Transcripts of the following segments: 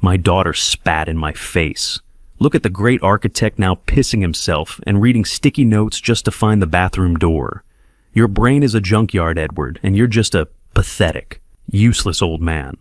My daughter spat in my face. Look at the great architect now pissing himself and reading sticky notes just to find the bathroom door. Your brain is a junkyard, Edward, and you're just a pathetic, useless old man.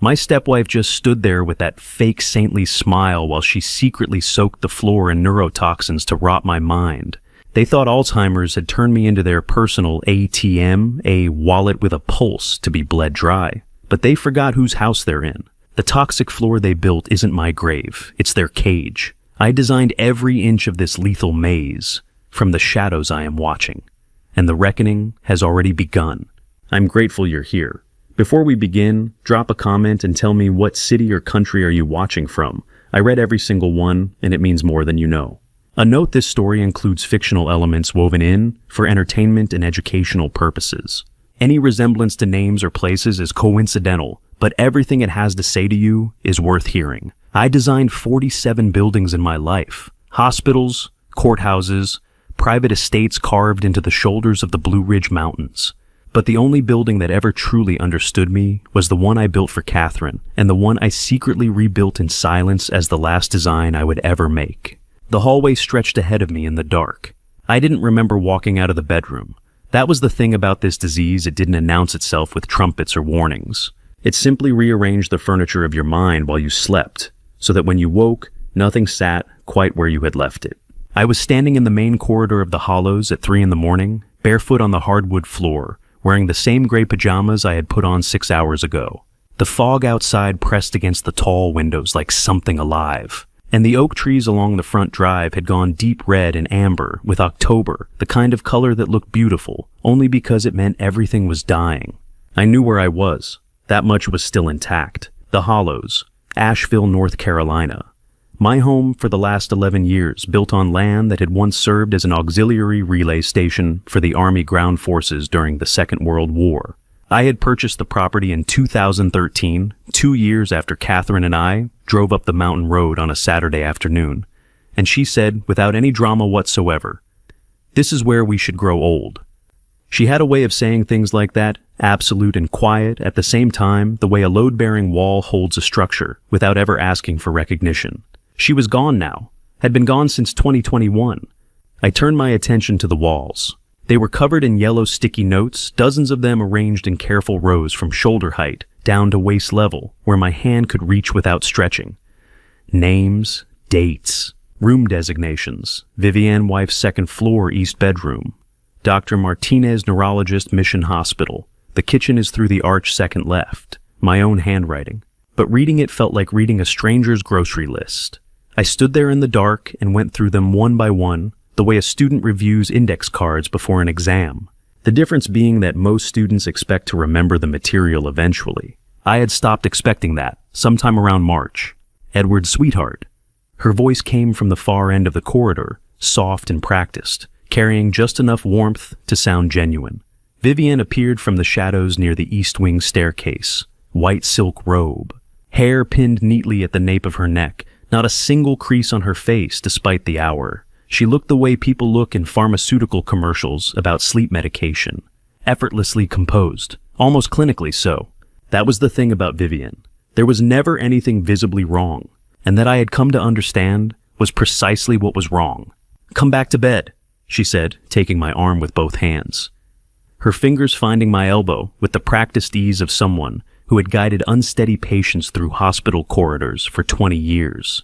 My stepwife just stood there with that fake saintly smile while she secretly soaked the floor in neurotoxins to rot my mind. They thought Alzheimer's had turned me into their personal ATM, a wallet with a pulse, to be bled dry. But they forgot whose house they're in. The toxic floor they built isn't my grave, it's their cage. I designed every inch of this lethal maze from the shadows I am watching. And the reckoning has already begun. I'm grateful you're here. Before we begin, drop a comment and tell me what city or country are you watching from. I read every single one, and it means more than you know. A note: this story includes fictional elements woven in for entertainment and educational purposes. Any resemblance to names or places is coincidental, but everything it has to say to you is worth hearing. I designed 47 buildings in my life. Hospitals, courthouses, private estates carved into the shoulders of the Blue Ridge Mountains. But the only building that ever truly understood me was the one I built for Catherine, and the one I secretly rebuilt in silence as the last design I would ever make. The hallway stretched ahead of me in the dark. I didn't remember walking out of the bedroom. That was the thing about this disease: it didn't announce itself with trumpets or warnings. It simply rearranged the furniture of your mind while you slept, so that when you woke, nothing sat quite where you had left it. I was standing in the main corridor of the Hollows at 3 a.m, barefoot on the hardwood floor, wearing the same gray pajamas I had put on 6 hours ago. The fog outside pressed against the tall windows like something alive, and the oak trees along the front drive had gone deep red and amber with October, the kind of color that looked beautiful only because it meant everything was dying. I knew where I was. That much was still intact. The Hollows, Asheville, North Carolina. My home for the last 11 years, built on land that had once served as an auxiliary relay station for the Army ground forces during the Second World War. I had purchased the property in 2013, 2 years after Catherine and I drove up the mountain road on a Saturday afternoon, and she said, without any drama whatsoever, "This is where we should grow old." She had a way of saying things like that, absolute and quiet, at the same time, the way a load-bearing wall holds a structure, without ever asking for recognition. She was gone now, had been gone since 2021. I turned my attention to the walls. They were covered in yellow sticky notes, dozens of them arranged in careful rows from shoulder height down to waist level, where my hand could reach without stretching. Names, dates, room designations: Vivienne wife's second floor, east bedroom. Dr. Martinez, neurologist, Mission Hospital. The kitchen is through the arch second left. My own handwriting. But reading it felt like reading a stranger's grocery list. I stood there in the dark and went through them one by one, the way a student reviews index cards before an exam. The difference being that most students expect to remember the material eventually. I had stopped expecting that, sometime around March. "Edward's sweetheart." Her voice came from the far end of the corridor, soft and practiced, carrying just enough warmth to sound genuine. Vivienne appeared from the shadows near the east wing staircase, white silk robe, hair pinned neatly at the nape of her neck, not a single crease on her face despite the hour. She looked the way people look in pharmaceutical commercials about sleep medication, effortlessly composed, almost clinically so. That was the thing about Vivienne. There was never anything visibly wrong, and that I had come to understand was precisely what was wrong. "Come back to bed," she said, taking my arm with both hands. Her fingers finding my elbow with the practiced ease of someone who had guided unsteady patients through hospital corridors for 20 years.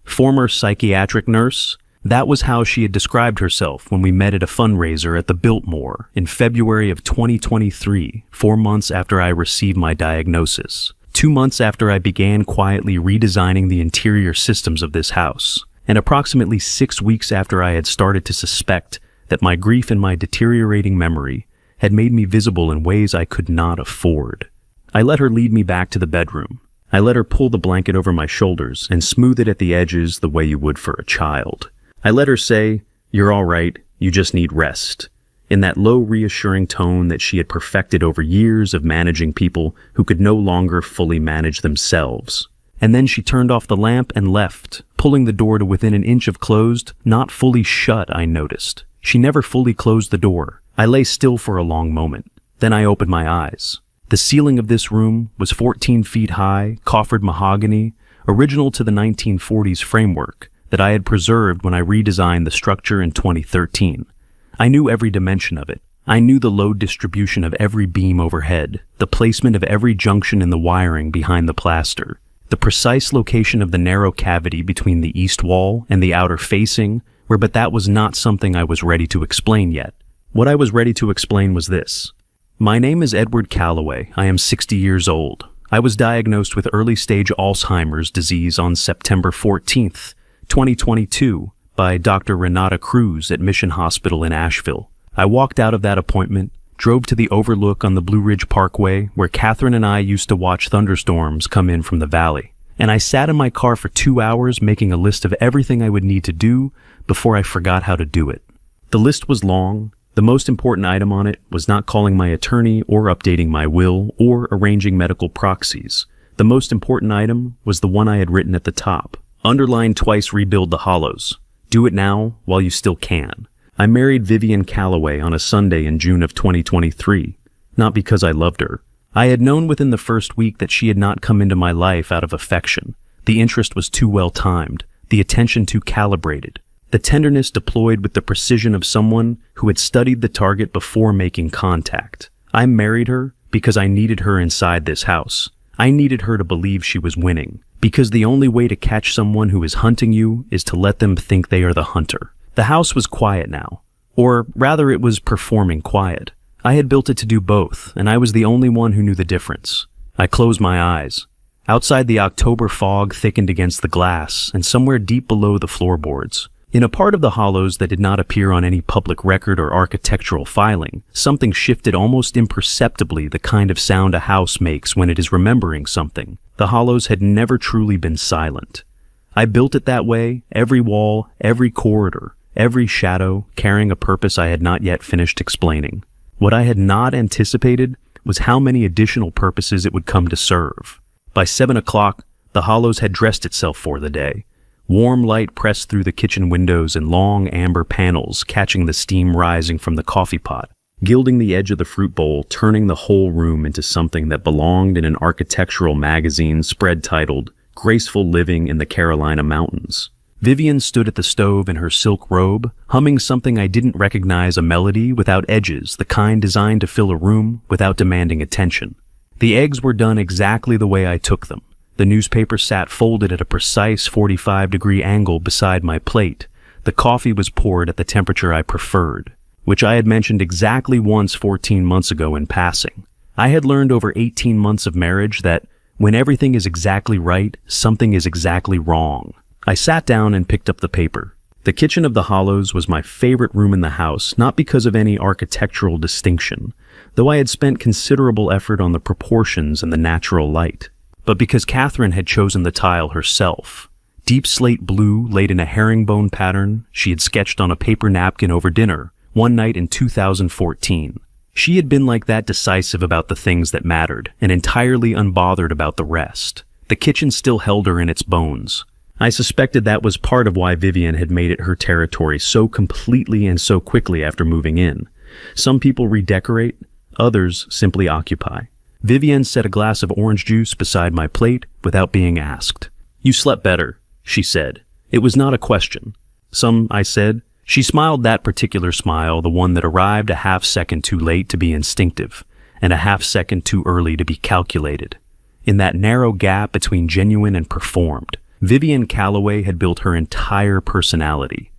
Former psychiatric nurse, that was how she had described herself when we met at a fundraiser at the Biltmore in February of 2023, 4 months after I received my diagnosis, 2 months after I began quietly redesigning the interior systems of this house, and approximately 6 weeks after I had started to suspect that my grief and my deteriorating memory had made me visible in ways I could not afford. I let her lead me back to the bedroom. I let her pull the blanket over my shoulders and smooth it at the edges the way you would for a child. I let her say, "You're all right, you just need rest," in that low, reassuring tone that she had perfected over years of managing people who could no longer fully manage themselves. And then she turned off the lamp and left, pulling the door to within an inch of closed, not fully shut, I noticed. She never fully closed the door. I lay still for a long moment. Then I opened my eyes. The ceiling of this room was 14 feet high, coffered mahogany, original to the 1940s framework that I had preserved when I redesigned the structure in 2013. I knew every dimension of it. I knew the load distribution of every beam overhead, the placement of every junction in the wiring behind the plaster, the precise location of the narrow cavity between the east wall and the outer facing, but that was not something I was ready to explain yet. What I was ready to explain was this. My name is Edward Calloway. I am 60 years old. I was diagnosed with early-stage Alzheimer's disease on September 14th, 2022, by Dr. Renata Cruz at Mission Hospital in Asheville. I walked out of that appointment, drove to the overlook on the Blue Ridge Parkway where Catherine and I used to watch thunderstorms come in from the valley, and I sat in my car for 2 hours making a list of everything I would need to do before I forgot how to do it. The list was long. The most important item on it was not calling my attorney or updating my will or arranging medical proxies. The most important item was the one I had written at the top. Underline twice, rebuild the hollows. Do it now while you still can. I married Vivian Calloway on a Sunday in June of 2023, not because I loved her. I had known within the first week that she had not come into my life out of affection. The interest was too well timed, the attention too calibrated, the tenderness deployed with the precision of someone who had studied the target before making contact. I married her because I needed her inside this house. I needed her to believe she was winning, because the only way to catch someone who is hunting you is to let them think they are the hunter. The house was quiet now, or rather it was performing quiet. I had built it to do both, and I was the only one who knew the difference. I closed my eyes. Outside, the October fog thickened against the glass, and somewhere deep below the floorboards, in a part of the hollows that did not appear on any public record or architectural filing, something shifted almost imperceptibly, the kind of sound a house makes when it is remembering something. The hollows had never truly been silent. I built it that way, every wall, every corridor, every shadow carrying a purpose I had not yet finished explaining. What I had not anticipated was how many additional purposes it would come to serve. By 7 o'clock, the hollows had dressed itself for the day. Warm light pressed through the kitchen windows and long amber panels, catching the steam rising from the coffee pot, gilding the edge of the fruit bowl, turning the whole room into something that belonged in an architectural magazine spread titled Graceful Living in the Carolina Mountains. Vivian stood at the stove in her silk robe, humming something I didn't recognize, a melody without edges, the kind designed to fill a room without demanding attention. The eggs were done exactly the way I took them. The newspaper sat folded at a precise 45-degree angle beside my plate. The coffee was poured at the temperature I preferred, which I had mentioned exactly once 14 months ago in passing. I had learned over 18 months of marriage that when everything is exactly right, something is exactly wrong. I sat down and picked up the paper. The kitchen of the hollows was my favorite room in the house, not because of any architectural distinction, though I had spent considerable effort on the proportions and the natural light, but because Catherine had chosen the tile herself. Deep slate blue laid in a herringbone pattern she had sketched on a paper napkin over dinner one night in 2014. She had been like that, decisive about the things that mattered and entirely unbothered about the rest. The kitchen still held her in its bones. I suspected that was part of why Vivian had made it her territory so completely and so quickly after moving in. Some people redecorate, others simply occupy. Vivian set a glass of orange juice beside my plate without being asked. "You slept better," she said. It was not a question. I said. She smiled that particular smile, the one that arrived a half-second too late to be instinctive, and a half-second too early to be calculated. In that narrow gap between genuine and performed, Vivian Calloway had built her entire personality.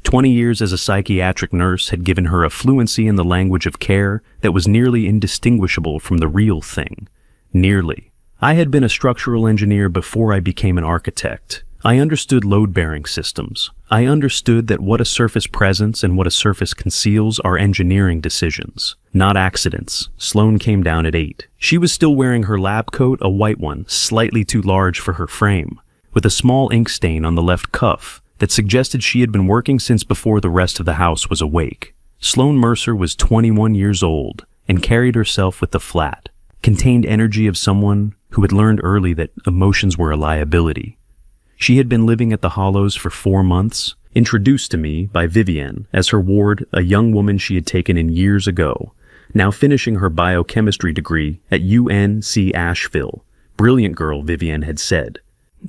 20 years as a psychiatric nurse had given her a fluency in the language of care that was nearly indistinguishable from the real thing. Nearly. I had been a structural engineer before I became an architect. I understood load-bearing systems. I understood that what a surface presents and what a surface conceals are engineering decisions, not accidents. Sloane came down at 8. She was still wearing her lab coat, a white one, slightly too large for her frame, with a small ink stain on the left cuff that suggested she had been working since before the rest of the house was awake. Sloane Mercer was 21 years old and carried herself with the flat, contained energy of someone who had learned early that emotions were a liability. She had been living at the Hollows for 4 months, introduced to me by Vivian as her ward, a young woman she had taken in years ago, now finishing her biochemistry degree at UNC Asheville. Brilliant girl, Vivian had said.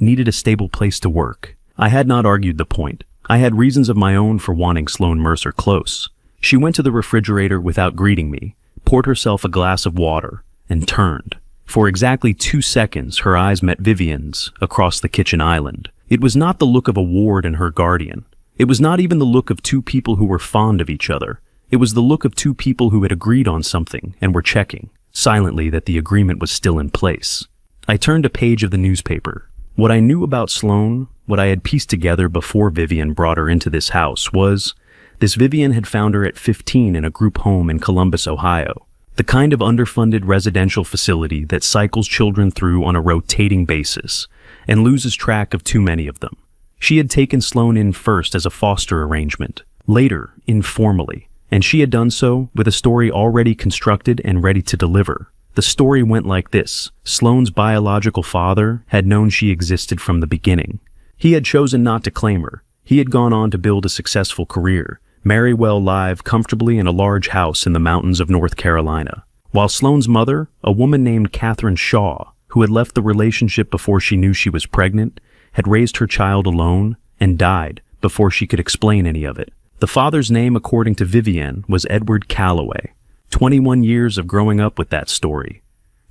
needed a stable place to work. I had not argued the point. I had reasons of my own for wanting Sloane Mercer close. She went to the refrigerator without greeting me, poured herself a glass of water, and turned. For exactly 2 seconds, her eyes met Vivian's across the kitchen island. It was not the look of a ward and her guardian. It was not even the look of two people who were fond of each other. It was the look of two people who had agreed on something and were checking, silently, that the agreement was still in place. I turned a page of the newspaper. What I knew about Sloane, what I had pieced together before Vivian brought her into this house, was this: Vivian had found her at 15 in a group home in Columbus, Ohio. The kind of underfunded residential facility that cycles children through on a rotating basis and loses track of too many of them. She had taken Sloane in first as a foster arrangement, later informally, and she had done so with a story already constructed and ready to deliver. The story went like this: Sloane's biological father had known she existed from the beginning. He had chosen not to claim her. He had gone on to build a successful career, marry well, live comfortably in a large house in the mountains of North Carolina. While Sloane's mother, a woman named Catherine Shaw, who had left the relationship before she knew she was pregnant, had raised her child alone and died before she could explain any of it. The father's name, according to Vivian, was Edward Calloway. 21 years of growing up with that story.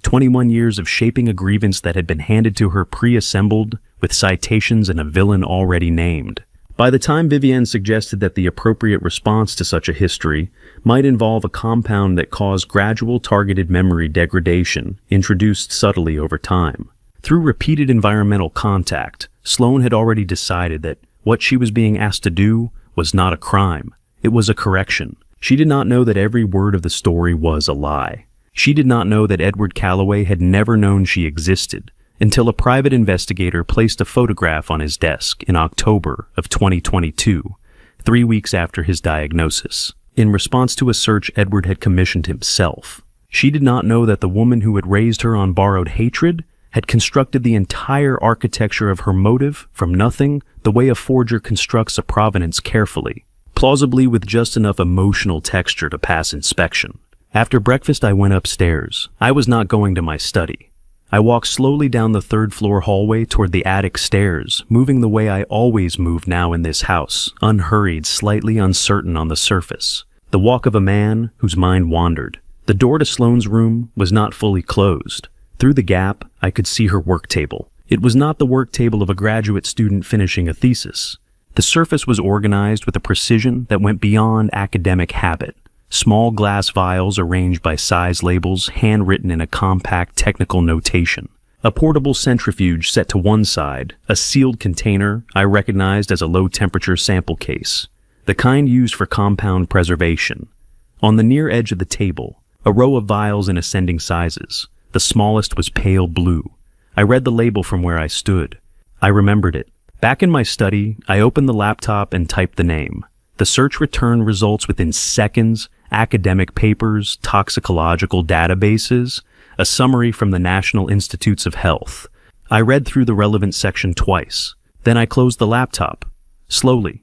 21 years of shaping a grievance that had been handed to her pre-assembled with citations and a villain already named. By the time Vivian suggested that the appropriate response to such a history might involve a compound that caused gradual targeted memory degradation, introduced subtly over time. Through repeated environmental contact, Sloane had already decided that what she was being asked to do was not a crime. It was a correction. She did not know that every word of the story was a lie. She did not know that Edward Calloway had never known she existed until a private investigator placed a photograph on his desk in October of 2022, 3 weeks after his diagnosis, in response to a search Edward had commissioned himself. She did not know that the woman who had raised her on borrowed hatred had constructed the entire architecture of her motive from nothing, the way a forger constructs a provenance carefully, plausibly with just enough emotional texture to pass inspection. After breakfast, I went upstairs. I was not going to my study. I walked slowly down the third-floor hallway toward the attic stairs, moving the way I always move now in this house, unhurried, slightly uncertain on the surface. The walk of a man whose mind wandered. The door to Sloane's room was not fully closed. Through the gap, I could see her work table. It was not the work table of a graduate student finishing a thesis. The surface was organized with a precision that went beyond academic habit. Small glass vials arranged by size labels, handwritten in a compact technical notation. A portable centrifuge set to one side, a sealed container I recognized as a low-temperature sample case, the kind used for compound preservation. On the near edge of the table, a row of vials in ascending sizes. The smallest was pale blue. I read the label from where I stood. I remembered it. Back in my study, I opened the laptop and typed the name. The search returned results within seconds: academic papers, toxicological databases, a summary from the National Institutes of Health. I read through the relevant section twice. Then I closed the laptop, slowly.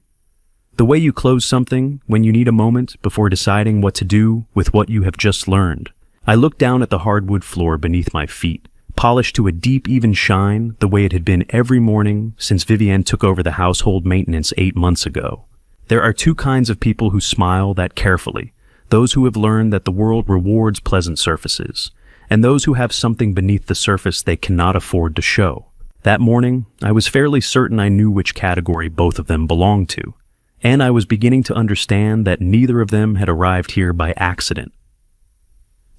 The way you close something when you need a moment before deciding what to do with what you have just learned. I looked down at the hardwood floor beneath my feet, polished to a deep, even shine, the way it had been every morning since Vivian took over the household maintenance 8 months ago. There are two kinds of people who smile that carefully: those who have learned that the world rewards pleasant surfaces, and those who have something beneath the surface they cannot afford to show. That morning, I was fairly certain I knew which category both of them belonged to, and I was beginning to understand that neither of them had arrived here by accident.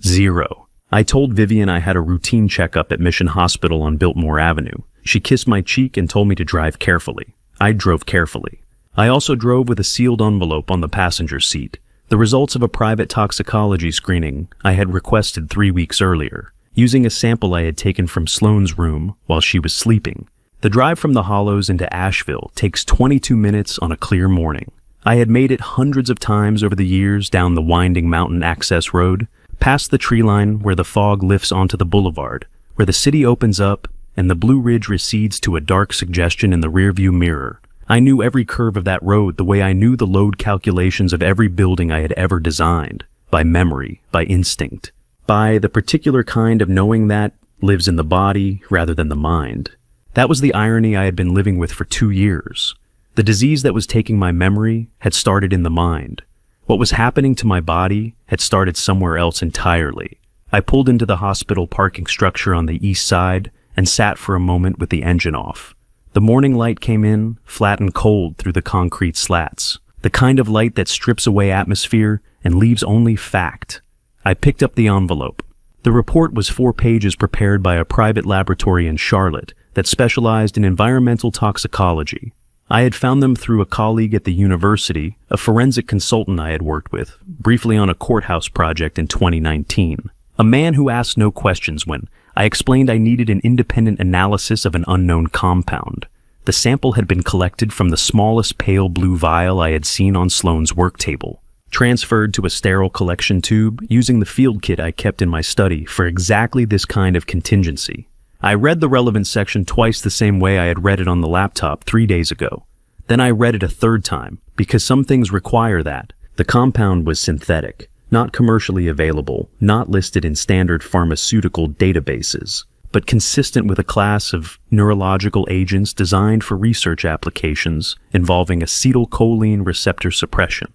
0. I told Vivian I had a routine checkup at Mission Hospital on Biltmore Avenue. She kissed my cheek and told me to drive carefully. I drove carefully. I also drove with a sealed envelope on the passenger seat, the results of a private toxicology screening I had requested 3 weeks earlier, using a sample I had taken from Sloane's room while she was sleeping. The drive from the Hollows into Asheville takes 22 minutes on a clear morning. I had made it hundreds of times over the years down the winding mountain access road, past the tree line where the fog lifts onto the boulevard, where the city opens up and the Blue Ridge recedes to a dark suggestion in the rearview mirror. I knew every curve of that road the way I knew the load calculations of every building I had ever designed, by memory, by instinct, by the particular kind of knowing that lives in the body rather than the mind. That was the irony I had been living with for 2 years. The disease that was taking my memory had started in the mind. What was happening to my body had started somewhere else entirely. I pulled into the hospital parking structure on the east side and sat for a moment with the engine off. The morning light came in, flat and cold through the concrete slats, the kind of light that strips away atmosphere and leaves only fact. I picked up the envelope. The report was 4 pages prepared by a private laboratory in Charlotte that specialized in environmental toxicology. I had found them through a colleague at the university, a forensic consultant I had worked with, briefly on a courthouse project in 2019. A man who asked no questions when I explained I needed an independent analysis of an unknown compound. The sample had been collected from the smallest pale blue vial I had seen on Sloane's work table, transferred to a sterile collection tube using the field kit I kept in my study for exactly this kind of contingency. I read the relevant section twice the same way I had read it on the laptop 3 days ago. Then I read it a third time, because some things require that. The compound was synthetic, not commercially available, not listed in standard pharmaceutical databases, but consistent with a class of neurological agents designed for research applications involving acetylcholine receptor suppression.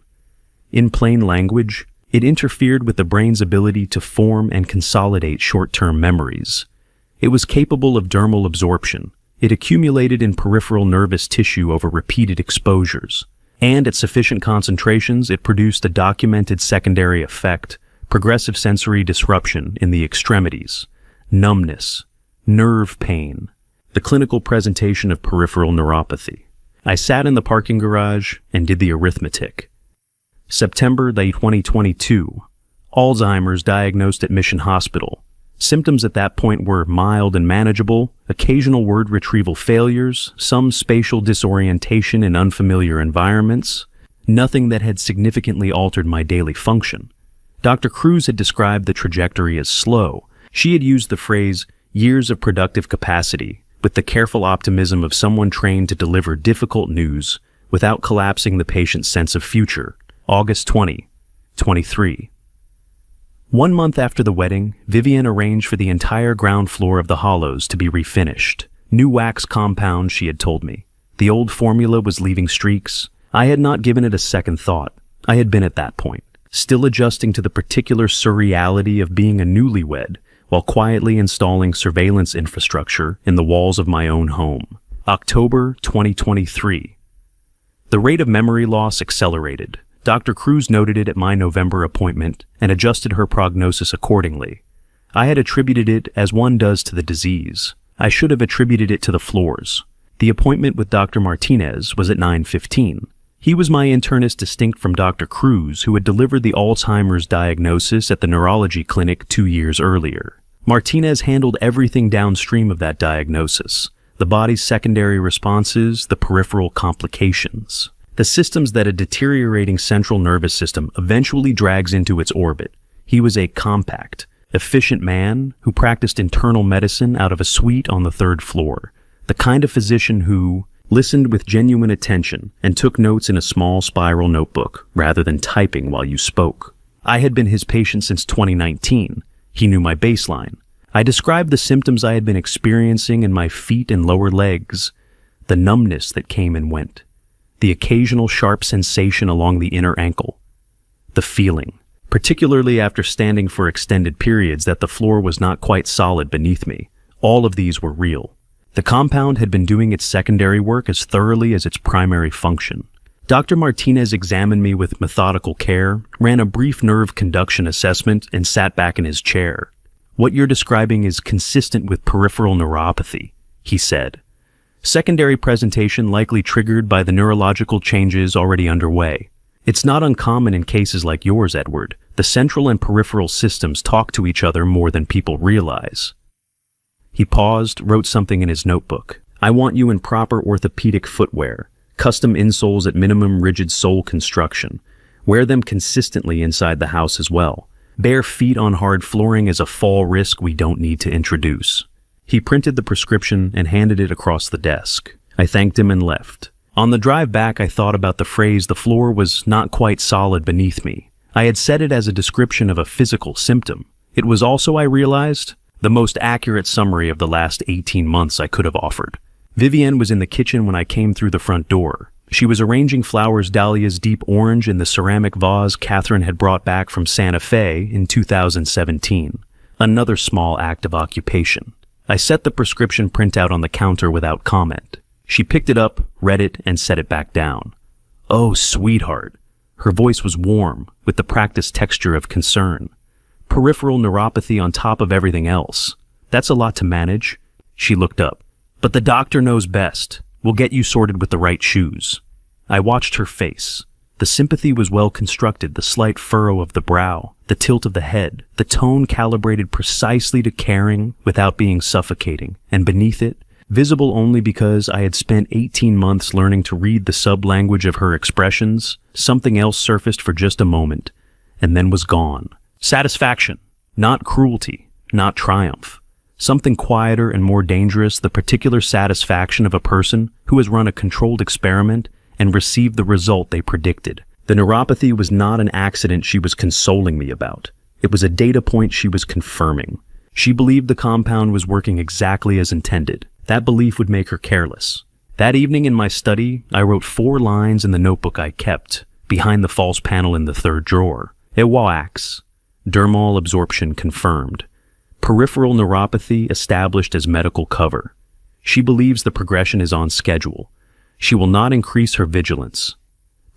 In plain language, it interfered with the brain's ability to form and consolidate short-term memories. It was capable of dermal absorption. It accumulated in peripheral nervous tissue over repeated exposures. And at sufficient concentrations, it produced a documented secondary effect, progressive sensory disruption in the extremities, numbness, nerve pain, the clinical presentation of peripheral neuropathy. I sat in the parking garage and did the arithmetic. September 2022. Alzheimer's diagnosed at Mission Hospital. Symptoms at that point were mild and manageable, occasional word retrieval failures, some spatial disorientation in unfamiliar environments, nothing that had significantly altered my daily function. Dr. Cruz had described the trajectory as slow. She had used the phrase, years of productive capacity, with the careful optimism of someone trained to deliver difficult news without collapsing the patient's sense of future. August 20, 23. 1 month after the wedding, Vivian arranged for the entire ground floor of the Hollows to be refinished. New wax compound, she had told me. The old formula was leaving streaks. I had not given it a second thought. I had been at that point, still adjusting to the particular surreality of being a newlywed, while quietly installing surveillance infrastructure in the walls of my own home. October 2023. The rate of memory loss accelerated. Dr. Cruz noted it at my November appointment and adjusted her prognosis accordingly. I had attributed it as one does to the disease. I should have attributed it to the floors. The appointment with Dr. Martinez was at 9:15. He was my internist distinct from Dr. Cruz, who had delivered the Alzheimer's diagnosis at the neurology clinic 2 years earlier. Martinez handled everything downstream of that diagnosis, the body's secondary responses, the peripheral complications. The systems that a deteriorating central nervous system eventually drags into its orbit. He was a compact, efficient man who practiced internal medicine out of a suite on the 3rd floor, the kind of physician who listened with genuine attention and took notes in a small spiral notebook rather than typing while you spoke. I had been his patient since 2019. He knew my baseline. I described the symptoms I had been experiencing in my feet and lower legs, the numbness that came and went, the occasional sharp sensation along the inner ankle, the feeling, particularly after standing for extended periods, that the floor was not quite solid beneath me. All of these were real. The compound had been doing its secondary work as thoroughly as its primary function. Dr. Martinez examined me with methodical care, ran a brief nerve conduction assessment, and sat back in his chair. "What you're describing is consistent with peripheral neuropathy," he said. "Secondary presentation likely triggered by the neurological changes already underway. It's not uncommon in cases like yours, Edward. The central and peripheral systems talk to each other more than people realize." He paused, wrote something in his notebook. "I want you in proper orthopedic footwear, custom insoles at minimum rigid sole construction. Wear them consistently inside the house as well. Bare feet on hard flooring is a fall risk we don't need to introduce." He printed the prescription and handed it across the desk. I thanked him and left. On the drive back, I thought about the phrase, "the floor was not quite solid beneath me." I had said it as a description of a physical symptom. It was also, I realized, the most accurate summary of the last 18 months I could have offered. Vivienne was in the kitchen when I came through the front door. She was arranging flowers dahlias deep orange in the ceramic vase Catherine had brought back from Santa Fe in 2017. Another small act of occupation. I set the prescription printout on the counter without comment. She picked it up, read it, and set it back down. "Oh, sweetheart." Her voice was warm, with the practiced texture of concern. "Peripheral neuropathy on top of everything else. That's a lot to manage." She looked up. "But the doctor knows best. We'll get you sorted with the right shoes." I watched her face. The sympathy was well constructed, the slight furrow of the brow, the tilt of the head, the tone calibrated precisely to caring without being suffocating, and beneath it, visible only because I had spent 18 months learning to read the sub-language of her expressions, something else surfaced for just a moment, and then was gone. Satisfaction, not cruelty, not triumph. Something quieter and more dangerous, the particular satisfaction of a person who has run a controlled experiment and received the result they predicted. The neuropathy was not an accident she was consoling me about. It was a data point she was confirming. She believed the compound was working exactly as intended. That belief would make her careless. That evening in my study, I wrote 4 lines in the notebook I kept, behind the false panel in the 3rd drawer. EWAX. Dermal absorption confirmed. Peripheral neuropathy established as medical cover. She believes the progression is on schedule. She will not increase her vigilance.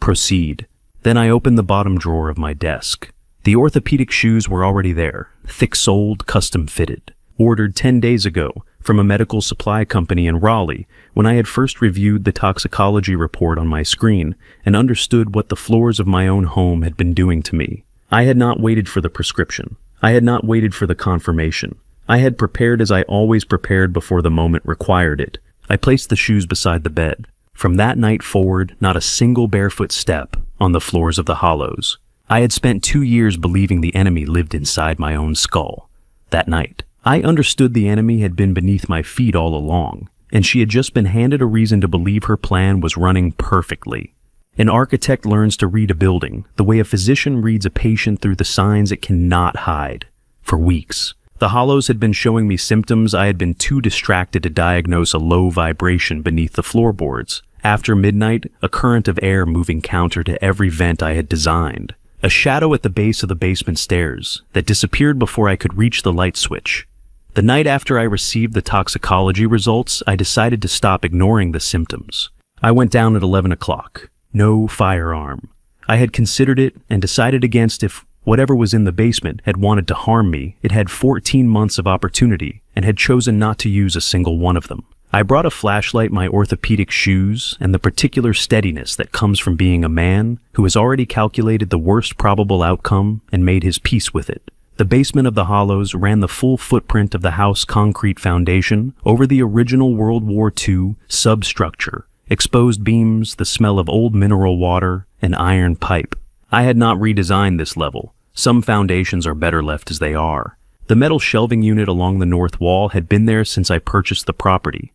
Proceed. Then I opened the bottom drawer of my desk. The orthopedic shoes were already there, thick-soled, custom-fitted. Ordered 10 days ago from a medical supply company in Raleigh when I had first reviewed the toxicology report on my screen and understood what the floors of my own home had been doing to me. I had not waited for the prescription. I had not waited for the confirmation. I had prepared as I always prepared before the moment required it. I placed the shoes beside the bed. From that night forward, not a single barefoot step on the floors of the hollows. I had spent 2 years believing the enemy lived inside my own skull. That night, I understood the enemy had been beneath my feet all along, and she had just been handed a reason to believe her plan was running perfectly. An architect learns to read a building the way a physician reads a patient through the signs it cannot hide. For weeks, the hollows had been showing me symptoms I had been too distracted to diagnose a low vibration beneath the floorboards. After midnight, a current of air moving counter to every vent I had designed. A shadow at the base of the basement stairs that disappeared before I could reach the light switch. The night after I received the toxicology results, I decided to stop ignoring the symptoms. I went down at 11 o'clock. No firearm. I had considered it and decided against if whatever was in the basement had wanted to harm me. It had 14 months of opportunity and had chosen not to use a single one of them. I brought a flashlight, my orthopedic shoes, and the particular steadiness that comes from being a man who has already calculated the worst probable outcome and made his peace with it. The basement of the hollows ran the full footprint of the house concrete foundation over the original World War II substructure, exposed beams, the smell of old mineral water, and iron pipe. I had not redesigned this level. Some foundations are better left as they are. The metal shelving unit along the north wall had been there since I purchased the property.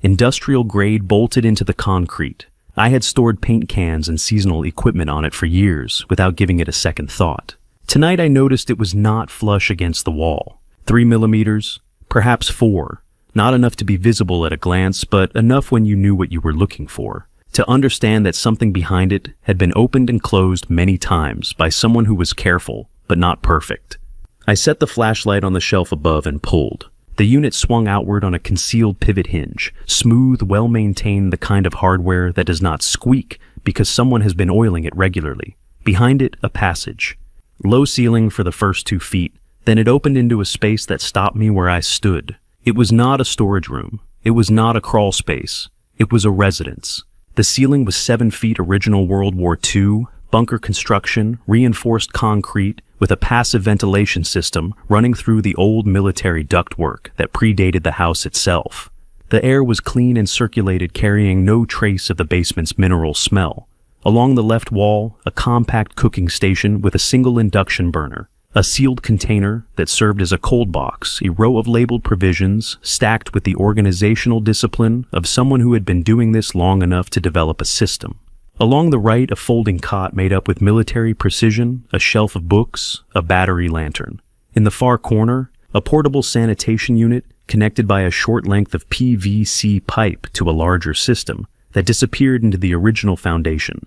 Industrial grade bolted into the concrete. I had stored paint cans and seasonal equipment on it for years without giving it a second thought. Tonight I noticed it was not flush against the wall. 3 millimeters, perhaps 4. Not enough to be visible at a glance, but enough when you knew what you were looking for. To understand that something behind it had been opened and closed many times by someone who was careful, but not perfect. I set the flashlight on the shelf above and pulled. The unit swung outward on a concealed pivot hinge, smooth, well-maintained, the kind of hardware that does not squeak because someone has been oiling it regularly. Behind it, a passage. Low ceiling for the first 2 feet, then it opened into a space that stopped me where I stood. It was not a storage room. It was not a crawl space. It was a residence. The ceiling was 7 feet original World War II, bunker construction, reinforced concrete, with a passive ventilation system running through the old military ductwork that predated the house itself. The air was clean and circulated, carrying no trace of the basement's mineral smell. Along the left wall, a compact cooking station with a single induction burner, a sealed container that served as a cold box, a row of labeled provisions stacked with the organizational discipline of someone who had been doing this long enough to develop a system. Along the right, a folding cot made up with military precision, a shelf of books, a battery lantern. In the far corner, a portable sanitation unit connected by a short length of PVC pipe to a larger system that disappeared into the original foundation.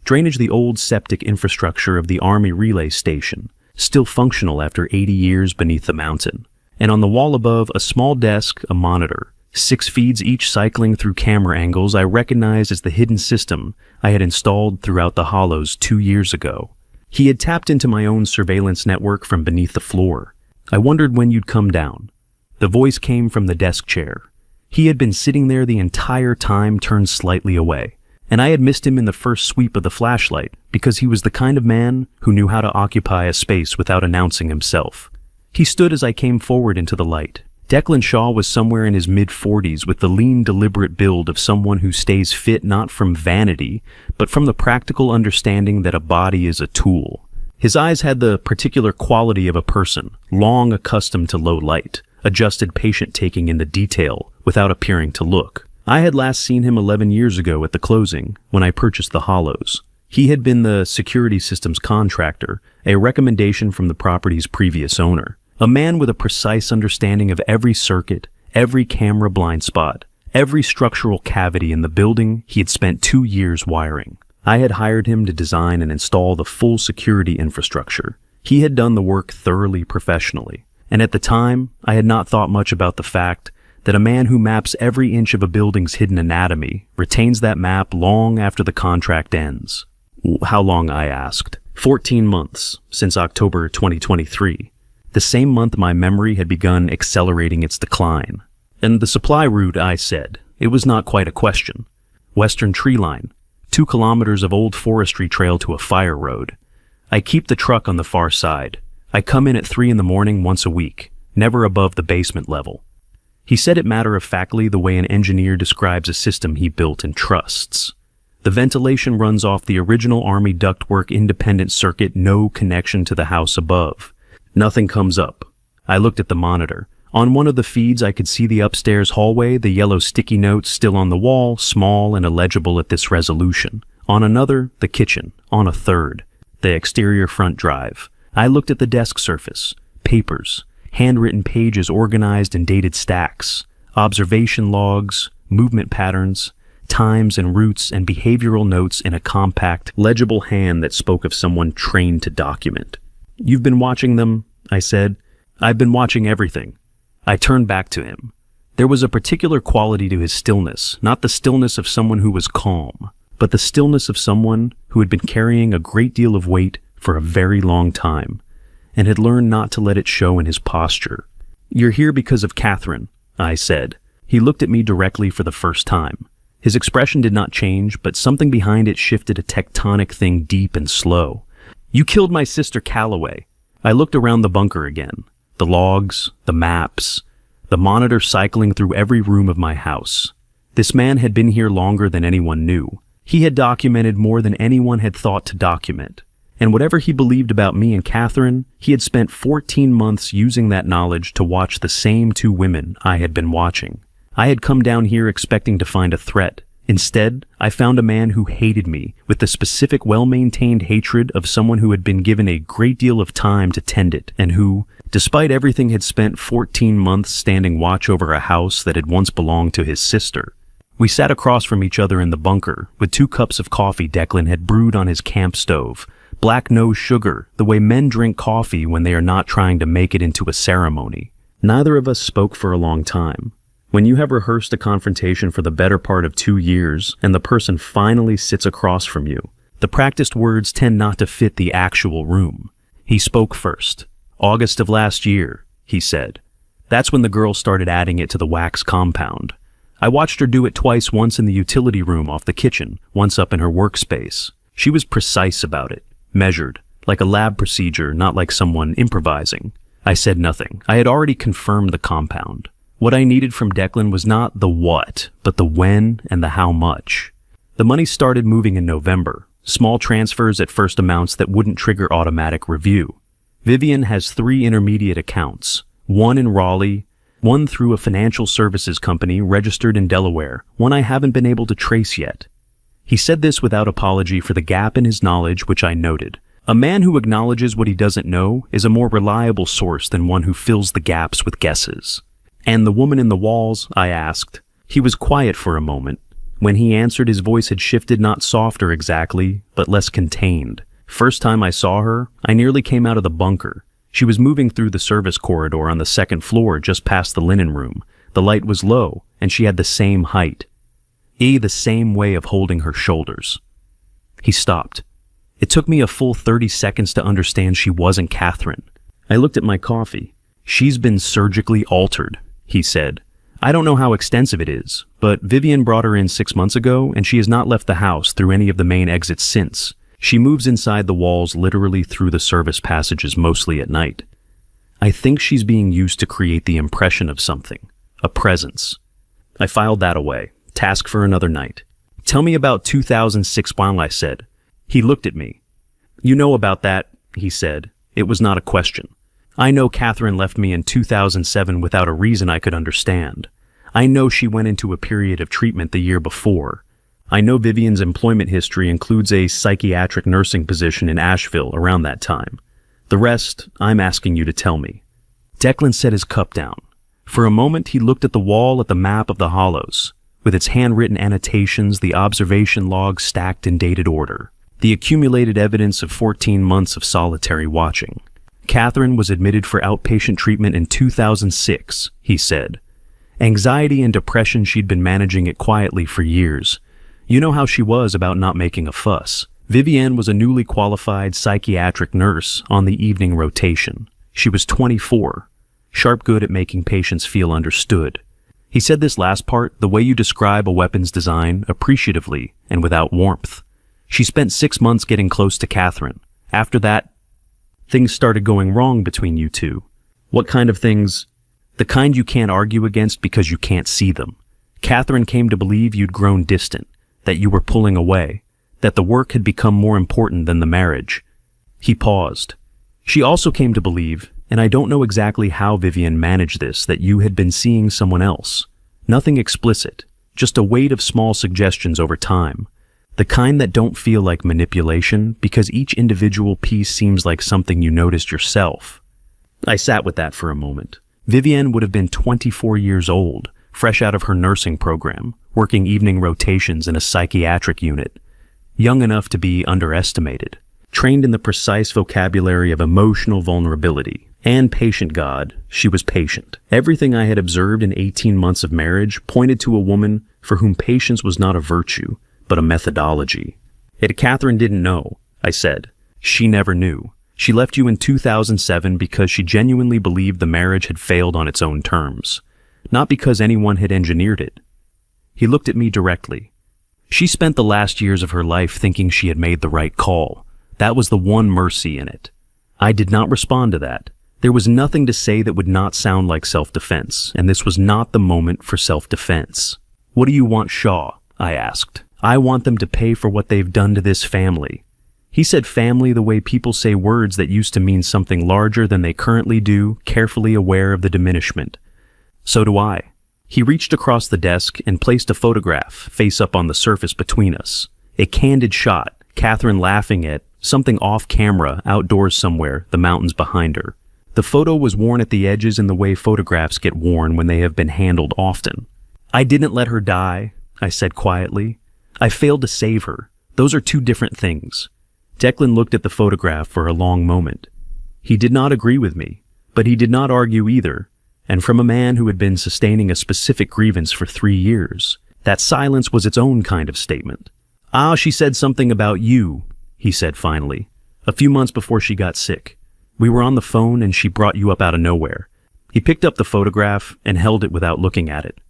Drainage, the old septic infrastructure of the Army relay station, still functional after 80 years beneath the mountain. And on the wall above, a small desk, a monitor, 6 feeds each cycling through camera angles I recognized as the hidden system I had installed throughout the hollows 2 years ago. He had tapped into my own surveillance network from beneath the floor. I wondered when you'd come down. The voice came from the desk chair. He had been sitting there the entire time, turned slightly away, and I had missed him in the first sweep of the flashlight because he was the kind of man who knew how to occupy a space without announcing himself. He stood as I came forward into the light. Declan Shaw was somewhere in his mid-40s with the lean, deliberate build of someone who stays fit not from vanity, but from the practical understanding that a body is a tool. His eyes had the particular quality of a person, long accustomed to low light, adjusted patient-taking in the detail without appearing to look. I had last seen him 11 years ago at the closing, when I purchased the hollows. He had been the security systems contractor, a recommendation from the property's previous owner. A man with a precise understanding of every circuit, every camera blind spot, every structural cavity in the building he had spent 2 years wiring. I had hired him to design and install the full security infrastructure. He had done the work thoroughly professionally, and at the time, I had not thought much about the fact that a man who maps every inch of a building's hidden anatomy retains that map long after the contract ends. How long, I asked. 14 months, since October 2023. The same month my memory had begun accelerating its decline. And the supply route, I said. It was not quite a question. Western tree line, 2 kilometers of old forestry trail to a fire road. I keep the truck on the far side. I come in at 3 in the morning once a week, never above the basement level. He said it matter-of-factly the way an engineer describes a system he built and trusts. The ventilation runs off the original Army ductwork independent circuit, no connection to the house above. Nothing comes up. I looked at the monitor. On one of the feeds I could see the upstairs hallway, the yellow sticky notes still on the wall, small and illegible at this resolution. On another, the kitchen. On a third, the exterior front drive. I looked at the desk surface, papers, handwritten pages organized in dated stacks, observation logs, movement patterns, times and routes, and behavioral notes in a compact, legible hand that spoke of someone trained to document. You've been watching them, I said. I've been watching everything. I turned back to him. There was a particular quality to his stillness, not the stillness of someone who was calm, but the stillness of someone who had been carrying a great deal of weight for a very long time, and had learned not to let it show in his posture. You're here because of Catherine, I said. He looked at me directly for the first time. His expression did not change, but something behind it shifted, a tectonic thing deep and slow. You killed my sister Calloway. I looked around the bunker again. The logs, the maps, the monitor cycling through every room of my house. This man had been here longer than anyone knew. He had documented more than anyone had thought to document. And whatever he believed about me and Catherine, he had spent 14 months using that knowledge to watch the same 2 women I had been watching. I had come down here expecting to find a threat. Instead, I found a man who hated me with the specific, well-maintained hatred of someone who had been given a great deal of time to tend it, and who, despite everything, had spent 14 months standing watch over a house that had once belonged to his sister. We sat across from each other in the bunker, with 2 cups of coffee Declan had brewed on his camp stove, black no sugar, the way men drink coffee when they are not trying to make it into a ceremony. Neither of us spoke for a long time. When you have rehearsed a confrontation for the better part of 2 years, and the person finally sits across from you, the practiced words tend not to fit the actual room. He spoke first. August of last year, he said. That's when the girl started adding it to the wax compound. I watched her do it twice, once in the utility room off the kitchen, once up in her workspace. She was precise about it, measured, like a lab procedure, not like someone improvising. I said nothing. I had already confirmed the compound. What I needed from Declan was not the what, but the when and the how much. The money started moving in November, small transfers at first, amounts that wouldn't trigger automatic review. Vivian has 3 intermediate accounts, one in Raleigh, one through a financial services company registered in Delaware, one I haven't been able to trace yet. He said this without apology for the gap in his knowledge, which I noted. A man who acknowledges what he doesn't know is a more reliable source than one who fills the gaps with guesses. "And the woman in the walls?" I asked. He was quiet for a moment. When he answered, his voice had shifted, not softer exactly, but less contained. "First time I saw her, I nearly came out of the bunker. She was moving through the service corridor on the second floor just past the linen room. The light was low, and she had the same height. The same way of holding her shoulders." He stopped. It took me a full 30 seconds to understand she wasn't Catherine. I looked at my coffee. "She's been surgically altered," he said. "I don't know how extensive it is, but Vivian brought her in 6 months ago, and she has not left the house through any of the main exits since. She moves inside the walls, literally through the service passages, mostly at night. I think she's being used to create the impression of something, a presence." I filed that away. Task for another night. "Tell me about 2006 while," I said. He looked at me. "You know about that," he said. It was not a question. "I know Catherine left me in 2007 without a reason I could understand. I know she went into a period of treatment the year before. I know Vivian's employment history includes a psychiatric nursing position in Asheville around that time. The rest, I'm asking you to tell me." Declan set his cup down. For a moment, he looked at the wall, at the map of the Hollows, with its handwritten annotations, the observation logs stacked in dated order, the accumulated evidence of 14 months of solitary watching. "Catherine was admitted for outpatient treatment in 2006, he said. "Anxiety and depression, she'd been managing it quietly for years. You know how she was about not making a fuss. Vivienne was a newly qualified psychiatric nurse on the evening rotation. She was 24, sharp good at making patients feel understood." He said this last part the way you describe a weapon's design, appreciatively and without warmth. "She spent 6 months getting close to Catherine. After that, things started going wrong between you two." "What kind of things?" "The kind you can't argue against because you can't see them. Catherine came to believe you'd grown distant, that you were pulling away, that the work had become more important than the marriage." He paused. "She also came to believe, and I don't know exactly how Vivian managed this, that you had been seeing someone else. Nothing explicit, just a weight of small suggestions over time. The kind that don't feel like manipulation because each individual piece seems like something you noticed yourself." I sat with that for a moment. Vivienne would have been 24 years old, fresh out of her nursing program, working evening rotations in a psychiatric unit. Young enough to be underestimated. Trained in the precise vocabulary of emotional vulnerability. And patient God, she was patient. Everything I had observed in 18 months of marriage pointed to a woman for whom patience was not a virtue, but a methodology. "Yet Catherine didn't know," I said. "She never knew. She left you in 2007 because she genuinely believed the marriage had failed on its own terms, not because anyone had engineered it." He looked at me directly. "She spent the last years of her life thinking she had made the right call. That was the one mercy in it." I did not respond to that. There was nothing to say that would not sound like self-defense, and this was not the moment for self-defense. "What do you want Shaw?" I asked. "I want them to pay for what they've done to this family." He said family the way people say words that used to mean something larger than they currently do, carefully aware of the diminishment. "So do I." He reached across the desk and placed a photograph face up on the surface between us. A candid shot, Catherine laughing at something off camera outdoors somewhere, the mountains behind her. The photo was worn at the edges in the way photographs get worn when they have been handled often. "I didn't let her die," I said quietly. "I failed to save her. Those are two different things." Declan looked at the photograph for a long moment. He did not agree with me, but he did not argue either, and from a man who had been sustaining a specific grievance for 3 years, that silence was its own kind of statement. "Ah, she said something about you," he said finally, "a few months before she got sick. We were on the phone and she brought you up out of nowhere." He picked up the photograph and held it without looking at it.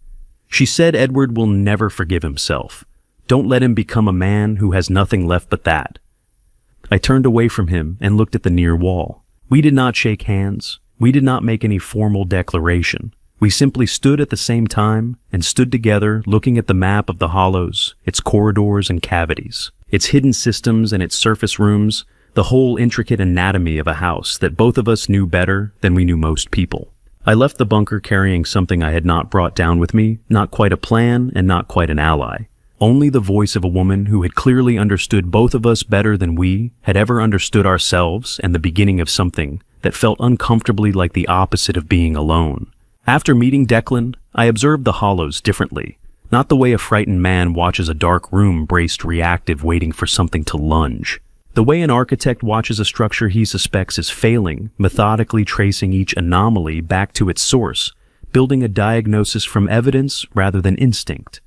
"She said Edward will never forgive himself. Don't let him become a man who has nothing left but that." I turned away from him and looked at the near wall. We did not shake hands. We did not make any formal declaration. We simply stood at the same time and stood together looking at the map of the Hollows, its corridors and cavities, its hidden systems and its surface rooms, the whole intricate anatomy of a house that both of us knew better than we knew most people. I left the bunker carrying something I had not brought down with me, not quite a plan and not quite an ally. Only the voice of a woman who had clearly understood both of us better than we had ever understood ourselves, and the beginning of something that felt uncomfortably like the opposite of being alone. After meeting Declan, I observed the hollows differently. Not the way a frightened man watches a dark room braced reactive waiting for something to lunge. The way an architect watches a structure he suspects is failing, methodically tracing each anomaly back to its source, building a diagnosis from evidence rather than instinct.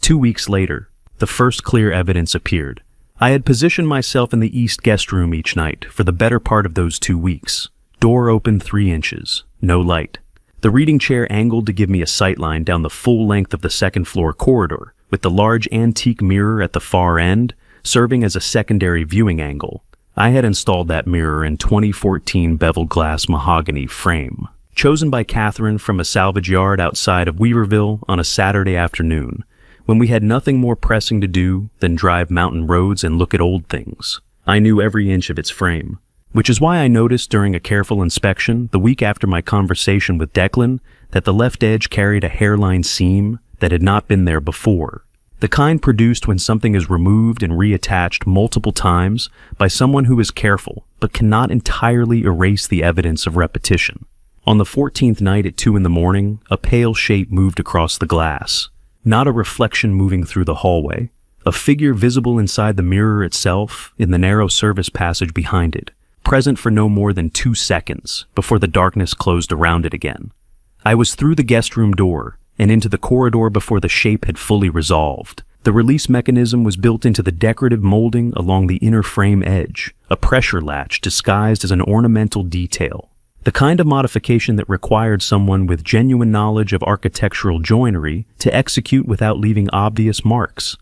2 weeks later, the first clear evidence appeared. I had positioned myself in the east guest room each night for the better part of those 2 weeks. Door open 3 inches, no light. The reading chair angled to give me a sightline down the full length of the second-floor corridor, with the large antique mirror at the far end serving as a secondary viewing angle. I had installed that mirror in 2014 beveled glass mahogany frame, chosen by Catherine from a salvage yard outside of Weaverville on a Saturday afternoon, when we had nothing more pressing to do than drive mountain roads and look at old things. I knew every inch of its frame, which is why I noticed during a careful inspection the week after my conversation with Declan that the left edge carried a hairline seam that had not been there before. The kind produced when something is removed and reattached multiple times by someone who is careful but cannot entirely erase the evidence of repetition. On the 14th night at 2 a.m, a pale shape moved across the glass. Not a reflection moving through the hallway. A figure visible inside the mirror itself in the narrow service passage behind it, present for no more than 2 seconds before the darkness closed around it again. I was through the guest room door and into the corridor before the shape had fully resolved. The release mechanism was built into the decorative molding along the inner frame edge, a pressure latch disguised as an ornamental detail. The kind of modification that required someone with genuine knowledge of architectural joinery to execute without leaving obvious marks.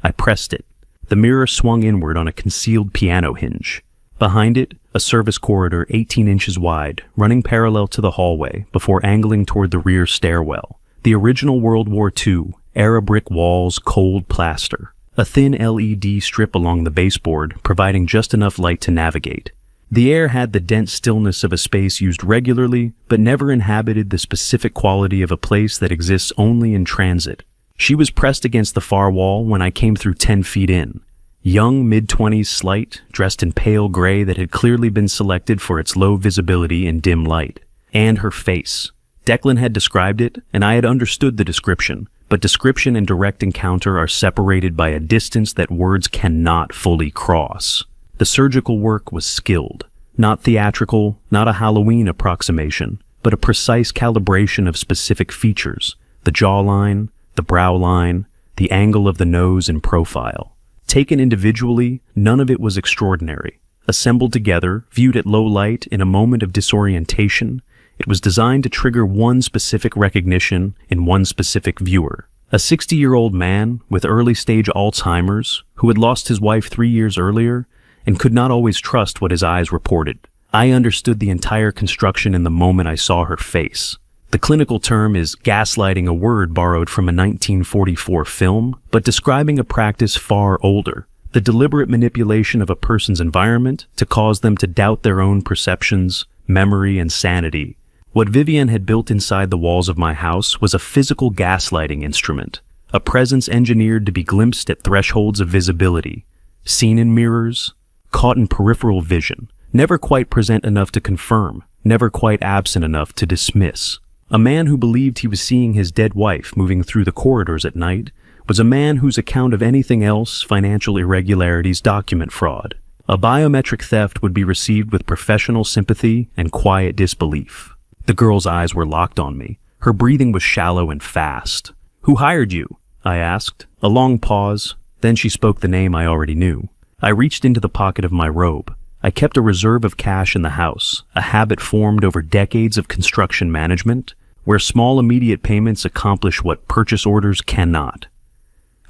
I pressed it. The mirror swung inward on a concealed piano hinge. Behind it, a service corridor 18 inches wide, running parallel to the hallway before angling toward the rear stairwell. The original World War II, era brick walls, cold plaster. A thin LED strip along the baseboard, providing just enough light to navigate. The air had the dense stillness of a space used regularly, but never inhabited the specific quality of a place that exists only in transit. She was pressed against the far wall when I came through 10 feet in. Young, mid-20s slight, dressed in pale gray that had clearly been selected for its low visibility and dim light. And her face. Declan had described it, and I had understood the description, but description and direct encounter are separated by a distance that words cannot fully cross. The surgical work was skilled, not theatrical, not a Halloween approximation, but a precise calibration of specific features, the jawline, the brow line, the angle of the nose and profile. Taken individually, none of it was extraordinary. Assembled together, viewed at low light in a moment of disorientation, it was designed to trigger one specific recognition in one specific viewer. A 60-year-old man with early-stage Alzheimer's who had lost his wife 3 years earlier and could not always trust what his eyes reported. I understood the entire construction in the moment I saw her face. The clinical term is gaslighting, a word borrowed from a 1944 film, but describing a practice far older. The deliberate manipulation of a person's environment to cause them to doubt their own perceptions, memory, and sanity. What Vivian had built inside the walls of my house was a physical gaslighting instrument, a presence engineered to be glimpsed at thresholds of visibility, seen in mirrors, caught in peripheral vision, never quite present enough to confirm, never quite absent enough to dismiss. A man who believed he was seeing his dead wife moving through the corridors at night was a man whose account of anything else, financial irregularities, document fraud. A biometric theft would be received with professional sympathy and quiet disbelief. The girl's eyes were locked on me. Her breathing was shallow and fast. "Who hired you?" I asked. A long pause, then she spoke the name I already knew. I reached into the pocket of my robe. I kept a reserve of cash in the house, a habit formed over decades of construction management, where small immediate payments accomplish what purchase orders cannot.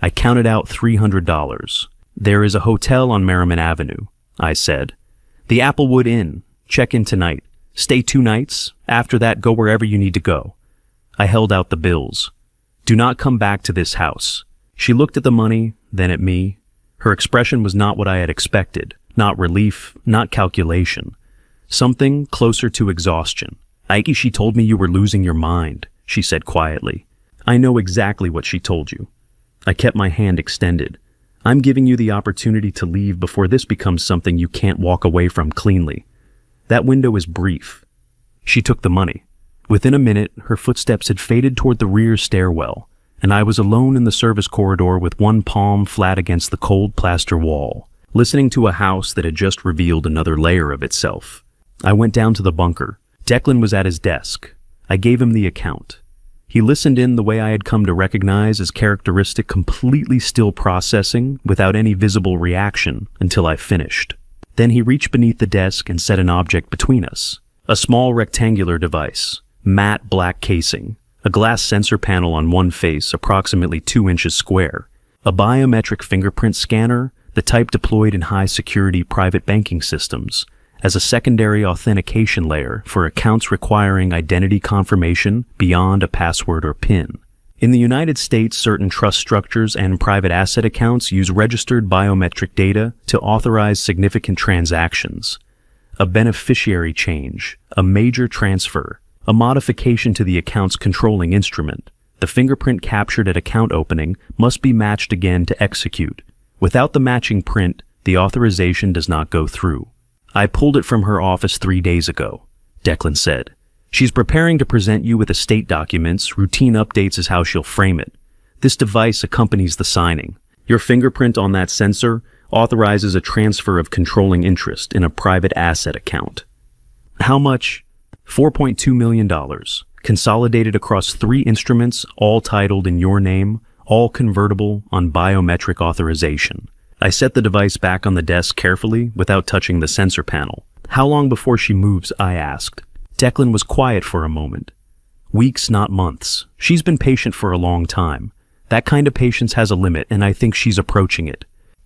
I counted out $300. "There is a hotel on Merriman Avenue," I said. "The Applewood Inn. Check in tonight. Stay 2 nights. After that, go wherever you need to go." I held out the bills. "Do not come back to this house." She looked at the money, then at me. Her expression was not what I had expected, not relief, not calculation. Something closer to exhaustion. "Ike, she told me you were losing your mind," she said quietly. "I know exactly what she told you." I kept my hand extended. "I'm giving you the opportunity to leave before this becomes something you can't walk away from cleanly. That window is brief." She took the money. Within a minute, her footsteps had faded toward the rear stairwell, and I was alone in the service corridor with one palm flat against the cold plaster wall, listening to a house that had just revealed another layer of itself. I went down to the bunker. Declan was at his desk. I gave him the account. He listened in the way I had come to recognize as characteristic, completely still processing without any visible reaction until I finished. Then he reached beneath the desk and set an object between us. A small rectangular device, matte black casing, a glass sensor panel on one face approximately 2 inches square, a biometric fingerprint scanner, the type deployed in high-security private banking systems, as a secondary authentication layer for accounts requiring identity confirmation beyond a password or PIN. In the United States, certain trust structures and private asset accounts use registered biometric data to authorize significant transactions. A beneficiary change, a major transfer, a modification to the account's controlling instrument. The fingerprint captured at account opening must be matched again to execute. Without the matching print, the authorization does not go through. I pulled it from her office 3 days ago, Declan said. She's preparing to present you with estate documents. Routine updates is how she'll frame it. This device accompanies the signing. Your fingerprint on that sensor authorizes a transfer of controlling interest in a private asset account. How much? $4.2 million, consolidated across 3 instruments, all titled in your name, all convertible on biometric authorization. I set the device back on the desk carefully without touching the sensor panel. How long before she moves? I asked. Declan was quiet for a moment. Weeks, not months. She's been patient for a long time. That kind of patience has a limit, and I think she's approaching it.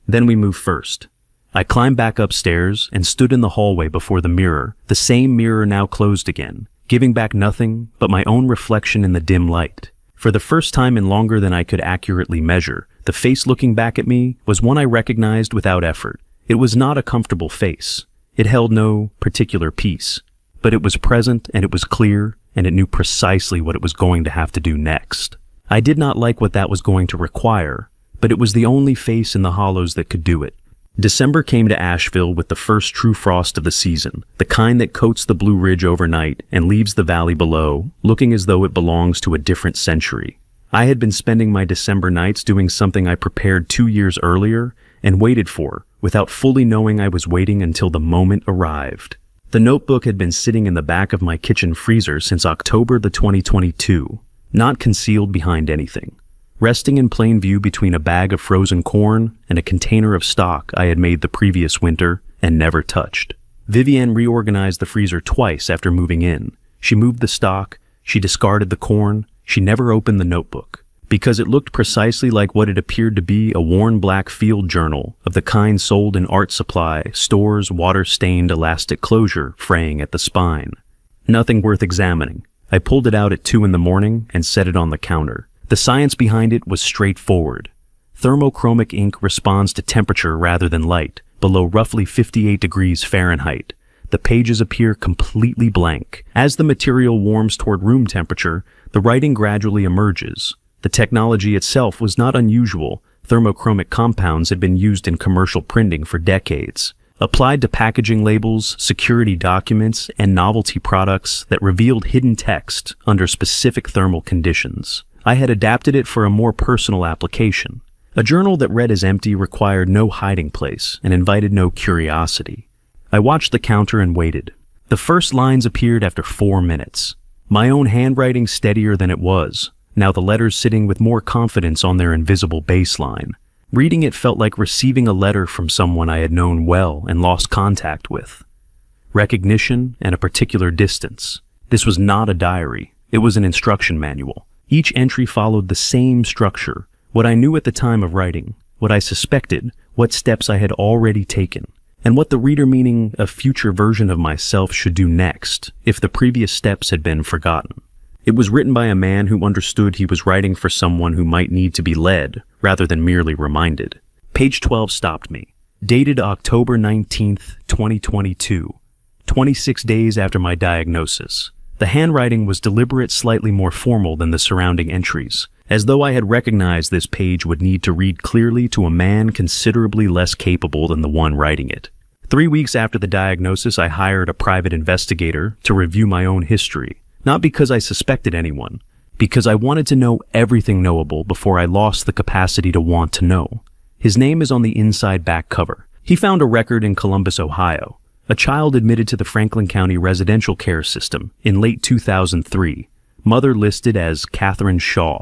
Then we move first. I climbed back upstairs and stood in the hallway before the mirror, the same mirror now closed again, giving back nothing but my own reflection in the dim light. For the first time in longer than I could accurately measure, the face looking back at me was one I recognized without effort. It was not a comfortable face. It held no particular peace. But it was present, and it was clear, and it knew precisely what it was going to have to do next. I did not like what that was going to require, but it was the only face in the hollows that could do it. December came to Asheville with the first true frost of the season, the kind that coats the Blue Ridge overnight and leaves the valley below, looking as though it belongs to a different century. I had been spending my December nights doing something I prepared 2 years earlier and waited for, without fully knowing I was waiting until the moment arrived. The notebook had been sitting in the back of my kitchen freezer since October 2022, not concealed behind anything. Resting in plain view between a bag of frozen corn and a container of stock I had made the previous winter and never touched. Vivienne reorganized the freezer twice after moving in. She moved the stock, she discarded the corn, she never opened the notebook, because it looked precisely like what it appeared to be, a worn black field journal of the kind sold in art supply stores, water-stained elastic closure fraying at the spine. Nothing worth examining. I pulled it out at 2 a.m. and set it on the counter. The science behind it was straightforward. Thermochromic ink responds to temperature rather than light, below roughly 58 degrees Fahrenheit. The pages appear completely blank. As the material warms toward room temperature, the writing gradually emerges. The technology itself was not unusual. Thermochromic compounds had been used in commercial printing for decades, applied to packaging labels, security documents, and novelty products that revealed hidden text under specific thermal conditions. I had adapted it for a more personal application. A journal that read as empty required no hiding place and invited no curiosity. I watched the counter and waited. The first lines appeared after 4 minutes. My own handwriting steadier than it was, now the letters sitting with more confidence on their invisible baseline. Reading it felt like receiving a letter from someone I had known well and lost contact with. Recognition and a particular distance. This was not a diary. It was an instruction manual. Each entry followed the same structure, what I knew at the time of writing, what I suspected, what steps I had already taken, and what the reader, meaning a future version of myself, should do next if the previous steps had been forgotten. It was written by a man who understood he was writing for someone who might need to be led rather than merely reminded. Page 12 stopped me. Dated October 19th, 2022, 26 days after my diagnosis. The handwriting was deliberate, slightly more formal than the surrounding entries, as though I had recognized this page would need to read clearly to a man considerably less capable than the one writing it. 3 weeks after the diagnosis, I hired a private investigator to review my own history. Not because I suspected anyone, because I wanted to know everything knowable before I lost the capacity to want to know. His name is on the inside back cover. He found a record in Columbus, Ohio. A child admitted to the Franklin County Residential Care System in late 2003. Mother listed as Catherine Shaw.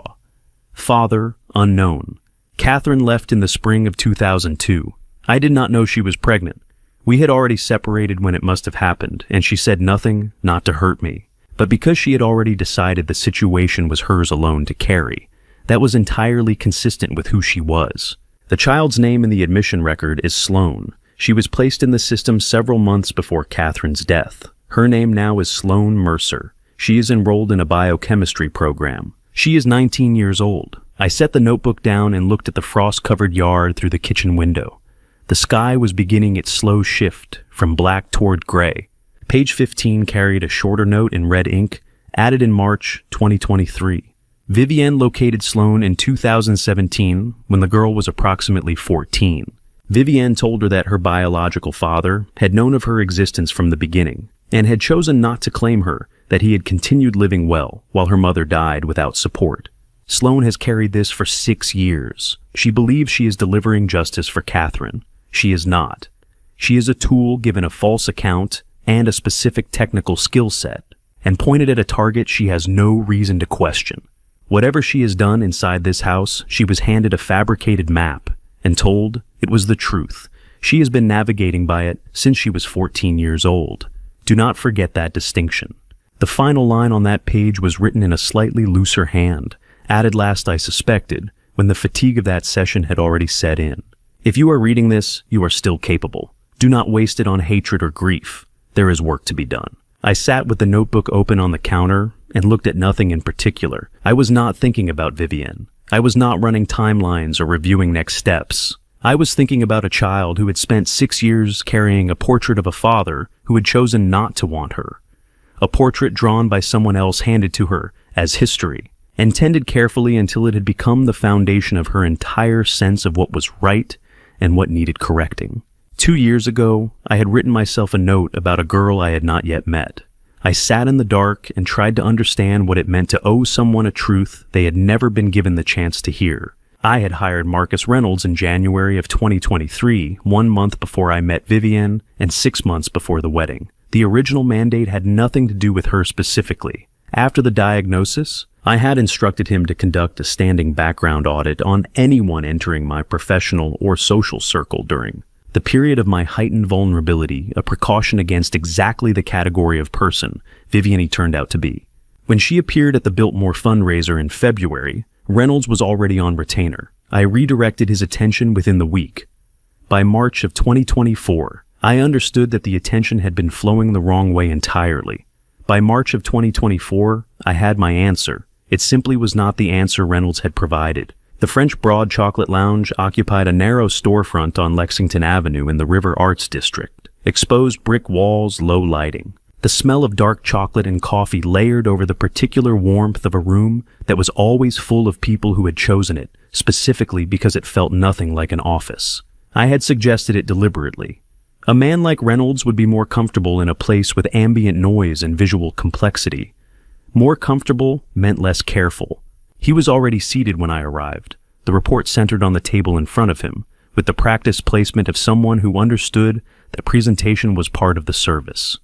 Father, unknown. Catherine left in the spring of 2002. I did not know she was pregnant. We had already separated when it must have happened, and she said nothing, not to hurt me. But because she had already decided the situation was hers alone to carry, that was entirely consistent with who she was. The child's name in the admission record is Sloan. She was placed in the system several months before Catherine's death. Her name now is Sloan Mercer. She is enrolled in a biochemistry program. She is 19 years old. I set the notebook down and looked at the frost-covered yard through the kitchen window. The sky was beginning its slow shift from black toward gray. Page 15 carried a shorter note in red ink, added in March 2023. Vivienne located Sloan in 2017 when the girl was approximately 14. Vivienne told her that her biological father had known of her existence from the beginning and had chosen not to claim her, that he had continued living well while her mother died without support. Sloan has carried this for 6 years. She believes she is delivering justice for Catherine. She is not. She is a tool given a false account and a specific technical skill set, and pointed at a target she has no reason to question. Whatever she has done inside this house, she was handed a fabricated map and told it was the truth. She has been navigating by it since she was 14 years old. Do not forget that distinction. The final line on that page was written in a slightly looser hand, added last I suspected, when the fatigue of that session had already set in. If you are reading this, you are still capable. Do not waste it on hatred or grief. There is work to be done. I sat with the notebook open on the counter and looked at nothing in particular. I was not thinking about Vivienne. I was not running timelines or reviewing next steps. I was thinking about a child who had spent 6 years carrying a portrait of a father who had chosen not to want her. A portrait drawn by someone else handed to her as history, and tended carefully until it had become the foundation of her entire sense of what was right and what needed correcting. 2 years ago, I had written myself a note about a girl I had not yet met. I sat in the dark and tried to understand what it meant to owe someone a truth they had never been given the chance to hear. I had hired Marcus Reynolds in January of 2023, 1 month before I met Vivienne and 6 months before the wedding. The original mandate had nothing to do with her specifically. After the diagnosis, I had instructed him to conduct a standing background audit on anyone entering my professional or social circle during the period of my heightened vulnerability, a precaution against exactly the category of person Vivienne turned out to be. When she appeared at the Biltmore fundraiser in February, Reynolds was already on retainer. I redirected his attention within the week. By March of 2024, I understood that the attention had been flowing the wrong way entirely. By March of 2024, I had my answer. It simply was not the answer Reynolds had provided. The French Broad Chocolate Lounge occupied a narrow storefront on Lexington Avenue in the River Arts District. Exposed brick walls, low lighting. The smell of dark chocolate and coffee layered over the particular warmth of a room that was always full of people who had chosen it, specifically because it felt nothing like an office. I had suggested it deliberately. A man like Reynolds would be more comfortable in a place with ambient noise and visual complexity. More comfortable meant less careful. He was already seated when I arrived. The report centered on the table in front of him, with the practiced placement of someone who understood that presentation was part of the service.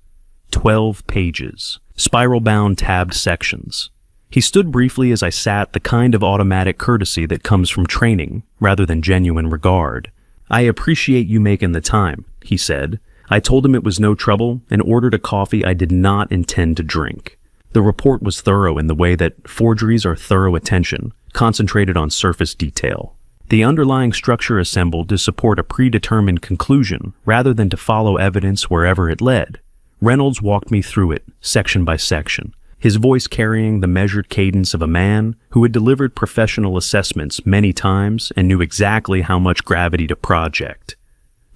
12 pages, spiral-bound tabbed sections. He stood briefly as I sat, the kind of automatic courtesy that comes from training rather than genuine regard. "I appreciate you making the time," he said. I told him it was no trouble and ordered a coffee I did not intend to drink. The report was thorough in the way that forgeries are thorough attention, concentrated on surface detail. The underlying structure assembled to support a predetermined conclusion rather than to follow evidence wherever it led. Reynolds walked me through it, section by section, his voice carrying the measured cadence of a man who had delivered professional assessments many times and knew exactly how much gravity to project.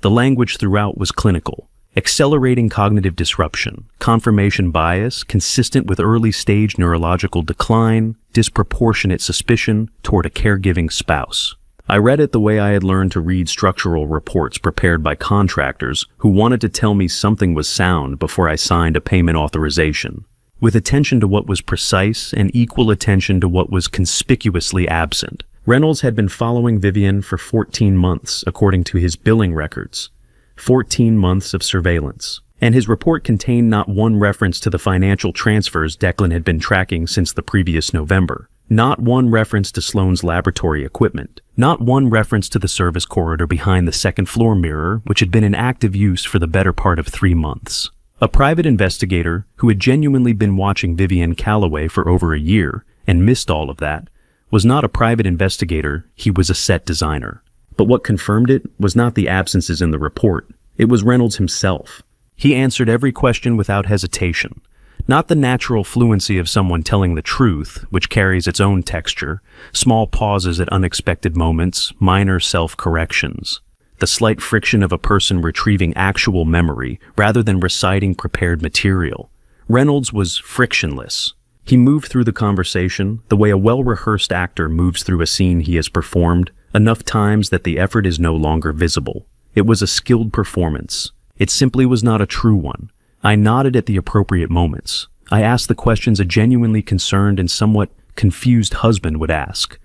The language throughout was clinical. Accelerating cognitive disruption, confirmation bias consistent with early-stage neurological decline, disproportionate suspicion toward a caregiving spouse. I read it the way I had learned to read structural reports prepared by contractors who wanted to tell me something was sound before I signed a payment authorization. with attention to what was precise and equal attention to what was conspicuously absent. Reynolds had been following Vivian for 14 months, according to his billing records. 14 months of surveillance. And his report contained not one reference to the financial transfers Declan had been tracking since the previous November. Not one reference to Sloane's laboratory equipment. Not one reference to the service corridor behind the second floor mirror, which had been in active use for the better part of 3 months. A private investigator who had genuinely been watching Vivian Calloway for over a year and missed all of that was not a private investigator, he was a set designer. But what confirmed it was not the absences in the report. It was Reynolds himself. He answered every question without hesitation. Not the natural fluency of someone telling the truth, which carries its own texture, small pauses at unexpected moments, minor self-corrections. The slight friction of a person retrieving actual memory rather than reciting prepared material. Reynolds was frictionless. He moved through the conversation the way a well-rehearsed actor moves through a scene he has performed enough times that the effort is no longer visible. It was a skilled performance. It simply was not a true one. I nodded at the appropriate moments. I asked the questions a genuinely concerned and somewhat confused husband would ask.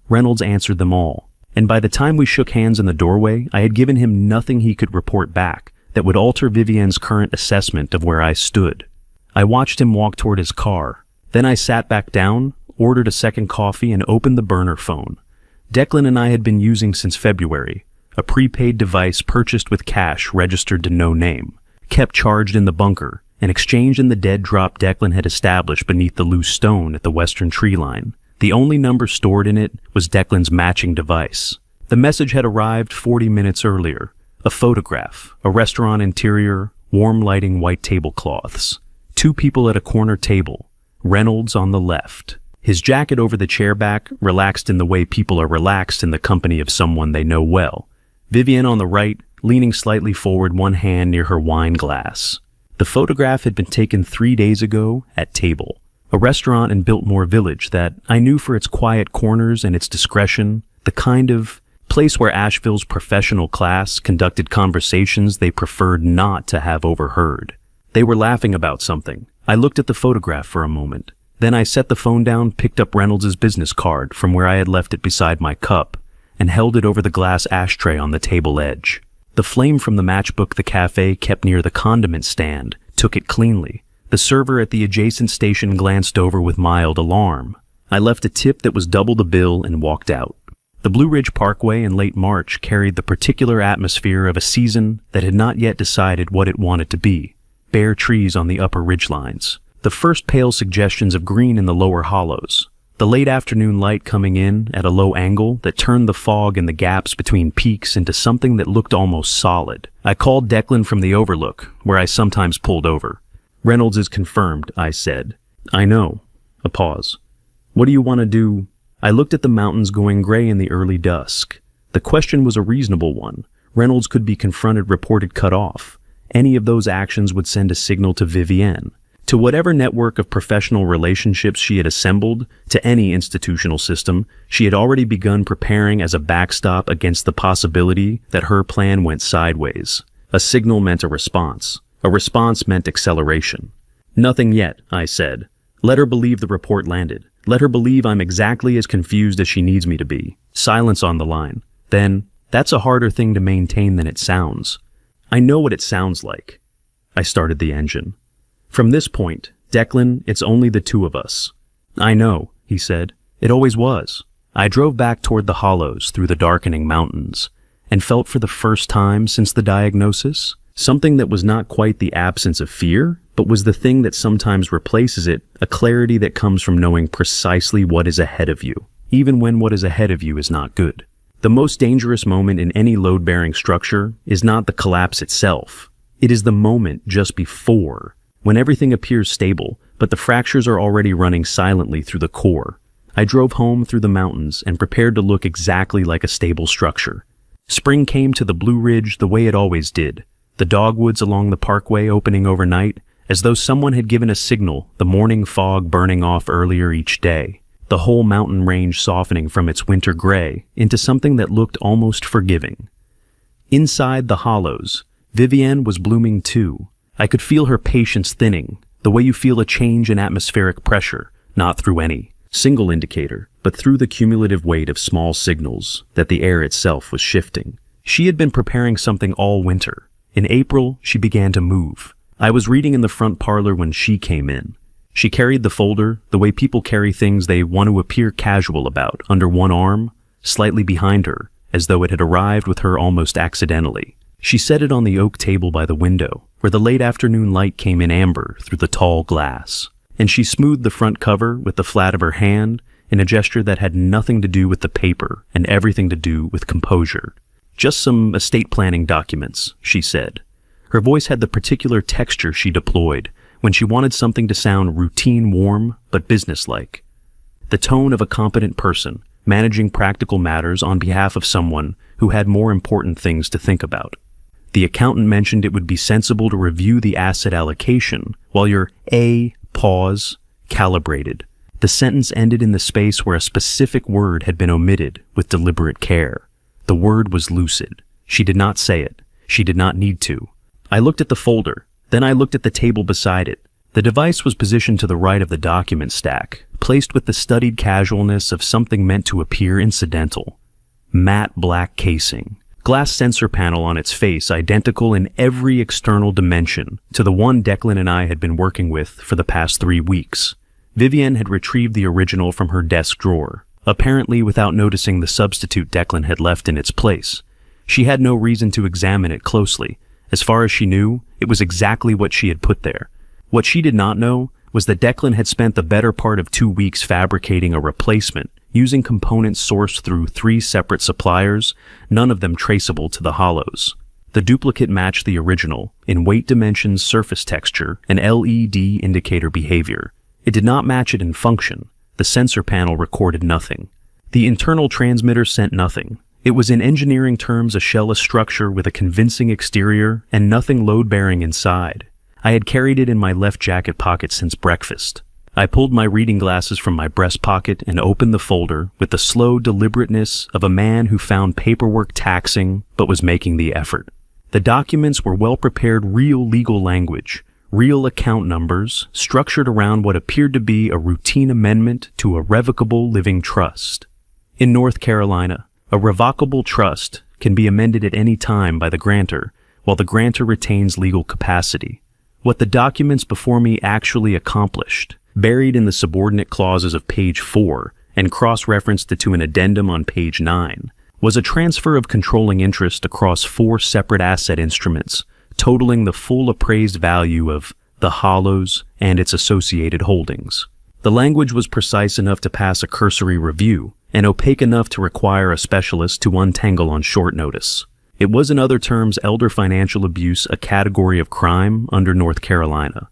Reynolds answered them all. And by the time we shook hands in the doorway, I had given him nothing he could report back that would alter Vivian's current assessment of where I stood. I watched him walk toward his car. Then I sat back down, ordered a second coffee, and opened the burner phone. Declan and I had been using since February. A prepaid device purchased with cash registered to no name, kept charged in the bunker, and exchanged in the dead drop Declan had established beneath the loose stone at the western tree line. The only number stored in it was Declan's matching device. The message had arrived 40 minutes earlier. A photograph, a restaurant interior, warm lighting, white tablecloths. 2 people at a corner table. Reynolds on the left. His jacket over the chair back, relaxed in the way people are relaxed in the company of someone they know well. Vivian on the right, leaning slightly forward, one hand near her wine glass. The photograph had been taken 3 days ago at Table, a restaurant in Biltmore Village that I knew for its quiet corners and its discretion, the kind of place where Asheville's professional class conducted conversations they preferred not to have overheard. They were laughing about something. I looked at the photograph for a moment. Then I set the phone down, picked up Reynolds' business card from where I had left it beside my cup, and held it over the glass ashtray on the table edge. The flame from the matchbook the cafe kept near the condiment stand took it cleanly. The server at the adjacent station glanced over with mild alarm. I left a tip that was double the bill and walked out. The Blue Ridge Parkway in late March carried the particular atmosphere of a season that had not yet decided what it wanted to be. Bare trees on the upper ridgelines. The first pale suggestions of green in the lower hollows. The late afternoon light coming in at a low angle that turned the fog in the gaps between peaks into something that looked almost solid. I called Declan from the overlook, where I sometimes pulled over. Reynolds is confirmed, I said. I know. A pause. What do you want to do? I looked at the mountains going gray in the early dusk. The question was a reasonable one. Reynolds could be confronted, reported, cut off. Any of those actions would send a signal to Vivienne. To whatever network of professional relationships she had assembled, to any institutional system, she had already begun preparing as a backstop against the possibility that her plan went sideways. A signal meant a response. A response meant acceleration. Nothing yet, I said. Let her believe the report landed. Let her believe I'm exactly as confused as she needs me to be. Silence on the line. Then, that's a harder thing to maintain than it sounds. I know what it sounds like. I started the engine. From this point, Declan, it's only the 2 of us. I know, he said. It always was. I drove back toward the hollows through the darkening mountains and felt for the first time since the diagnosis something that was not quite the absence of fear, but was the thing that sometimes replaces it, a clarity that comes from knowing precisely what is ahead of you, even when what is ahead of you is not good. The most dangerous moment in any load-bearing structure is not the collapse itself. It is the moment just before, when everything appears stable, but the fractures are already running silently through the core. I drove home through the mountains and prepared to look exactly like a stable structure. Spring came to the Blue Ridge the way it always did, the dogwoods along the parkway opening overnight, as though someone had given a signal, the morning fog burning off earlier each day, the whole mountain range softening from its winter gray into something that looked almost forgiving. Inside the hollows, Vivienne was blooming too. I could feel her patience thinning, The way you feel a change in atmospheric pressure, not through any single indicator, but through the cumulative weight of small signals that the air itself was shifting. She had been preparing something all winter. In April, she began to move. I was reading in the front parlor when she came in. She carried the folder, the way people carry things they want to appear casual about, under one arm, slightly behind her, as though it had arrived with her almost accidentally. She set it on the oak table by the window, where the late afternoon light came in amber through the tall glass, and she smoothed the front cover with the flat of her hand in a gesture that had nothing to do with the paper and everything to do with composure. "Just some estate planning documents," she said. Her voice had the particular texture she deployed when she wanted something to sound routine warm but businesslike. The tone of a competent person managing practical matters on behalf of someone who had more important things to think about. The accountant mentioned it would be sensible to review the asset allocation while your pause calibrated. The sentence ended in the space where a specific word had been omitted with deliberate care. The word was lucid. She did not say it. She did not need to. I looked at the folder. Then I looked at the table beside it. The device was positioned to the right of the document stack, placed with the studied casualness of something meant to appear incidental. Matte black casing. Glass sensor panel on its face identical in every external dimension to the one Declan and I had been working with for the past 3 weeks. Vivienne had retrieved the original from her desk drawer, apparently without noticing the substitute Declan had left in its place. She had no reason to examine it closely. As far as she knew, it was exactly what she had put there. What she did not know was that Declan had spent the better part of 2 weeks fabricating a replacement, using components sourced through 3 separate suppliers, none of them traceable to the hollows. The duplicate matched the original in weight dimensions, surface texture, and LED indicator behavior. It did not match it in function. The sensor panel recorded nothing. The internal transmitter sent nothing. It was in engineering terms a shellless structure with a convincing exterior and nothing load-bearing inside. I had carried it in my left jacket pocket since breakfast. I pulled my reading glasses from my breast pocket and opened the folder with the slow deliberateness of a man who found paperwork taxing but was making the effort. The documents were well-prepared real legal language, real account numbers structured around what appeared to be a routine amendment to a revocable living trust. In North Carolina, a revocable trust can be amended at any time by the grantor, while the grantor retains legal capacity. What the documents before me actually accomplished, buried in the subordinate clauses of page 4 and cross-referenced to an addendum on page 9, was a transfer of controlling interest across 4 separate asset instruments, totaling the full appraised value of the Hollows and its associated holdings. The language was precise enough to pass a cursory review, and opaque enough to require a specialist to untangle on short notice. It was, in other terms, elder financial abuse, a category of crime under North Carolina.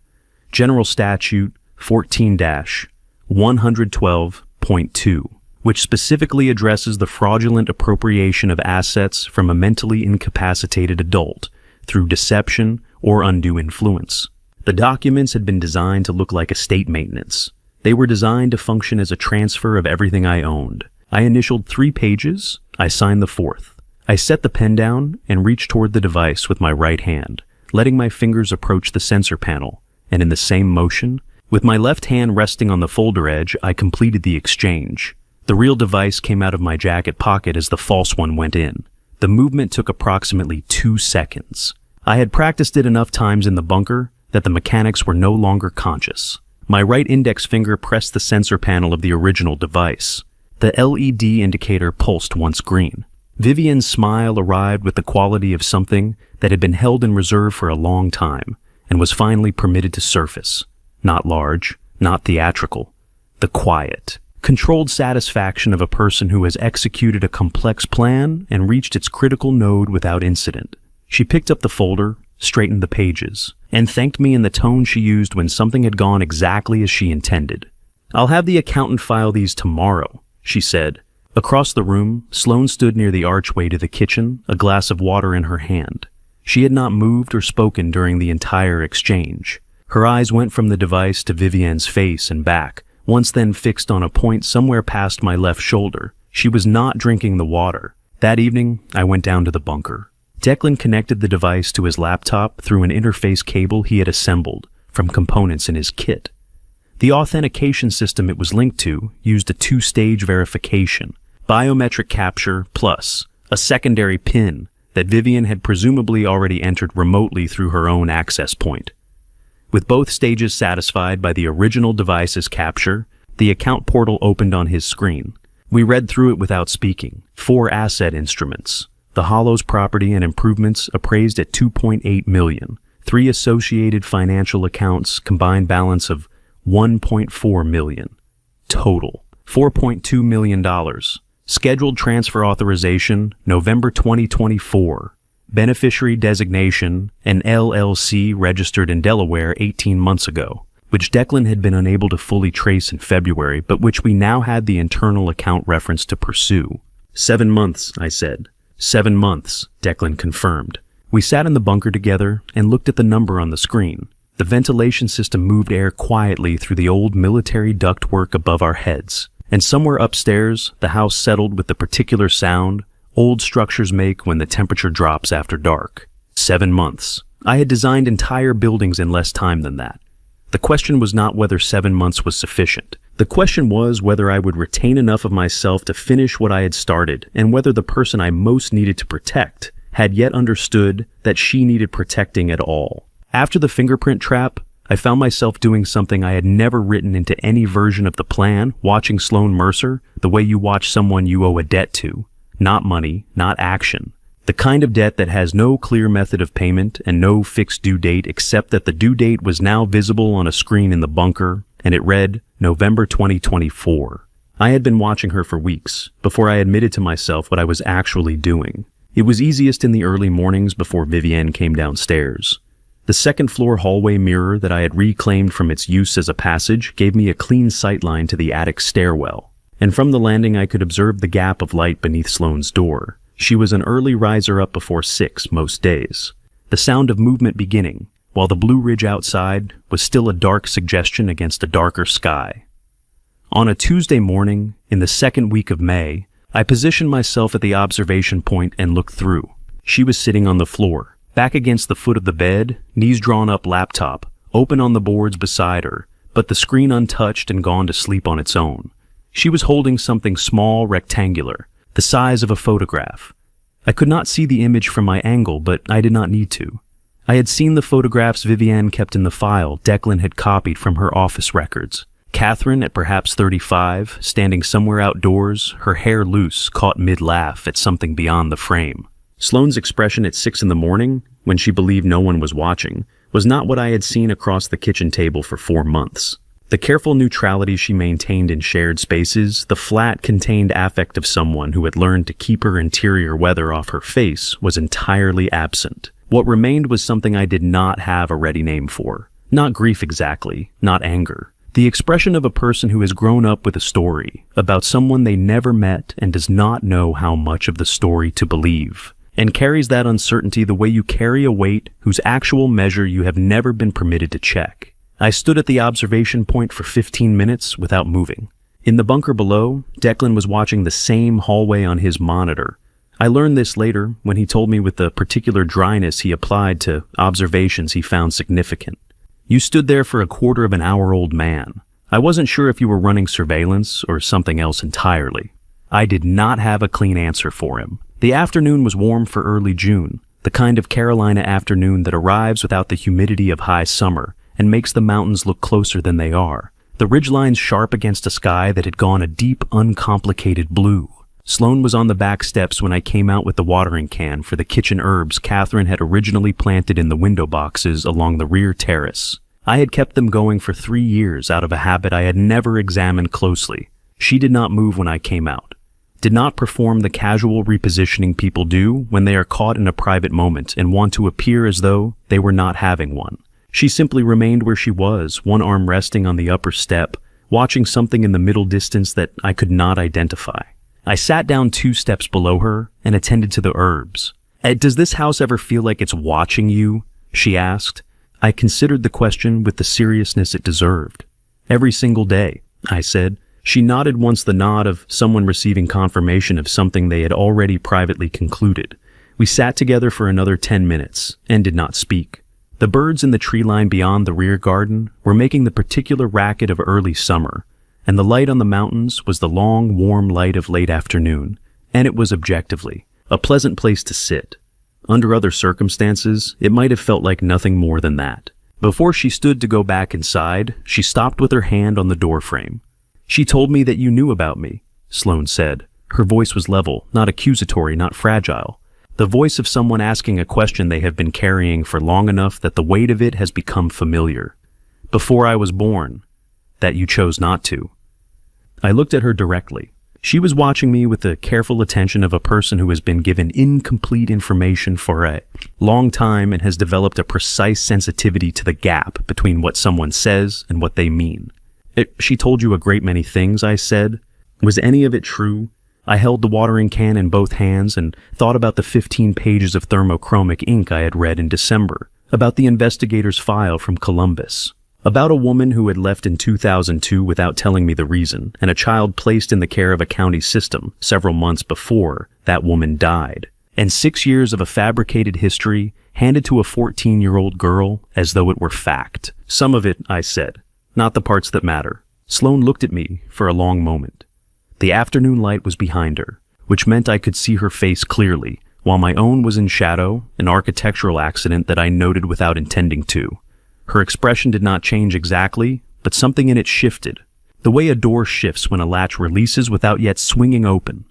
General Statute 14-112.2, which specifically addresses the fraudulent appropriation of assets from a mentally incapacitated adult through deception or undue influence. The documents had been designed to look like estate maintenance. They were designed to function as a transfer of everything I owned. I initialed 3 pages. I signed the 4th. I set the pen down and reached toward the device with my right hand, letting my fingers approach the sensor panel, and in the same motion, with my left hand resting on the folder edge, I completed the exchange. The real device came out of my jacket pocket as the false one went in. The movement took approximately 2 seconds. I had practiced it enough times in the bunker that the mechanics were no longer conscious. My right index finger pressed the sensor panel of the original device. The LED indicator pulsed once green. Vivienne's smile arrived with the quality of something that had been held in reserve for a long time and was finally permitted to surface. Not large, not theatrical. The quiet, controlled satisfaction of a person who has executed a complex plan and reached its critical node without incident. She picked up the folder, straightened the pages, and thanked me in the tone she used when something had gone exactly as she intended. "I'll have the accountant file these tomorrow," she said. Across the room, Sloane stood near the archway to the kitchen, a glass of water in her hand. She had not moved or spoken during the entire exchange. Her eyes went from the device to Vivienne's face and back, once then fixed on a point somewhere past my left shoulder. She was not drinking the water. That evening, I went down to the bunker. Declan connected the device to his laptop through an interface cable he had assembled from components in his kit. The authentication system it was linked to used a two-stage verification, biometric capture plus a secondary PIN that Vivian had presumably already entered remotely through her own access point. With both stages satisfied by the original device's capture, the account portal opened on his screen. We read through it without speaking. 4 asset instruments. The Hollow's property and improvements appraised at $2.8 million. 3 associated financial accounts, combined balance of $1.4 million. Total, $4.2 million. Scheduled transfer authorization, November 2024. Beneficiary designation, an LLC registered in Delaware 18 months ago, which Declan had been unable to fully trace in February, but which we now had the internal account reference to pursue. 7 months, I said. 7 months, Declan confirmed. We sat in the bunker together and looked at the number on the screen. The ventilation system moved air quietly through the old military ductwork above our heads. And somewhere upstairs, the house settled with the particular sound old structures make when the temperature drops after dark. 7 months. I had designed entire buildings in less time than that. The question was not whether 7 months was sufficient. The question was whether I would retain enough of myself to finish what I had started, and whether the person I most needed to protect had yet understood that she needed protecting at all. After the fingerprint trap, I found myself doing something I had never written into any version of the plan, watching Sloan Mercer the way you watch someone you owe a debt to. Not money, not action. The kind of debt that has no clear method of payment and no fixed due date except that the due date was now visible on a screen in the bunker, and it read November 2024. I had been watching her for weeks before I admitted to myself what I was actually doing. It was easiest in the early mornings before Vivienne came downstairs. The second-floor hallway mirror that I had reclaimed from its use as a passage gave me a clean sightline to the attic stairwell, and from the landing I could observe the gap of light beneath Sloane's door. She was an early riser up before 6 most days. The sound of movement beginning, while the Blue Ridge outside was still a dark suggestion against a darker sky. On a Tuesday morning, in the second week of May, I positioned myself at the observation point and looked through. She was sitting on the floor, back against the foot of the bed, knees drawn up, laptop, open on the boards beside her, but the screen untouched and gone to sleep on its own. She was holding something small, rectangular, the size of a photograph. I could not see the image from my angle, but I did not need to. I had seen the photographs Vivienne kept in the file Declan had copied from her office records. Catherine, at perhaps 35, standing somewhere outdoors, her hair loose, caught mid-laugh at something beyond the frame. Sloane's expression at 6 in the morning, when she believed no one was watching, was not what I had seen across the kitchen table for 4 months. The careful neutrality she maintained in shared spaces, the flat, contained affect of someone who had learned to keep her interior weather off her face, was entirely absent. What remained was something I did not have a ready name for. Not grief exactly, not anger. The expression of a person who has grown up with a story about someone they never met and does not know how much of the story to believe, and carries that uncertainty the way you carry a weight whose actual measure you have never been permitted to check. I stood at the observation point for 15 minutes without moving. In the bunker below, Declan was watching the same hallway on his monitor. I learned this later when he told me with the particular dryness he applied to observations he found significant. You stood there for a quarter of an hour, old man. I wasn't sure if you were running surveillance or something else entirely. I did not have a clean answer for him. The afternoon was warm for early June, the kind of Carolina afternoon that arrives without the humidity of high summer and makes the mountains look closer than they are, the ridgelines sharp against a sky that had gone a deep, uncomplicated blue. Sloane was on the back steps when I came out with the watering can for the kitchen herbs Catherine had originally planted in the window boxes along the rear terrace. I had kept them going for 3 years out of a habit I had never examined closely. She did not move when I came out, did not perform the casual repositioning people do when they are caught in a private moment and want to appear as though they were not having one. She simply remained where she was, one arm resting on the upper step, watching something in the middle distance that I could not identify. I sat down 2 steps below her and attended to the herbs. Does this house ever feel like it's watching you? She asked. I considered the question with the seriousness it deserved. Every single day, I said. She nodded once, the nod of someone receiving confirmation of something they had already privately concluded. We sat together for another 10 minutes and did not speak. The birds in the tree line beyond the rear garden were making the particular racket of early summer, and the light on the mountains was the long, warm light of late afternoon, and it was objectively a pleasant place to sit. Under other circumstances, it might have felt like nothing more than that. Before she stood to go back inside, she stopped with her hand on the doorframe. "She told me that you knew about me," Sloane said. Her voice was level, not accusatory, not fragile. The voice of someone asking a question they have been carrying for long enough that the weight of it has become familiar. "Before I was born, that you chose not to." I looked at her directly. She was watching me with the careful attention of a person who has been given incomplete information for a long time and has developed a precise sensitivity to the gap between what someone says and what they mean. "She told you a great many things," I said. "Was any of it true?" I held the watering can in both hands and thought about the 15 pages of thermochromic ink I had read in December, about the investigator's file from Columbus, about a woman who had left in 2002 without telling me the reason, and a child placed in the care of a county system several months before that woman died, and 6 years of a fabricated history handed to a 14-year-old girl as though it were fact. "Some of it," I said, "not the parts that matter." Sloane looked at me for a long moment. The afternoon light was behind her, which meant I could see her face clearly, while my own was in shadow, an architectural accident that I noted without intending to. Her expression did not change exactly, but something in it shifted, the way a door shifts when a latch releases without yet swinging open.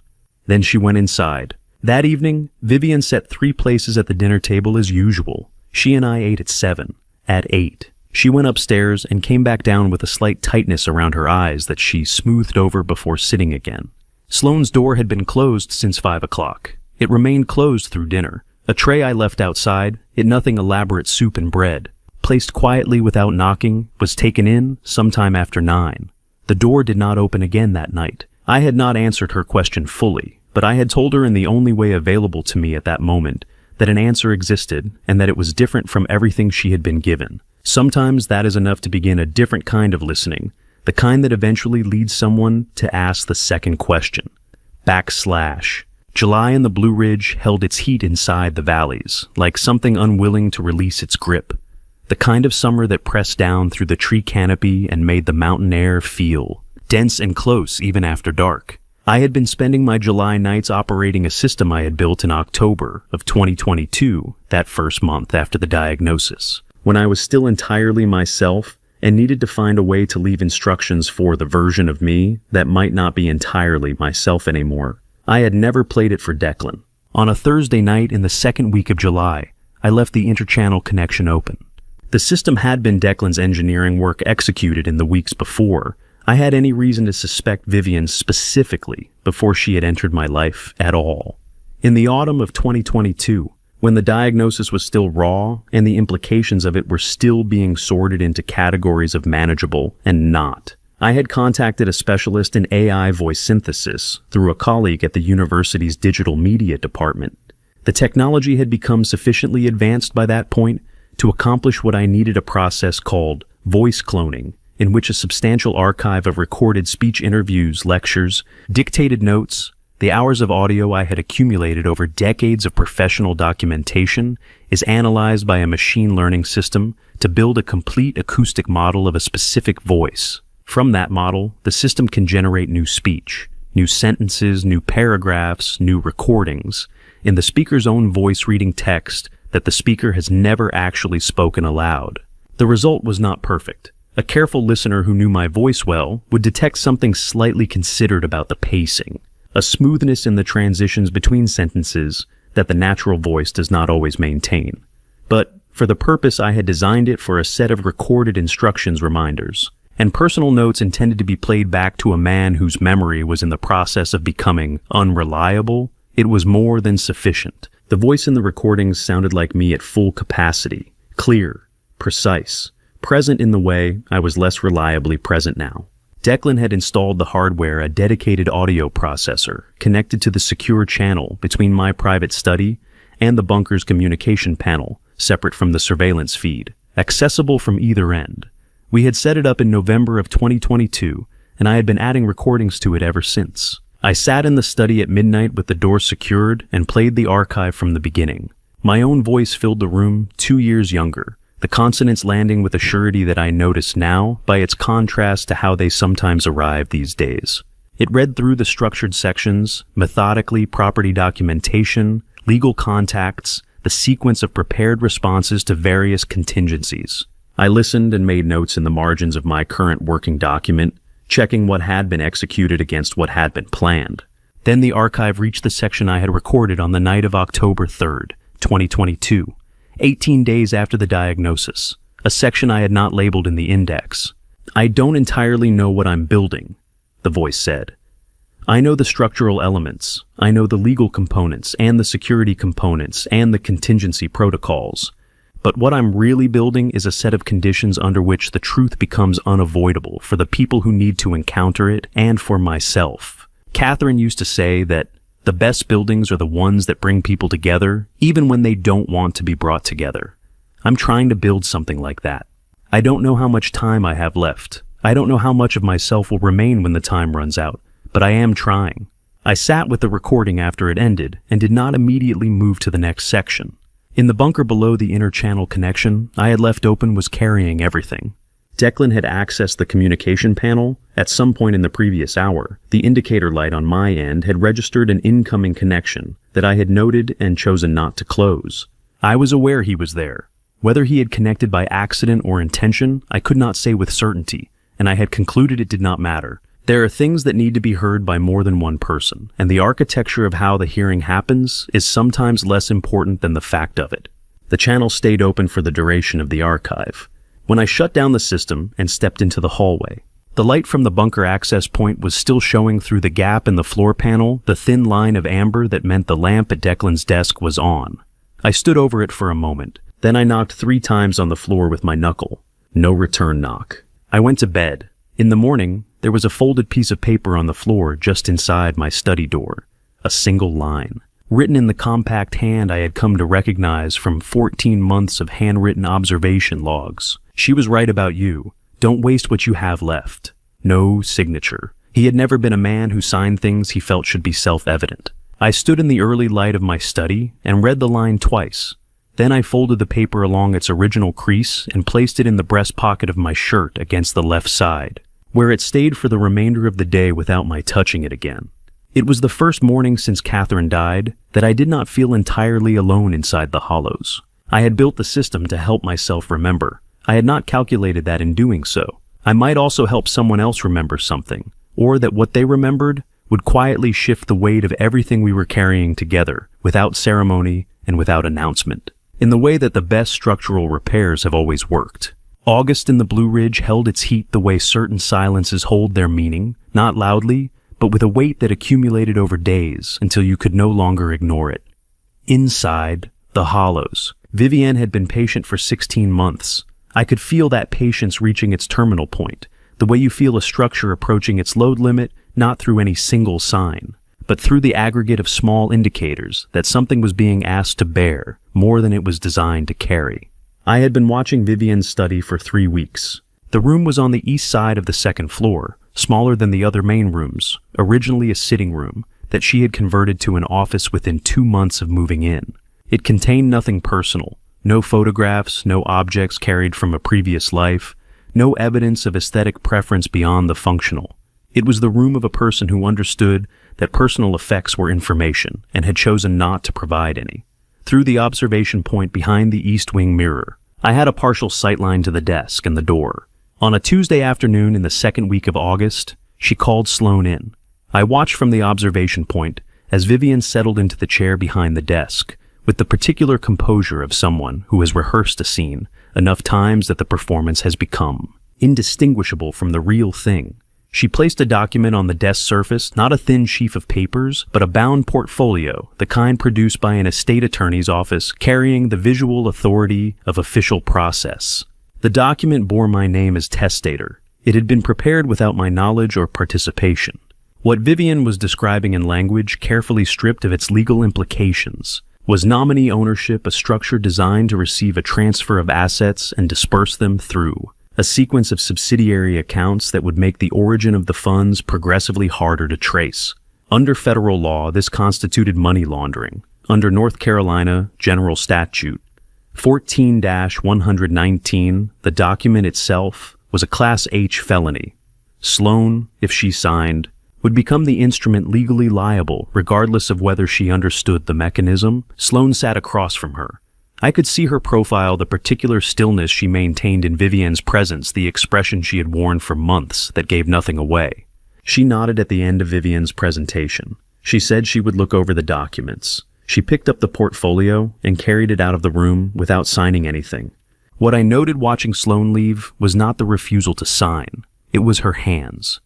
Then she went inside. That evening, Vivian set 3 places at the dinner table as usual. She and I ate at 7. At 8. She went upstairs and came back down with a slight tightness around her eyes that she smoothed over before sitting again. Sloane's door had been closed since 5 o'clock. It remained closed through dinner. A tray I left outside, it nothing elaborate soup and bread, placed quietly without knocking, was taken in sometime after 9. The door did not open again that night. I had not answered her question fully, but I had told her in the only way available to me at that moment that an answer existed and that it was different from everything she had been given. Sometimes that is enough to begin a different kind of listening, the kind that eventually leads someone to ask the second question. July in the Blue Ridge held its heat inside the valleys, like something unwilling to release its grip. The kind of summer that pressed down through the tree canopy and made the mountain air feel dense and close even after dark. I had been spending my July nights operating a system I had built in October of 2022, that first month after the diagnosis, when I was still entirely myself and needed to find a way to leave instructions for the version of me that might not be entirely myself anymore. I had never played it for Declan. On a Thursday night in the second week of July, I left the interchannel connection open. The system had been Declan's engineering work executed in the weeks before. I had any reason to suspect Vivian specifically before she had entered my life at all. In the autumn of 2022, when the diagnosis was still raw and the implications of it were still being sorted into categories of manageable and not, I had contacted a specialist in AI voice synthesis through a colleague at the university's digital media department. The technology had become sufficiently advanced by that point to accomplish what I needed, a process called voice cloning, in which a substantial archive of recorded speech interviews, lectures, dictated notes, the hours of audio I had accumulated over decades of professional documentation is analyzed by a machine learning system to build a complete acoustic model of a specific voice. From that model, the system can generate new speech, new sentences, new paragraphs, new recordings, in the speaker's own voice reading text that the speaker has never actually spoken aloud. The result was not perfect. A careful listener who knew my voice well would detect something slightly considered about the pacing, a smoothness in the transitions between sentences that the natural voice does not always maintain. But for the purpose I had designed it for a set of recorded instructions reminders, and personal notes intended to be played back to a man whose memory was in the process of becoming unreliable, it was more than sufficient. The voice in the recordings sounded like me at full capacity, clear, precise, present in the way I was less reliably present now. Declan had installed the hardware, a dedicated audio processor, connected to the secure channel between my private study and the bunker's communication panel, separate from the surveillance feed, accessible from either end. We had set it up in November of 2022, and I had been adding recordings to it ever since. I sat in the study at midnight with the door secured and played the archive from the beginning. My own voice filled the room, 2 years younger, the the consonants landing with a surety that I notice now by its contrast to how they sometimes arrive these days. It read through the structured sections, methodically property documentation, legal contacts, the sequence of prepared responses to various contingencies. I listened and made notes in the margins of my current working document, checking what had been executed against what had been planned. Then the archive reached the section I had recorded on the night of October 3rd, 2022, 18 days after the diagnosis, a section I had not labeled in the index. "I don't entirely know what I'm building," the voice said. "I know the structural elements, I know the legal components and the security components and the contingency protocols. But what I'm really building is a set of conditions under which the truth becomes unavoidable for the people who need to encounter it and for myself." Catherine used to say that the best buildings are the ones that bring people together, even when they don't want to be brought together. I'm trying to build something like that. I don't know how much time I have left. I don't know how much of myself will remain when the time runs out, but I am trying. I sat with the recording after it ended and did not immediately move to the next section. In the bunker below the inter-channel connection I had left open was carrying everything. Declan had accessed the communication panel. At some point in the previous hour, the indicator light on my end had registered an incoming connection that I had noted and chosen not to close. I was aware he was there. Whether he had connected by accident or intention, I could not say with certainty, and I had concluded it did not matter. There are things that need to be heard by more than one person, and the architecture of how the hearing happens is sometimes less important than the fact of it. The channel stayed open for the duration of the archive. When I shut down the system and stepped into the hallway, the light from the bunker access point was still showing through the gap in the floor panel, the thin line of amber that meant the lamp at Declan's desk was on. I stood over it for a moment. Then I knocked 3 times on the floor with my knuckle. No return knock. I went to bed. In the morning, there was a folded piece of paper on the floor just inside my study door. A single line, written in the compact hand I had come to recognize from 14 months of handwritten observation logs. "She was right about you. Don't waste what you have left." No signature. He had never been a man who signed things he felt should be self-evident. I stood in the early light of my study and read the line twice. Then I folded the paper along its original crease and placed it in the breast pocket of my shirt against the left side, where it stayed for the remainder of the day without my touching it again. It was the first morning since Catherine died that I did not feel entirely alone inside the hollows. I had built the system to help myself remember. I had not calculated that in doing so, I might also help someone else remember something, or that what they remembered would quietly shift the weight of everything we were carrying together, without ceremony and without announcement, in the way that the best structural repairs have always worked. August in the Blue Ridge held its heat the way certain silences hold their meaning, not loudly, but with a weight that accumulated over days until you could no longer ignore it. Inside the hollows, Vivienne had been patient for 16 months. I could feel that patience reaching its terminal point, the way you feel a structure approaching its load limit, not through any single sign, but through the aggregate of small indicators that something was being asked to bear more than it was designed to carry. I had been watching Vivienne's study for 3 weeks. The room was on the east side of the second floor, smaller than the other main rooms, originally a sitting room that she had converted to an office within 2 months of moving in. It contained nothing personal, no photographs, no objects carried from a previous life, no evidence of aesthetic preference beyond the functional. It was the room of a person who understood that personal effects were information and had chosen not to provide any. Through the observation point behind the east wing mirror, I had a partial sightline to the desk and the door. On a Tuesday afternoon in the second week of August, she called Sloane in. I watched from the observation point as Vivienne settled into the chair behind the desk, with the particular composure of someone who has rehearsed a scene enough times that the performance has become indistinguishable from the real thing. She placed a document on the desk surface, not a thin sheaf of papers, but a bound portfolio, the kind produced by an estate attorney's office, carrying the visual authority of official process. The document bore my name as testator. It had been prepared without my knowledge or participation. What Vivienne was describing in language carefully stripped of its legal implications was nominee ownership, a structure designed to receive a transfer of assets and disperse them through a sequence of subsidiary accounts that would make the origin of the funds progressively harder to trace. Under federal law, this constituted money laundering. Under North Carolina general statute 14-119, the document itself, was a Class H felony. Sloan, if she signed, would become the instrument legally liable regardless of whether she understood the mechanism. Sloan sat across from her. I could see her profile, the particular stillness she maintained in Vivienne's presence, the expression she had worn for months that gave nothing away. She nodded at the end of Vivienne's presentation. She said she would look over the documents. She picked up the portfolio and carried it out of the room without signing anything. What I noted watching Sloan leave was not the refusal to sign. It was her hands.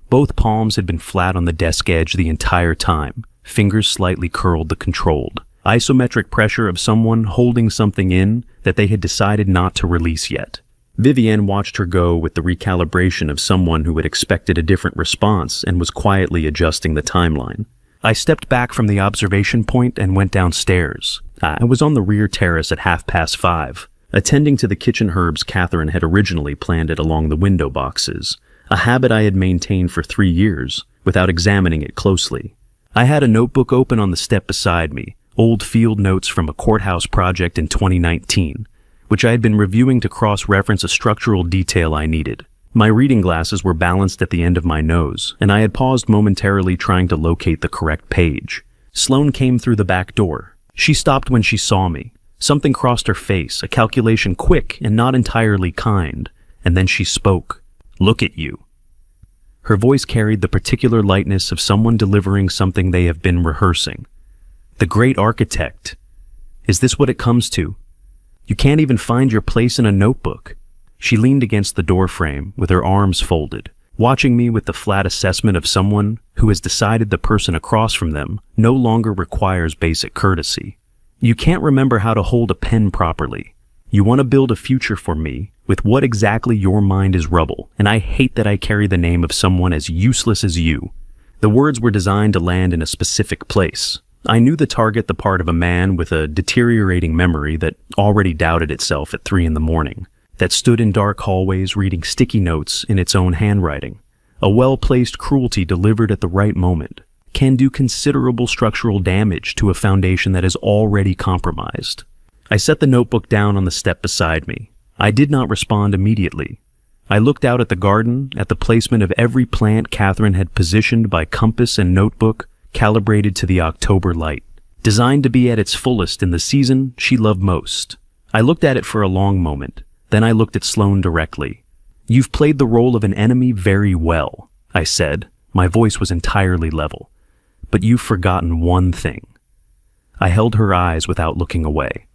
Both palms had been flat on the desk edge the entire time. Fingers slightly curled the controlled. Isometric pressure of someone holding something in that they had decided not to release yet. Vivienne watched her go with the recalibration of someone who had expected a different response and was quietly adjusting the timeline. I stepped back from the observation point and went downstairs. I was on the rear terrace at 5:30, attending to the kitchen herbs Catherine had originally planted along the window boxes, a habit I had maintained for 3 years without examining it closely. I had a notebook open on the step beside me, old field notes from a courthouse project in 2019, which I had been reviewing to cross-reference a structural detail I needed. My reading glasses were balanced at the end of my nose, and I had paused momentarily trying to locate the correct page. Sloan came through the back door. She stopped when she saw me. Something crossed her face, a calculation quick and not entirely kind, and then she spoke. "Look at you." Her voice carried the particular lightness of someone delivering something they have been rehearsing. "The great architect. Is this what it comes to? You can't even find your place in a notebook." She leaned against the doorframe with her arms folded, watching me with the flat assessment of someone who has decided the person across from them no longer requires basic courtesy. "You can't remember how to hold a pen properly. You want to build a future for me with what exactly your mind is rubble, and I hate that I carry the name of someone as useless as you." The words were designed to land in a specific place. I knew the target, the part of a man with a deteriorating memory that already doubted itself at 3 a.m, that stood in dark hallways reading sticky notes in its own handwriting. A well-placed cruelty delivered at the right moment can do considerable structural damage to a foundation that is already compromised. I set the notebook down on the step beside me. I did not respond immediately. I looked out at the garden, at the placement of every plant Catherine had positioned by compass and notebook, calibrated to the October light, designed to be at its fullest in the season she loved most. I looked at it for a long moment. Then I looked at Sloan directly. "You've played the role of an enemy very well," I said. My voice was entirely level. "But you've forgotten one thing." I held her eyes without looking away.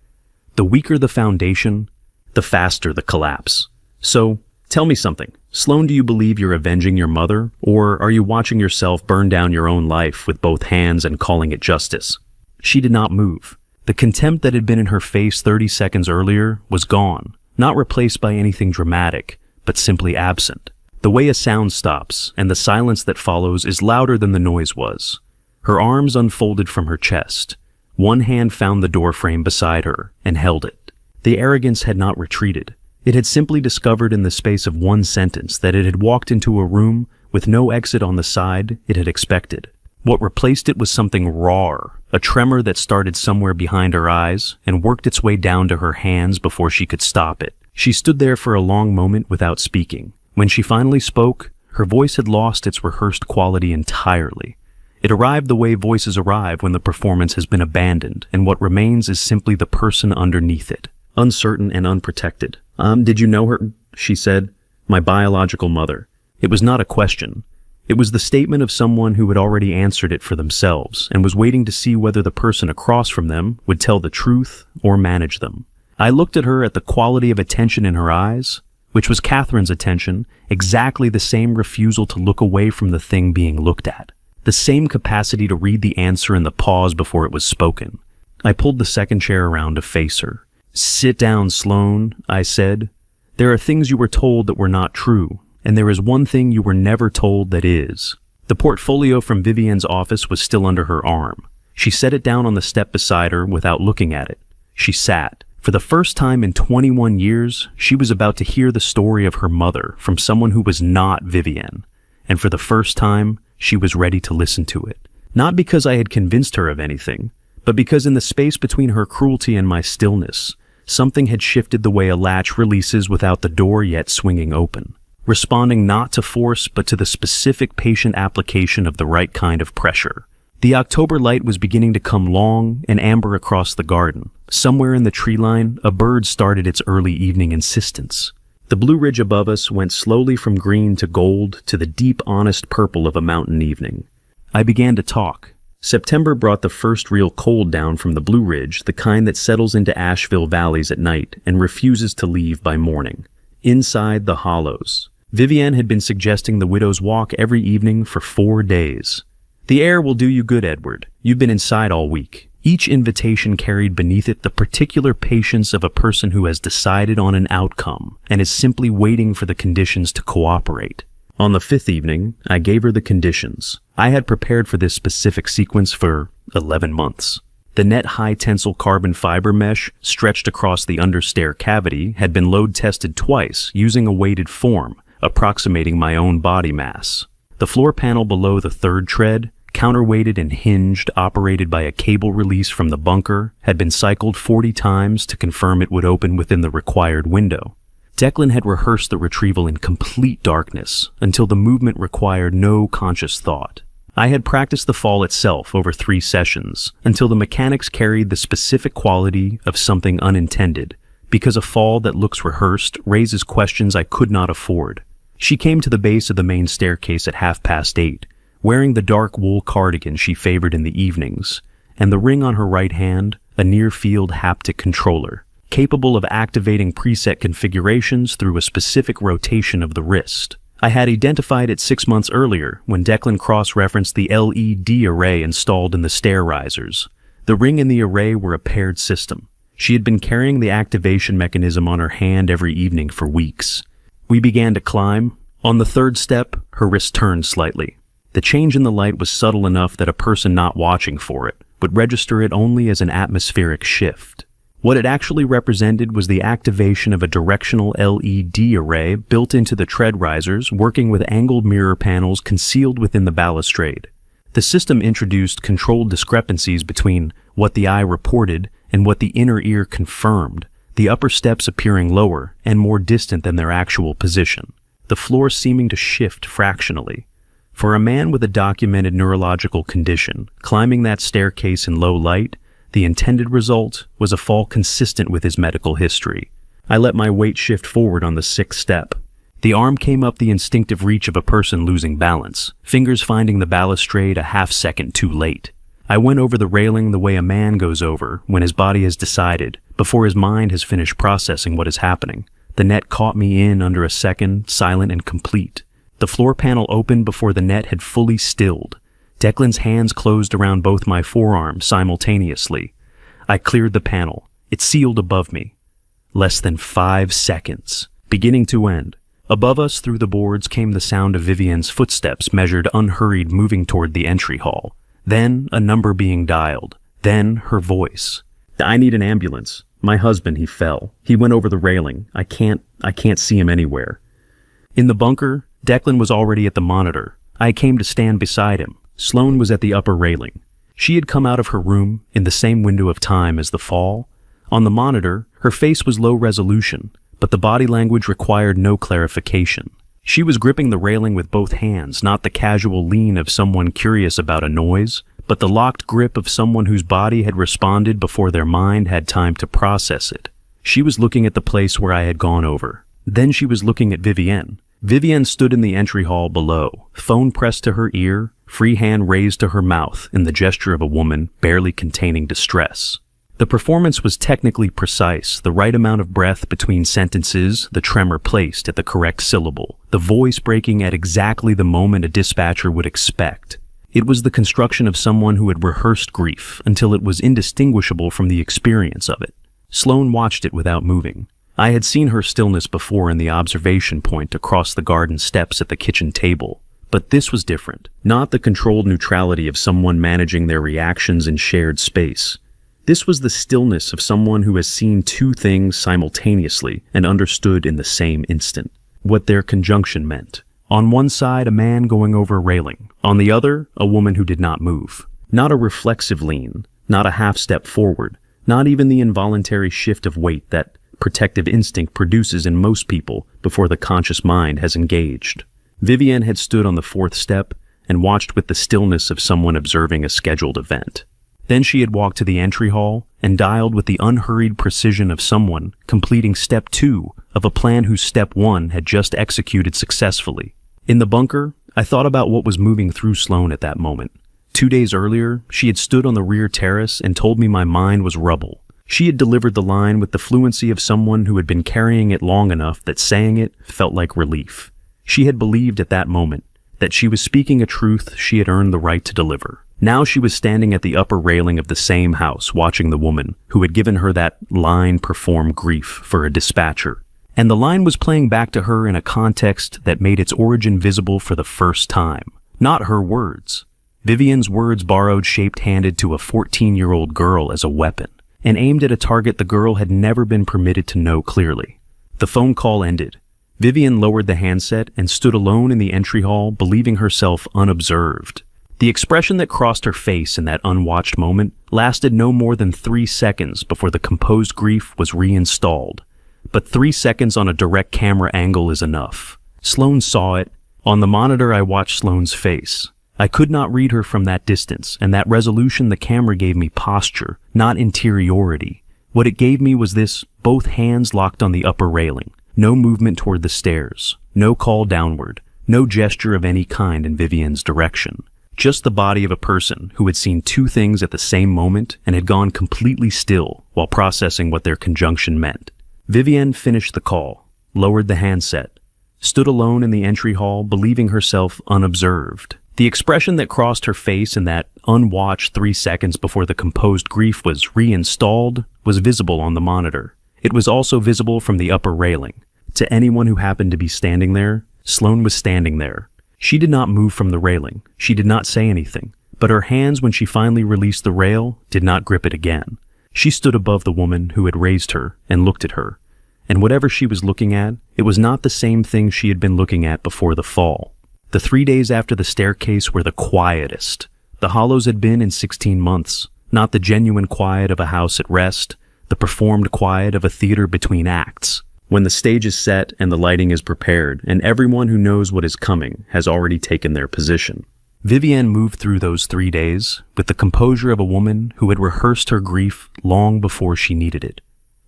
"The weaker the foundation, the faster the collapse. So, tell me something. Sloan, do you believe you're avenging your mother, or are you watching yourself burn down your own life with both hands and calling it justice?" She did not move. The contempt that had been in her face 30 seconds earlier was gone, not replaced by anything dramatic, but simply absent. The way a sound stops, and the silence that follows is louder than the noise was. Her arms unfolded from her chest. One hand found the doorframe beside her and held it. The arrogance had not retreated. It had simply discovered in the space of one sentence that it had walked into a room with no exit on the side it had expected. What replaced it was something raw, a tremor that started somewhere behind her eyes and worked its way down to her hands before she could stop it. She stood there for a long moment without speaking. When she finally spoke, her voice had lost its rehearsed quality entirely. It arrived the way voices arrive when the performance has been abandoned, and what remains is simply the person underneath it, uncertain and unprotected. Did you know her?" she said. "My biological mother." It was not a question. It was the statement of someone who had already answered it for themselves and was waiting to see whether the person across from them would tell the truth or manage them. I looked at her, at the quality of attention in her eyes, which was Catherine's attention, exactly the same refusal to look away from the thing being looked at, the same capacity to read the answer in the pause before it was spoken. I pulled the second chair around to face her. "Sit down, Sloan," I said. "There are things you were told that were not true, and there is one thing you were never told that is." The portfolio from Vivienne's office was still under her arm. She set it down on the step beside her without looking at it. She sat. For the first time in 21 years, she was about to hear the story of her mother from someone who was not Vivienne, and for the first time, she was ready to listen to it. Not because I had convinced her of anything, but because in the space between her cruelty and my stillness, Something had shifted the way a latch releases without the door yet swinging open, responding not to force but to the specific patient application of the right kind of pressure. The October light was beginning to come long and amber across the garden. Somewhere in the tree line, a bird started its early evening insistence. The Blue Ridge above us went slowly from green to gold to the deep, honest purple of a mountain evening. I began to talk. September brought the first real cold down from the Blue Ridge, the kind that settles into Asheville valleys at night and refuses to leave by morning. Inside the hollows, Vivienne had been suggesting the widow's walk every evening for 4 days. The air will do you good, Edward. You've been inside all week. Each invitation carried beneath it the particular patience of a person who has decided on an outcome and is simply waiting for the conditions to cooperate. On the 5th evening, I gave her the conditions. I had prepared for this specific sequence for 11 months. The net high-tensile carbon fiber mesh stretched across the understair cavity had been load-tested twice using a weighted form, approximating my own body mass. The floor panel below the 3rd tread, counterweighted and hinged, operated by a cable release from the bunker, had been cycled 40 times to confirm it would open within the required window. Declan had rehearsed the retrieval in complete darkness until the movement required no conscious thought. I had practiced the fall itself over 3 sessions until the mechanics carried the specific quality of something unintended, because a fall that looks rehearsed raises questions I could not afford. She came to the base of the main staircase at 8:30, wearing the dark wool cardigan she favored in the evenings, and the ring on her right hand, a near-field haptic controller, capable of activating preset configurations through a specific rotation of the wrist. I had identified it 6 months earlier when Declan cross-referenced the LED array installed in the stair risers. The ring and the array were a paired system. She had been carrying the activation mechanism on her hand every evening for weeks. We began to climb. On the 3rd step, her wrist turned slightly. The change in the light was subtle enough that a person not watching for it would register it only as an atmospheric shift. What it actually represented was the activation of a directional LED array built into the tread risers, working with angled mirror panels concealed within the balustrade. The system introduced controlled discrepancies between what the eye reported and what the inner ear confirmed, the upper steps appearing lower and more distant than their actual position, the floor seeming to shift fractionally. For a man with a documented neurological condition, climbing that staircase in low light, the intended result was a fall consistent with his medical history. I let my weight shift forward on the 6th step. The arm came up the instinctive reach of a person losing balance, fingers finding the balustrade a half-second too late. I went over the railing the way a man goes over when his body has decided, before his mind has finished processing what is happening. The net caught me in under a second, silent and complete. The floor panel opened before the net had fully stilled. Declan's hands closed around both my forearms simultaneously. I cleared the panel. It sealed above me. Less than 5 seconds, beginning to end. Above us through the boards came the sound of Vivienne's footsteps measured unhurried moving toward the entry hall. Then a number being dialed. Then her voice. "I need an ambulance. My husband, he fell. He went over the railing. I can't see him anywhere." In the bunker, Declan was already at the monitor. I came to stand beside him. Sloane was at the upper railing. She had come out of her room in the same window of time as the fall. On the monitor, her face was low resolution, but the body language required no clarification. She was gripping the railing with both hands, not the casual lean of someone curious about a noise, but the locked grip of someone whose body had responded before their mind had time to process it. She was looking at the place where I had gone over. Then she was looking at Vivienne. Vivienne stood in the entry hall below, phone pressed to her ear, free hand raised to her mouth in the gesture of a woman barely containing distress. The performance was technically precise, the right amount of breath between sentences, the tremor placed at the correct syllable, the voice breaking at exactly the moment a dispatcher would expect. It was the construction of someone who had rehearsed grief until it was indistinguishable from the experience of it. Sloane watched it without moving. I had seen her stillness before in the observation point across the garden steps at the kitchen table. But this was different. Not the controlled neutrality of someone managing their reactions in shared space. This was the stillness of someone who has seen 2 things simultaneously and understood in the same instant what their conjunction meant. On one side, a man going over a railing. On the other, a woman who did not move. Not a reflexive lean, not a half step forward, Not even the involuntary shift of weight that protective instinct produces in most people before the conscious mind has engaged. Vivienne had stood on the fourth step and watched with the stillness of someone observing a scheduled event. Then she had walked to the entry hall and dialed with the unhurried precision of someone completing step 2 of a plan whose step 1 had just executed successfully. In the bunker, I thought about what was moving through Sloane at that moment. 2 days earlier, she had stood on the rear terrace and told me my mind was rubble. She had delivered the line with the fluency of someone who had been carrying it long enough that saying it felt like relief. She had believed at that moment that she was speaking a truth she had earned the right to deliver. Now she was standing at the upper railing of the same house watching the woman who had given her that line perform grief for a dispatcher. And the line was playing back to her in a context that made its origin visible for the first time. Not her words. Vivienne's words borrowed shaped-handed to a 14-year-old girl as a weapon, and aimed at a target the girl had never been permitted to know clearly. The phone call ended. Vivienne lowered the handset and stood alone in the entry hall, believing herself unobserved. The expression that crossed her face in that unwatched moment lasted no more than 3 seconds before the composed grief was reinstalled. But 3 seconds on a direct camera angle is enough. Sloane saw it. On the monitor, I watched Sloane's face. I could not read her from that distance, and that resolution the camera gave me posture, not interiority. What it gave me was this: both hands locked on the upper railing, no movement toward the stairs, no call downward, no gesture of any kind in Vivienne's direction. Just the body of a person who had seen 2 things at the same moment and had gone completely still while processing what their conjunction meant. Vivienne finished the call, lowered the handset, stood alone in the entry hall, believing herself unobserved. The expression that crossed her face in that unwatched 3 seconds before the composed grief was reinstalled was visible on the monitor. It was also visible from the upper railing. To anyone who happened to be standing there, Sloane was standing there. She did not move from the railing. She did not say anything. But her hands, when she finally released the rail, did not grip it again. She stood above the woman who had raised her and looked at her. And whatever she was looking at, it was not the same thing she had been looking at before the fall. The 3 days after the staircase were the quietest the Hollows had been in 16 months. Not the genuine quiet of a house at rest, the performed quiet of a theater between acts, when the stage is set and the lighting is prepared, and everyone who knows what is coming has already taken their position. Vivienne moved through those 3 days with the composure of a woman who had rehearsed her grief long before she needed it.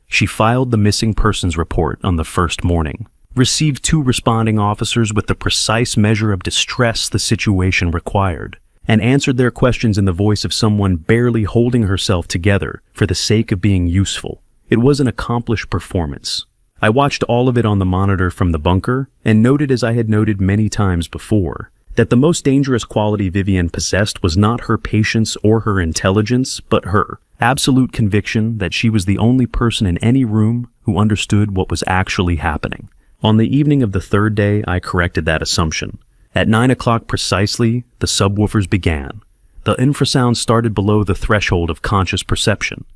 She filed the missing persons report on the first morning, received 2 responding officers with the precise measure of distress the situation required, and answered their questions in the voice of someone barely holding herself together for the sake of being useful. It was an accomplished performance. I watched all of it on the monitor from the bunker and noted, as I had noted many times before, that the most dangerous quality Vivienne possessed was not her patience or her intelligence, but her absolute conviction that she was the only person in any room who understood what was actually happening. On the evening of the 3rd day, I corrected that assumption. At 9 o'clock precisely, the subwoofers began. The infrasound started below the threshold of conscious perception.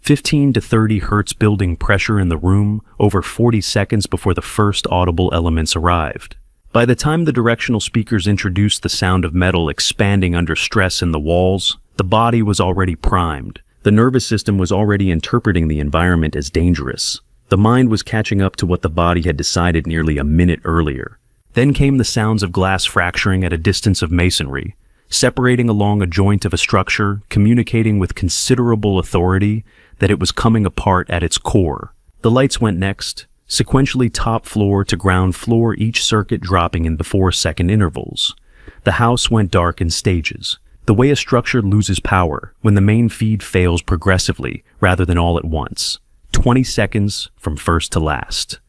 15 to 30 hertz building pressure in the room over 40 seconds before the first audible elements arrived. By the time the directional speakers introduced the sound of metal expanding under stress in the walls, the body was already primed. The nervous system was already interpreting the environment as dangerous. The mind was catching up to what the body had decided nearly a minute earlier. Then came the sounds of glass fracturing at a distance of masonry, separating along a joint of a structure, communicating with considerable authority that it was coming apart at its core. The lights went next, sequentially top floor to ground floor, each circuit dropping in the 4-second intervals. The house went dark in stages, the way a structure loses power when the main feed fails progressively rather than all at once. 20 seconds from first to last.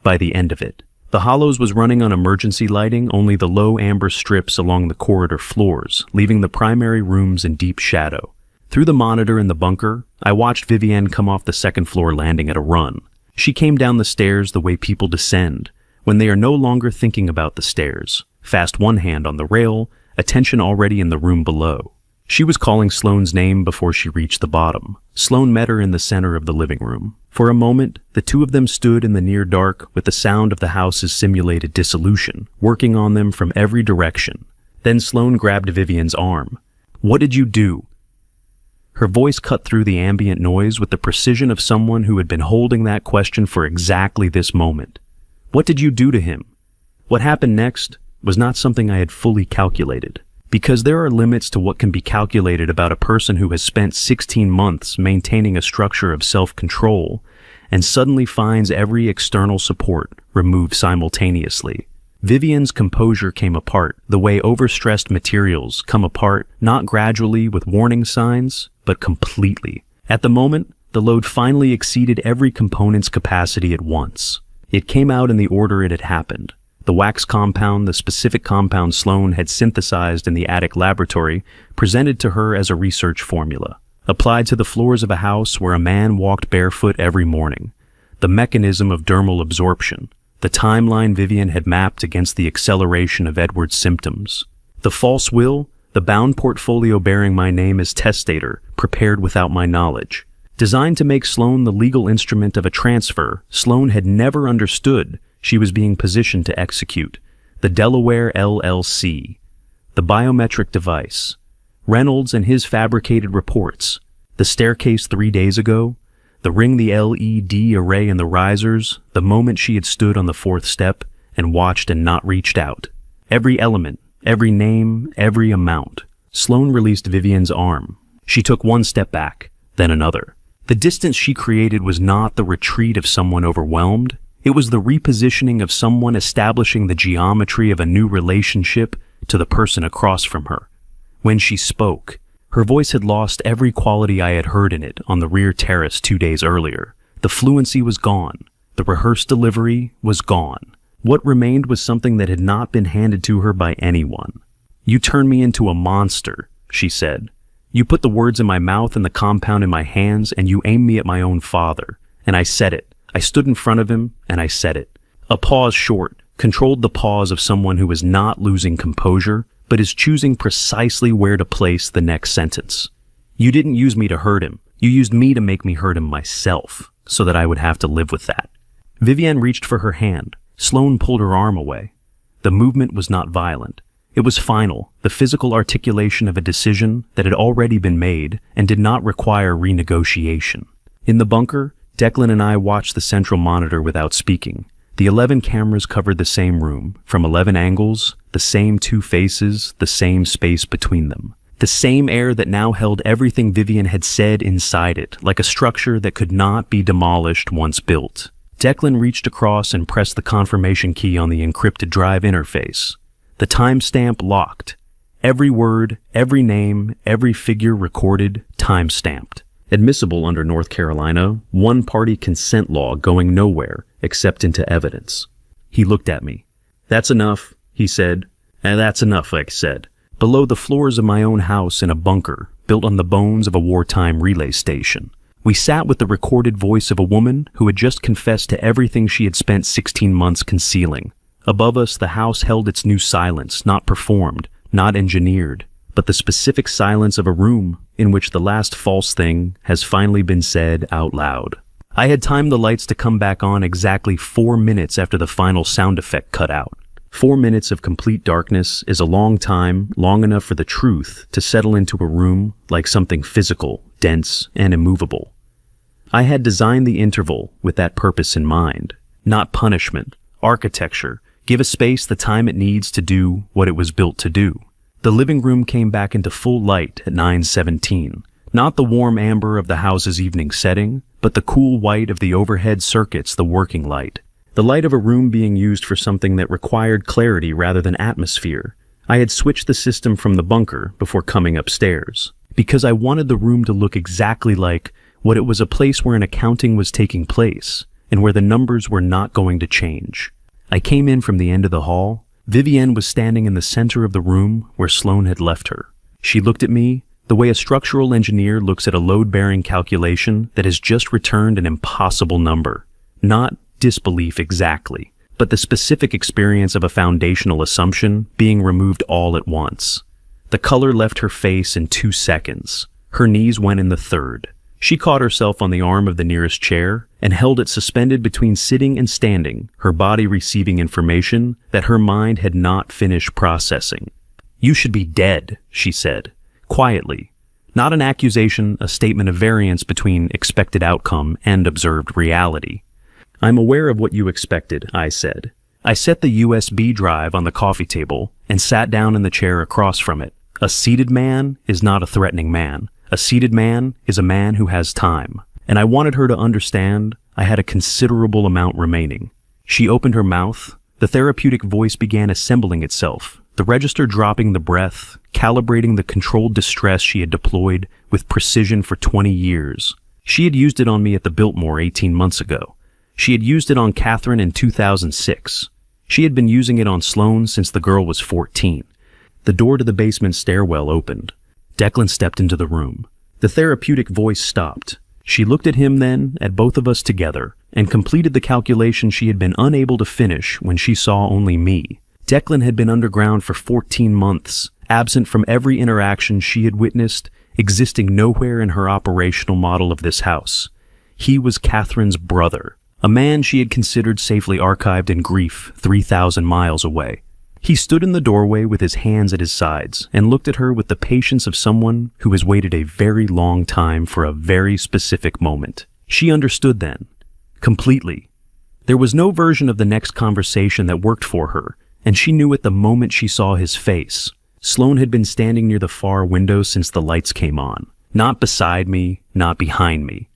By the end of it, the Hollows was running on emergency lighting, only the low amber strips along the corridor floors, leaving the primary rooms in deep shadow. Through the monitor in the bunker, I watched Vivienne come off the 2nd floor landing at a run. She came down the stairs the way people descend, when they are no longer thinking about the stairs, fast one hand on the rail, attention already in the room below. She was calling Sloane's name before she reached the bottom. Sloane met her in the center of the living room. For a moment, the 2 of them stood in the near dark with the sound of the house's simulated dissolution, working on them from every direction. Then Sloane grabbed Vivienne's arm. "What did you do?" Her voice cut through the ambient noise with the precision of someone who had been holding that question for exactly this moment. What did you do to him? What happened next was not something I had fully calculated, because there are limits to what can be calculated about a person who has spent 16 months maintaining a structure of self-control and suddenly finds every external support removed simultaneously. Vivian's composure came apart, the way overstressed materials come apart, not gradually with warning signs, but completely. At the moment, the load finally exceeded every component's capacity at once. It came out in the order it had happened. The wax compound, the specific compound Sloane had synthesized in the attic laboratory, presented to her as a research formula, applied to the floors of a house where a man walked barefoot every morning. The mechanism of dermal absorption, the timeline Vivian had mapped against the acceleration of Edward's symptoms. The false will, the bound portfolio bearing my name as testator, prepared without my knowledge. Designed to make Sloane the legal instrument of a transfer Sloane had never understood she was being positioned to execute. The Delaware LLC. The biometric device. Reynolds and his fabricated reports. The staircase 3 days ago. The ring, the LED array and the risers, the moment she had stood on the 4th step and watched and not reached out. Every element, every name, every amount. Sloane released Vivian's arm. She took one step back, then another. The distance she created was not the retreat of someone overwhelmed. It was the repositioning of someone establishing the geometry of a new relationship to the person across from her. When she spoke, her voice had lost every quality I had heard in it on the rear terrace 2 days earlier. The fluency was gone. The rehearsed delivery was gone. What remained was something that had not been handed to her by anyone. "You turned me into a monster," she said. "You put the words in my mouth and the compound in my hands, and you aimed me at my own father." And I said it. I stood in front of him, and I said it. A pause short, controlled the pause of someone who is not losing composure, but is choosing precisely where to place the next sentence. "You didn't use me to hurt him. You used me to make me hurt him myself, so that I would have to live with that." Vivian reached for her hand. Sloane pulled her arm away. The movement was not violent. It was final, the physical articulation of a decision that had already been made and did not require renegotiation. In the bunker, Declan and I watched the central monitor without speaking. The 11 cameras covered the same room, from 11 angles, the same 2 faces, the same space between them. The same air that now held everything Vivian had said inside it, like a structure that could not be demolished once built. Declan reached across and pressed the confirmation key on the encrypted drive interface. The timestamp locked. Every word, every name, every figure recorded, time-stamped. Admissible under North Carolina, one-party consent law going nowhere except into evidence. He looked at me. "That's enough," he said. "And that's enough," I said. Below the floors of my own house in a bunker, built on the bones of a wartime relay station. We sat with the recorded voice of a woman who had just confessed to everything she had spent 16 months concealing. Above us, the house held its new silence, not performed, not engineered, but the specific silence of a room in which the last false thing has finally been said out loud. I had timed the lights to come back on exactly 4 minutes after the final sound effect cut out. 4 minutes of complete darkness is a long time, long enough for the truth to settle into a room like something physical, dense, and immovable. I had designed the interval with that purpose in mind. Not punishment, architecture, give a space the time it needs to do what it was built to do. The living room came back into full light at 9:17. Not the warm amber of the house's evening setting, but the cool white of the overhead circuits, the working light. The light of a room being used for something that required clarity rather than atmosphere. I had switched the system from the bunker before coming upstairs, because I wanted the room to look exactly like what it was, a place where an accounting was taking place, and where the numbers were not going to change. I came in from the end of the hall. Vivienne was standing in the center of the room where Sloane had left her. She looked at me the way a structural engineer looks at a load-bearing calculation that has just returned an impossible number. Not disbelief exactly, but the specific experience of a foundational assumption being removed all at once. The color left her face in 2 seconds. Her knees went in the third. She caught herself on the arm of the nearest chair and held it suspended between sitting and standing, her body receiving information that her mind had not finished processing. "You should be dead," she said, quietly, Not an accusation, a statement of variance between expected outcome and observed reality. "I'm aware of what you expected," I said. I set the USB drive on the coffee table and sat down in the chair across from it. A seated man is not a threatening man. A seated man is a man who has time. And I wanted her to understand I had a considerable amount remaining. She opened her mouth. The therapeutic voice began assembling itself, the register dropping the breath, calibrating the controlled distress she had deployed with precision for 20 years. She had used it on me at the Biltmore 18 months ago. She had used it on Catherine in 2006. She had been using it on Sloane since the girl was 14. The door to the basement stairwell opened. Declan stepped into the room. The therapeutic voice stopped. She looked at him then, at both of us together, and completed the calculation she had been unable to finish when she saw only me. Declan had been underground for 14 months, absent from every interaction she had witnessed, existing nowhere in her operational model of this house. He was Catherine's brother, a man she had considered safely archived in grief 3,000 miles away. He stood in the doorway with his hands at his sides and looked at her with the patience of someone who has waited a very long time for a very specific moment. She understood then, completely. There was no version of the next conversation that worked for her, and she knew it the moment she saw his face. Sloane had been standing near the far window since the lights came on. Not beside me, not behind me.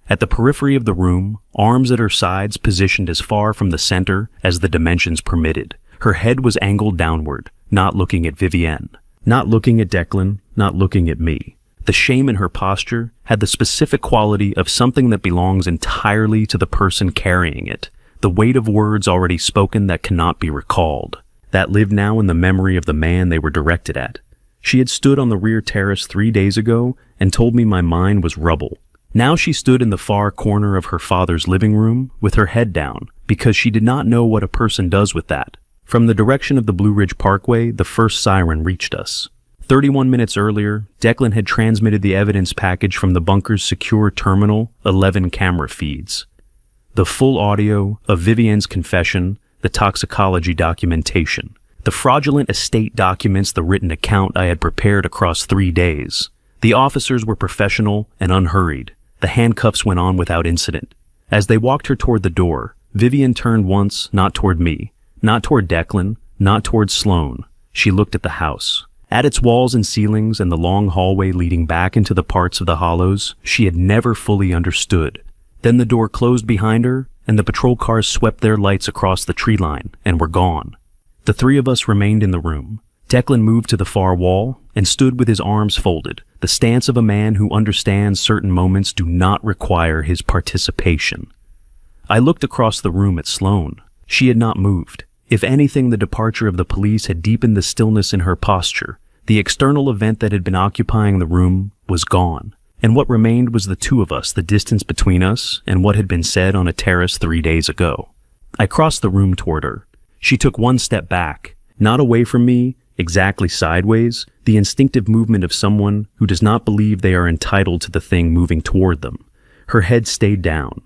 At the periphery of the room, arms at her sides positioned as far from the center as the dimensions permitted. Her head was angled downward, not looking at Vivienne, not looking at Declan, not looking at me. The shame in her posture had the specific quality of something that belongs entirely to the person carrying it, the weight of words already spoken that cannot be recalled, that lived now in the memory of the man they were directed at. She had stood on the rear terrace 3 days ago and told me my mind was rubble. Now she stood in the far corner of her father's living room with her head down because she did not know what a person does with that. From the direction of the Blue Ridge Parkway, the first siren reached us. 31 minutes earlier, Declan had transmitted the evidence package from the bunker's secure terminal, 11 camera feeds. The full audio of Vivienne's confession, the toxicology documentation, the fraudulent estate documents, the written account I had prepared across 3 days. The officers were professional and unhurried. The handcuffs went on without incident. As they walked her toward the door, Vivienne turned once, not toward me. Not toward Declan, not toward Sloane. She looked at the house. At its walls and ceilings and the long hallway leading back into the parts of the hollows she had never fully understood. Then the door closed behind her, and the patrol cars swept their lights across the tree line and were gone. The three of us remained in the room. Declan moved to the far wall and stood with his arms folded, the stance of a man who understands certain moments do not require his participation. I looked across the room at Sloane. She had not moved. If anything, the departure of the police had deepened the stillness in her posture. The external event that had been occupying the room was gone, and what remained was the two of us, the distance between us, and what had been said on a terrace 3 days ago. I crossed the room toward her. She took one step back, not away from me, exactly sideways, the instinctive movement of someone who does not believe they are entitled to the thing moving toward them. Her head stayed down.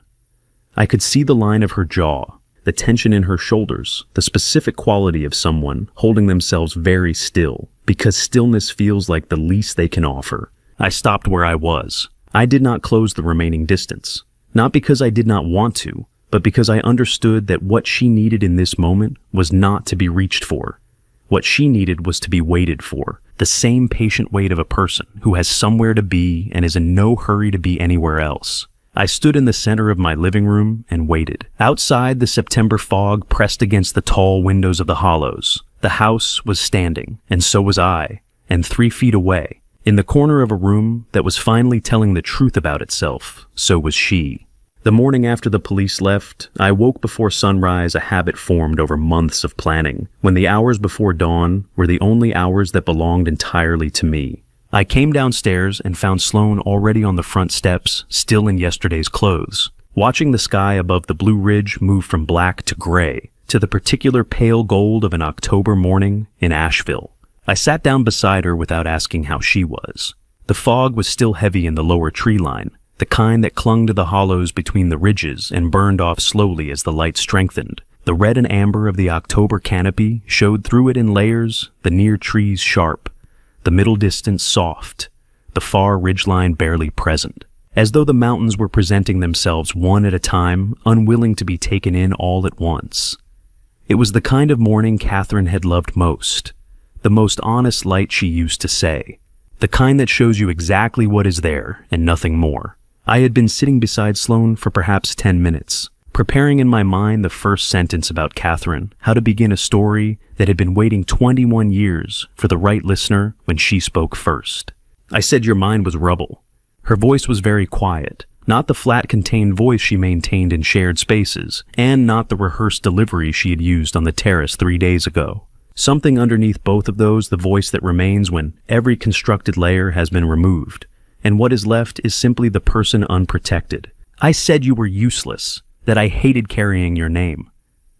I could see the line of her jaw, the tension in her shoulders, the specific quality of someone holding themselves very still, because stillness feels like the least they can offer. I stopped where I was. I did not close the remaining distance, not because I did not want to, but because I understood that what she needed in this moment was not to be reached for. What she needed was to be waited for, the same patient wait of a person who has somewhere to be and is in no hurry to be anywhere else. I stood in the center of my living room and waited. Outside, the September fog pressed against the tall windows of the hollows. The house was standing, and so was I, and 3 feet away. In the corner of a room that was finally telling the truth about itself, so was she. The morning after the police left, I woke before sunrise, a habit formed over months of planning, when the hours before dawn were the only hours that belonged entirely to me. I came downstairs and found Sloane already on the front steps, still in yesterday's clothes, watching the sky above the Blue Ridge move from black to gray, to the particular pale gold of an October morning in Asheville. I sat down beside her without asking how she was. The fog was still heavy in the lower tree line, the kind that clung to the hollows between the ridges and burned off slowly as the light strengthened. The red and amber of the October canopy showed through it in layers, the near trees sharp, the middle distance soft, the far ridgeline barely present, as though the mountains were presenting themselves one at a time, unwilling to be taken in all at once. It was the kind of morning Catherine had loved most, the most honest light, she used to say, the kind that shows you exactly what is there and nothing more. I had been sitting beside Sloane for perhaps 10 minutes, preparing in my mind the first sentence about Catherine, how to begin a story that had been waiting 21 years for the right listener when she spoke first. I said your mind was rubble. Her voice was very quiet, not the flat contained voice she maintained in shared spaces, and not the rehearsed delivery she had used on the terrace 3 days ago. Something underneath both of those, the voice that remains when every constructed layer has been removed, and what is left is simply the person unprotected. I said you were useless, that I hated carrying your name.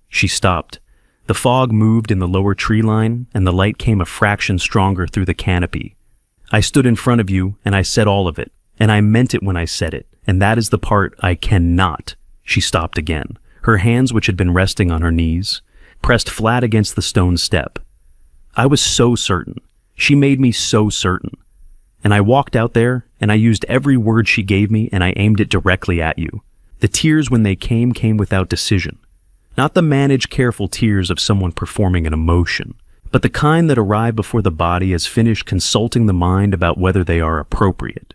She stopped. The fog moved in the lower tree line, and the light came a fraction stronger through the canopy. I stood in front of you, and I said all of it, and I meant it when I said it, and that is the part I cannot. She stopped again, her hands, which had been resting on her knees, pressed flat against the stone step. I was so certain. She made me so certain. And I walked out there, and I used every word she gave me, and I aimed it directly at you. The tears, when they came without decision. Not the managed, careful tears of someone performing an emotion, but the kind that arrive before the body has finished consulting the mind about whether they are appropriate.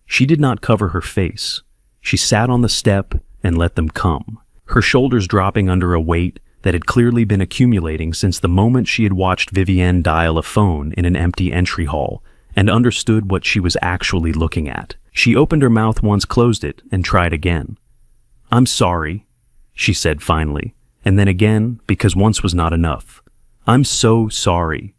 She did not cover her face. She sat on the step and let them come, her shoulders dropping under a weight that had clearly been accumulating since the moment she had watched Vivienne dial a phone in an empty entry hall and understood what she was actually looking at. She opened her mouth once, closed it, and tried again. I'm sorry, she said finally, and then again, because once was not enough. I'm so sorry.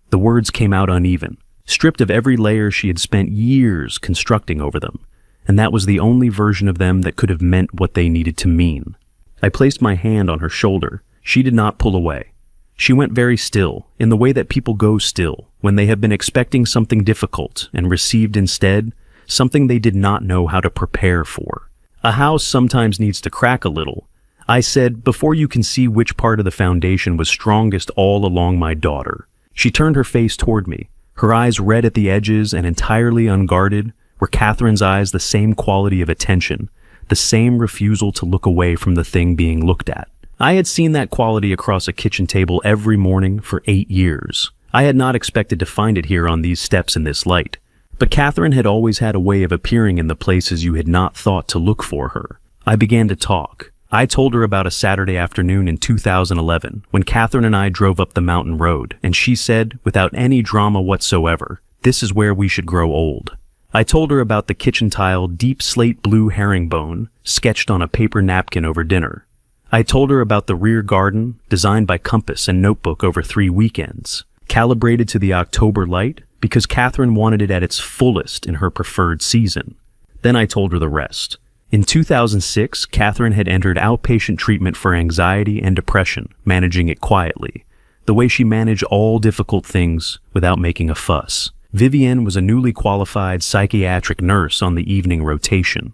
The words came out uneven, stripped of every layer she had spent years constructing over them, and that was the only version of them that could have meant what they needed to mean. I placed my hand on her shoulder. She did not pull away. She went very still, in the way that people go still when they have been expecting something difficult and received instead something they did not know how to prepare for. A house sometimes needs to crack a little. I said, before you can see which part of the foundation was strongest all along, my daughter. She turned her face toward me, her eyes red at the edges and entirely unguarded, were Catherine's eyes the same quality of attention, the same refusal to look away from the thing being looked at. I had seen that quality across a kitchen table every morning for 8 years. I had not expected to find it here on these steps in this light. But Catherine had always had a way of appearing in the places you had not thought to look for her. I began to talk. I told her about a Saturday afternoon in 2011 when Catherine and I drove up the mountain road, and she said, without any drama whatsoever, this is where we should grow old. I told her about the kitchen tile deep slate blue herringbone sketched on a paper napkin over dinner. I told her about the rear garden designed by compass and notebook over 3 weekends, calibrated to the October light because Catherine wanted it at its fullest in her preferred season. Then I told her the rest. In 2006, Catherine had entered outpatient treatment for anxiety and depression, managing it quietly, the way she managed all difficult things without making a fuss. Vivienne was a newly qualified psychiatric nurse on the evening rotation,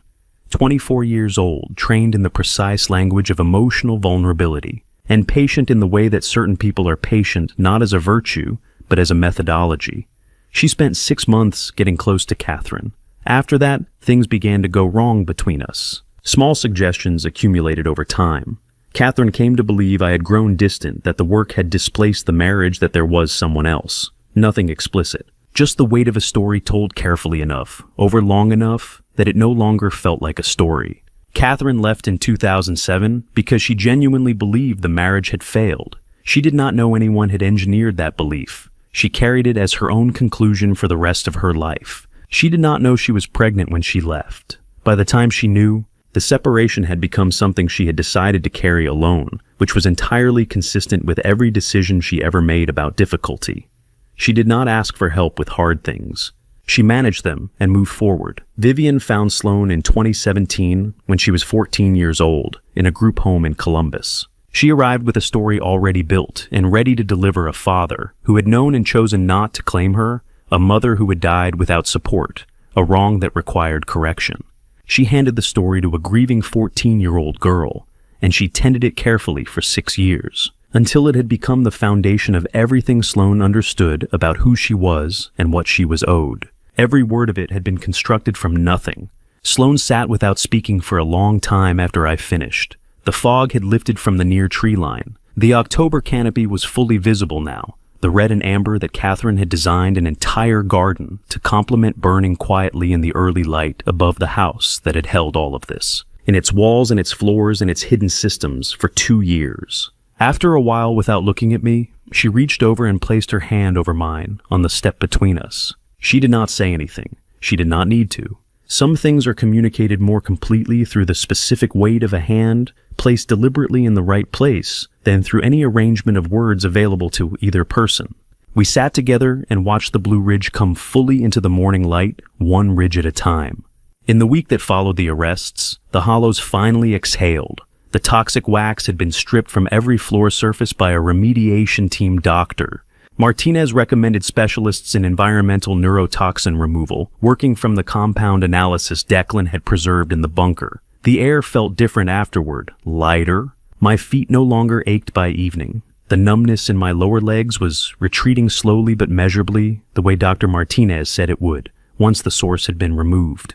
24 years old, trained in the precise language of emotional vulnerability, and patient in the way that certain people are patient not as a virtue, but as a methodology. She spent 6 months getting close to Catherine. After that, things began to go wrong between us. Small suggestions accumulated over time. Catherine came to believe I had grown distant, that the work had displaced the marriage, that there was someone else. Nothing explicit. Just the weight of a story told carefully enough, over long enough, that it no longer felt like a story. Catherine left in 2007 because she genuinely believed the marriage had failed. She did not know anyone had engineered that belief. She carried it as her own conclusion for the rest of her life. She did not know she was pregnant when she left. By the time she knew, the separation had become something she had decided to carry alone, which was entirely consistent with every decision she ever made about difficulty. She did not ask for help with hard things. She managed them and moved forward. Vivienne found Sloane in 2017 when she was 14 years old in a group home in Columbus. She arrived with a story already built and ready to deliver a father who had known and chosen not to claim her, a mother who had died without support, a wrong that required correction. She handed the story to a grieving 14-year-old girl, and she tended it carefully for 6 years, until it had become the foundation of everything Sloane understood about who she was and what she was owed. Every word of it had been constructed from nothing. Sloane sat without speaking for a long time after I finished. The fog had lifted from the near tree line. The October canopy was fully visible now, the red and amber that Catherine had designed an entire garden to complement burning quietly in the early light above the house that had held all of this, in its walls and its floors and its hidden systems for 2 years. After a while, without looking at me, she reached over and placed her hand over mine on the step between us. She did not say anything. She did not need to. Some things are communicated more completely through the specific weight of a hand placed deliberately in the right place than through any arrangement of words available to either person. We sat together and watched the Blue Ridge come fully into the morning light, one ridge at a time. In the week that followed the arrests, the Hollows finally exhaled. The toxic wax had been stripped from every floor surface by a remediation team doctor. Martinez recommended specialists in environmental neurotoxin removal, working from the compound analysis Declan had preserved in the bunker. The air felt different afterward, lighter. My feet no longer ached by evening. The numbness in my lower legs was retreating slowly but measurably, the way Dr. Martinez said it would, once the source had been removed.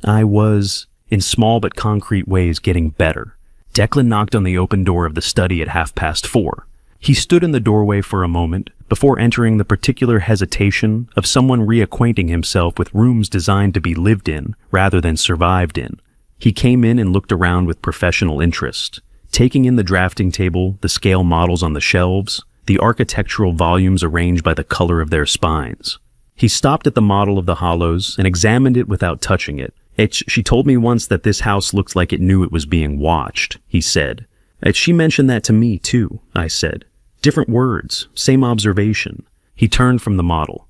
I was, in small but concrete ways, getting better. Declan knocked on the open door of the study at 4:30. He stood in the doorway for a moment before entering the particular hesitation of someone reacquainting himself with rooms designed to be lived in rather than survived in. He came in and looked around with professional interest, taking in the drafting table, the scale models on the shelves, the architectural volumes arranged by the color of their spines. He stopped at the model of the Hollows and examined it without touching it. She told me once that this house looked like it knew it was being watched, he said. She mentioned that to me, too, I said. Different words, same observation. He turned from the model.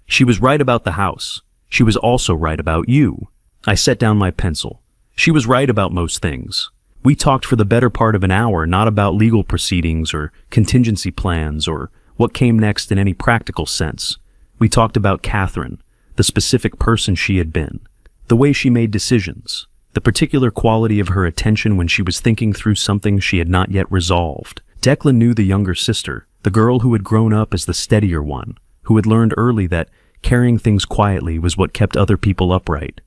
She was right about the house. She was also right about you. I set down my pencil. She was right about most things. We talked for the better part of an hour, not about legal proceedings or contingency plans or what came next in any practical sense. We talked about Catherine, the specific person she had been, the way she made decisions, the particular quality of her attention when she was thinking through something she had not yet resolved. Declan knew the younger sister, the girl who had grown up as the steadier one, who had learned early that carrying things quietly was what kept other people upright.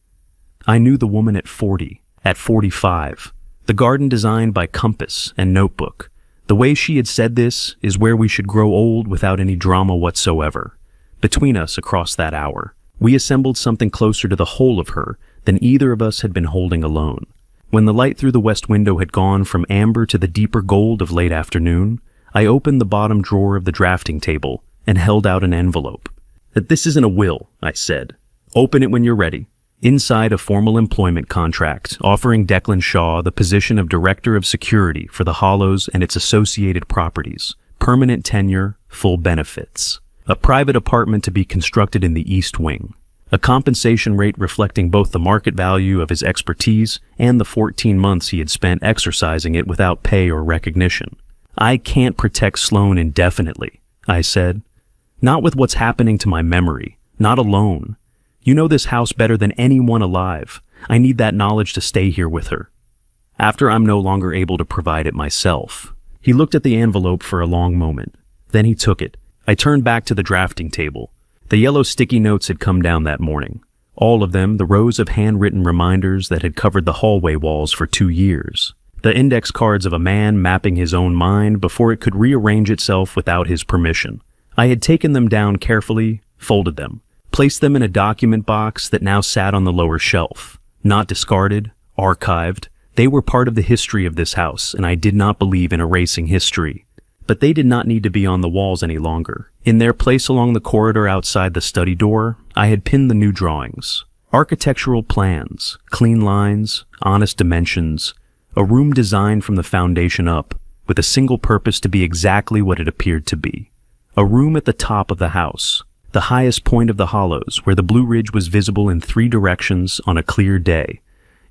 I knew the woman at 40, at 45, the garden designed by compass and notebook. The way she had said this is where we should grow old without any drama whatsoever. Between us across that hour, we assembled something closer to the whole of her than either of us had been holding alone. When the light through the west window had gone from amber to the deeper gold of late afternoon, I opened the bottom drawer of the drafting table and held out an envelope. "This isn't a will," I said. "Open it when you're ready." Inside a formal employment contract offering Declan Shaw the position of Director of Security for the Hollows and its associated properties, permanent tenure, full benefits. A private apartment to be constructed in the East Wing. A compensation rate reflecting both the market value of his expertise and the 14 months he had spent exercising it without pay or recognition. "I can't protect Sloane indefinitely," I said. "Not with what's happening to my memory. Not alone. You know this house better than anyone alive. I need that knowledge to stay here with her. After I'm no longer able to provide it myself." He looked at the envelope for a long moment. Then he took it. I turned back to the drafting table. The yellow sticky notes had come down that morning. All of them, the rows of handwritten reminders that had covered the hallway walls for 2 years. The index cards of a man mapping his own mind before it could rearrange itself without his permission. I had taken them down carefully, folded them, placed them in a document box that now sat on the lower shelf. Not discarded, archived. They were part of the history of this house, and I did not believe in erasing history. But they did not need to be on the walls any longer. In their place along the corridor outside the study door, I had pinned the new drawings. Architectural plans, clean lines, honest dimensions, a room designed from the foundation up, with a single purpose to be exactly what it appeared to be. A room at the top of the house, the highest point of the Hollows, where the Blue Ridge was visible in 3 directions on a clear day.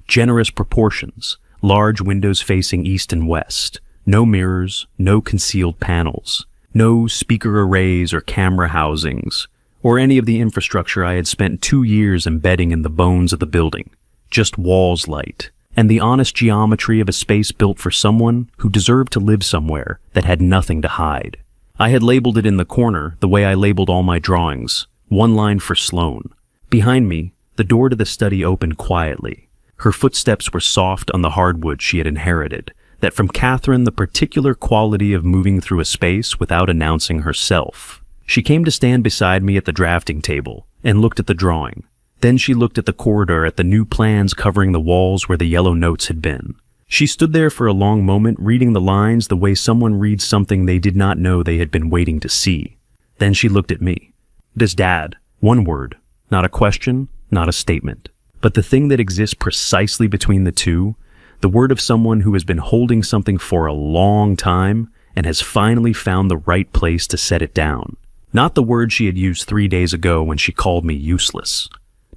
Generous proportions, large windows facing east and west. No mirrors, no concealed panels, no speaker arrays or camera housings, or any of the infrastructure I had spent 2 years embedding in the bones of the building. Just walls light, and the honest geometry of a space built for someone who deserved to live somewhere that had nothing to hide. I had labeled it in the corner the way I labeled all my drawings, one line for Sloane. Behind me, the door to the study opened quietly. Her footsteps were soft on the hardwood she had inherited, that from Catherine the particular quality of moving through a space without announcing herself. She came to stand beside me at the drafting table and looked at the drawing. Then she looked at the corridor at the new plans covering the walls where the yellow notes had been. She stood there for a long moment, reading the lines the way someone reads something they did not know they had been waiting to see. Then she looked at me. "Does Dad?" One word. Not a question, not a statement. But the thing that exists precisely between the two, the word of someone who has been holding something for a long time and has finally found the right place to set it down. Not the word she had used 3 days ago when she called me useless.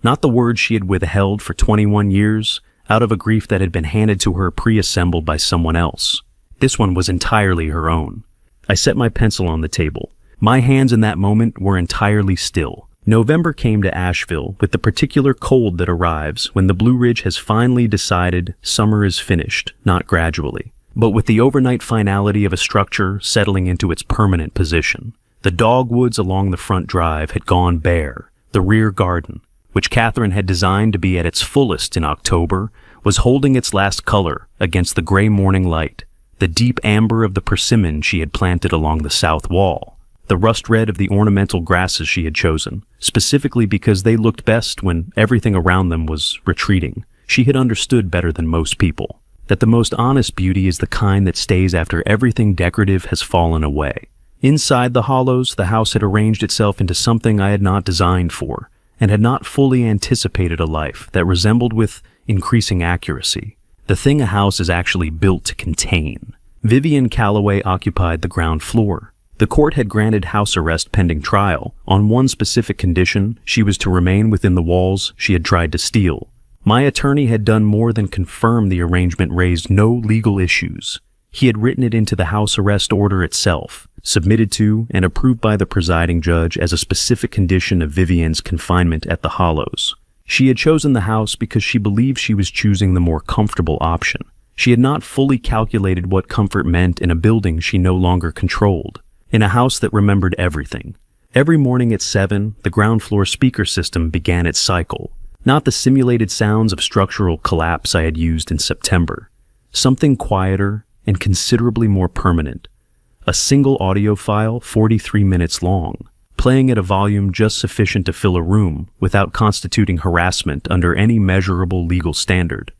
Not the word she had withheld for 21 years, out of a grief that had been handed to her pre-assembled by someone else. This one was entirely her own. I set my pencil on the table. My hands in that moment were entirely still. November came to Asheville with the particular cold that arrives when the Blue Ridge has finally decided summer is finished, not gradually, but with the overnight finality of a structure settling into its permanent position. The dogwoods along the front drive had gone bare. The rear garden, which Catherine had designed to be at its fullest in October, was holding its last color against the gray morning light, the deep amber of the persimmon she had planted along the south wall, the rust red of the ornamental grasses she had chosen, specifically because they looked best when everything around them was retreating. She had understood better than most people that the most honest beauty is the kind that stays after everything decorative has fallen away. Inside the hollows, the house had arranged itself into something I had not designed for, and had not fully anticipated a life that resembled with increasing accuracy the thing a house is actually built to contain. Vivian Calloway occupied the ground floor. The court had granted house arrest pending trial on one specific condition: she was to remain within the walls she had tried to steal. My attorney had done more than confirm the arrangement raised no legal issues. He had written it into the house arrest order itself, submitted to and approved by the presiding judge as a specific condition of Vivian's confinement at the Hollows. She had chosen the house because she believed she was choosing the more comfortable option. She had not fully calculated what comfort meant in a building she no longer controlled, in a house that remembered everything. Every morning at 7, the ground floor speaker system began its cycle, not the simulated sounds of structural collapse I had used in September. Something quieter and considerably more permanent. A single audio file 43 minutes long, playing at a volume just sufficient to fill a room without constituting harassment under any measurable legal standard.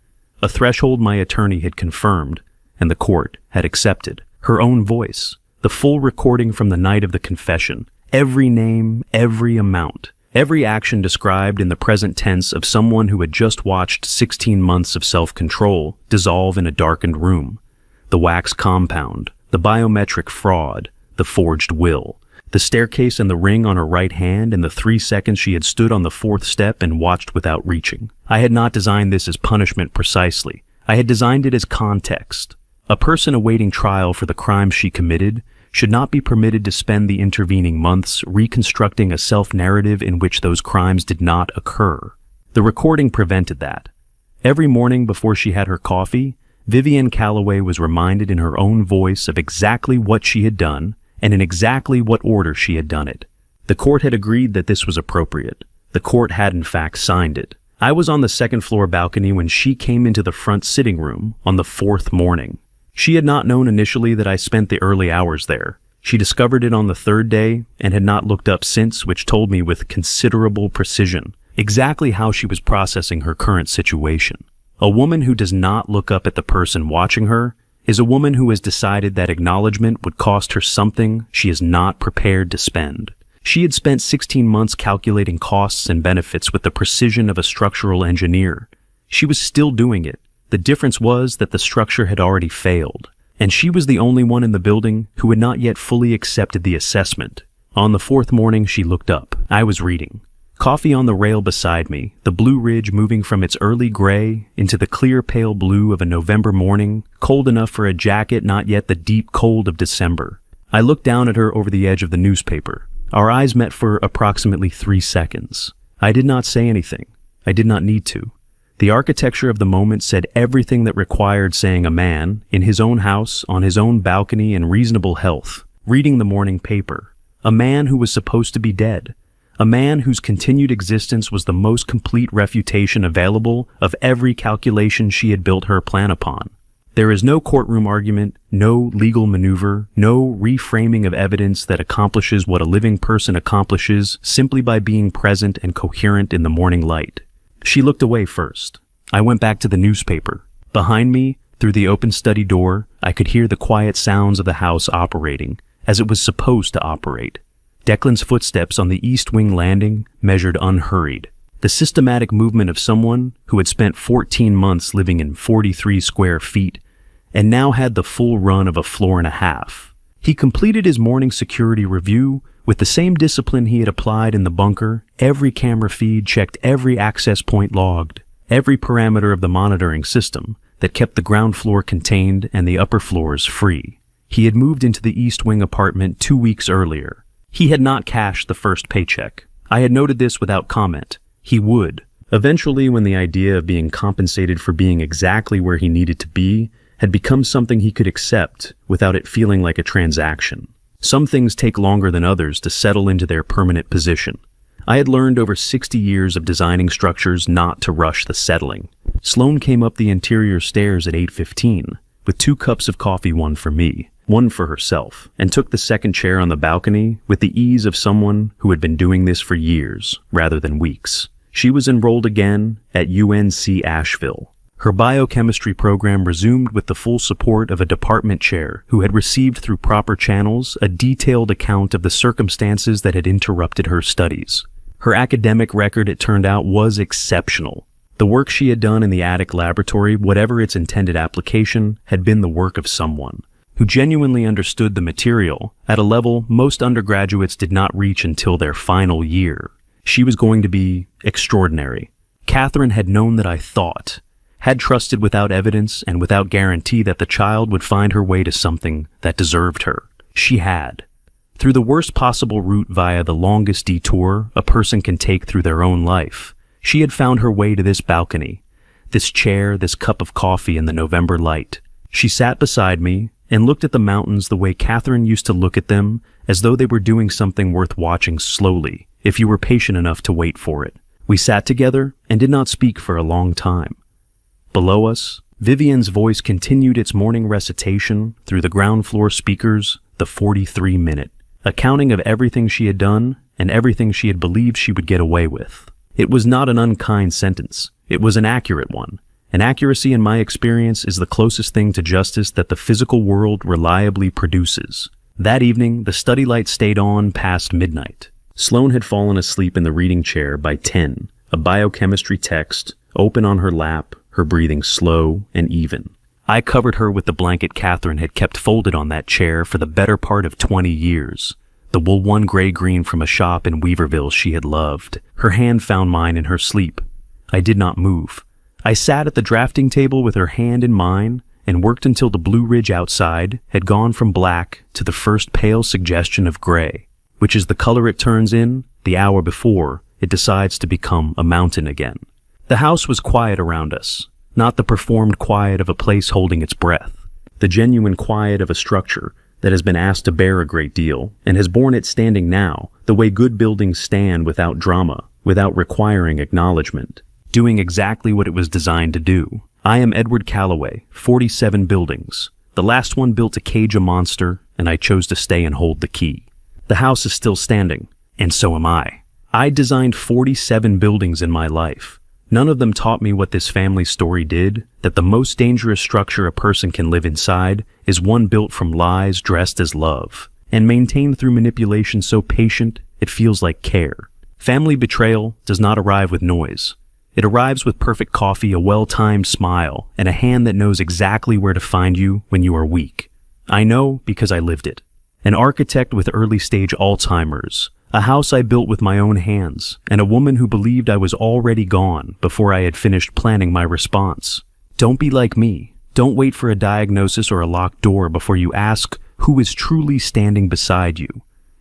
A threshold my attorney had confirmed, and the court had accepted. Her own voice, the full recording from the night of the confession, every name, every amount, every action described in the present tense of someone who had just watched 16 months of self-control dissolve in a darkened room. The wax compound, the biometric fraud, the forged will, the staircase and the ring on her right hand, and the 3 seconds she had stood on the 4th step and watched without reaching. I had not designed this as punishment precisely. I had designed it as context. A person awaiting trial for the crimes she committed should not be permitted to spend the intervening months reconstructing a self-narrative in which those crimes did not occur. The recording prevented that. Every morning before she had her coffee, Vivian Calloway was reminded in her own voice of exactly what she had done and in exactly what order she had done it. The court had agreed that this was appropriate. The court had in fact signed it. I was on the 2nd floor balcony when she came into the front sitting room on the 4th morning. She had not known initially that I spent the early hours there. She discovered it on the 3rd day and had not looked up since, which told me with considerable precision exactly how she was processing her current situation. A woman who does not look up at the person watching her is a woman who has decided that acknowledgement would cost her something she is not prepared to spend. She had spent 16 months calculating costs and benefits with the precision of a structural engineer. She was still doing it. The difference was that the structure had already failed, and she was the only one in the building who had not yet fully accepted the assessment. On the 4th morning, she looked up. I was reading. Coffee on the rail beside me, the Blue Ridge moving from its early gray into the clear pale blue of a November morning, cold enough for a jacket, not yet the deep cold of December. I looked down at her over the edge of the newspaper. Our eyes met for approximately 3 seconds. I did not say anything. I did not need to. The architecture of the moment said everything that required saying a man, in his own house, on his own balcony in reasonable health, reading the morning paper. A man who was supposed to be dead. A man whose continued existence was the most complete refutation available of every calculation she had built her plan upon. There is no courtroom argument, no legal maneuver, no reframing of evidence that accomplishes what a living person accomplishes simply by being present and coherent in the morning light. She looked away first. I went back to the newspaper. Behind me, through the open study door, I could hear the quiet sounds of the house operating, as it was supposed to operate. Declan's footsteps on the east wing landing measured unhurried. The systematic movement of someone who had spent 14 months living in 43 square feet and now had the full run of a floor and a half. He completed his morning security review with the same discipline he had applied in the bunker. Every camera feed checked, every access point logged, every parameter of the monitoring system that kept the ground floor contained and the upper floors free. He had moved into the East Wing apartment 2 weeks earlier. He had not cashed the first paycheck. I had noted this without comment. He would. Eventually, when the idea of being compensated for being exactly where he needed to be had become something he could accept without it feeling like a transaction. Some things take longer than others to settle into their permanent position. I had learned over 60 years of designing structures not to rush the settling. Sloane came up the interior stairs at 8:15, with 2 cups of coffee, one for me, one for herself, and took the second chair on the balcony with the ease of someone who had been doing this for years rather than weeks. She was enrolled again at UNC Asheville. Her biochemistry program resumed with the full support of a department chair who had received through proper channels a detailed account of the circumstances that had interrupted her studies. Her academic record, it turned out, was exceptional. The work she had done in the attic laboratory, whatever its intended application, had been the work of someone who genuinely understood the material at a level most undergraduates did not reach until their final year. She was going to be extraordinary. Catherine had known that I thought, had trusted without evidence and without guarantee that the child would find her way to something that deserved her. She had. Through the worst possible route via the longest detour a person can take through their own life, she had found her way to this balcony, this chair, this cup of coffee in the November light. She sat beside me and looked at the mountains the way Catherine used to look at them, as though they were doing something worth watching slowly, if you were patient enough to wait for it. We sat together and did not speak for a long time. Below us, Vivian's voice continued its morning recitation through the ground floor speakers, the 43-minute, accounting of everything she had done and everything she had believed she would get away with. It was not an unkind sentence. It was an accurate one. And accuracy, in my experience, is the closest thing to justice that the physical world reliably produces. That evening, the study light stayed on past midnight. Sloane had fallen asleep in the reading chair by 10, a biochemistry text open on her lap, her breathing slow and even. I covered her with the blanket Catherine had kept folded on that chair for the better part of 20 years. The wool one gray-green from a shop in Weaverville she had loved. Her hand found mine in her sleep. I did not move. I sat at the drafting table with her hand in mine and worked until the Blue Ridge outside had gone from black to the first pale suggestion of gray, which is the color it turns in the hour before it decides to become a mountain again. The house was quiet around us, not the performed quiet of a place holding its breath, the genuine quiet of a structure that has been asked to bear a great deal and has borne it standing now, the way good buildings stand without drama, without requiring acknowledgement, doing exactly what it was designed to do. I am Edward Calloway, 47 buildings. The last one built to cage a monster, and I chose to stay and hold the key. The house is still standing, and so am I. I designed 47 buildings in my life. None of them taught me what this family story did, that the most dangerous structure a person can live inside is one built from lies dressed as love, and maintained through manipulation so patient it feels like care. Family betrayal does not arrive with noise. It arrives with perfect coffee, a well-timed smile, and a hand that knows exactly where to find you when you are weak. I know because I lived it. An architect with early-stage Alzheimer's, a house I built with my own hands, and a woman who believed I was already gone before I had finished planning my response. Don't be like me. Don't wait for a diagnosis or a locked door before you ask who is truly standing beside you.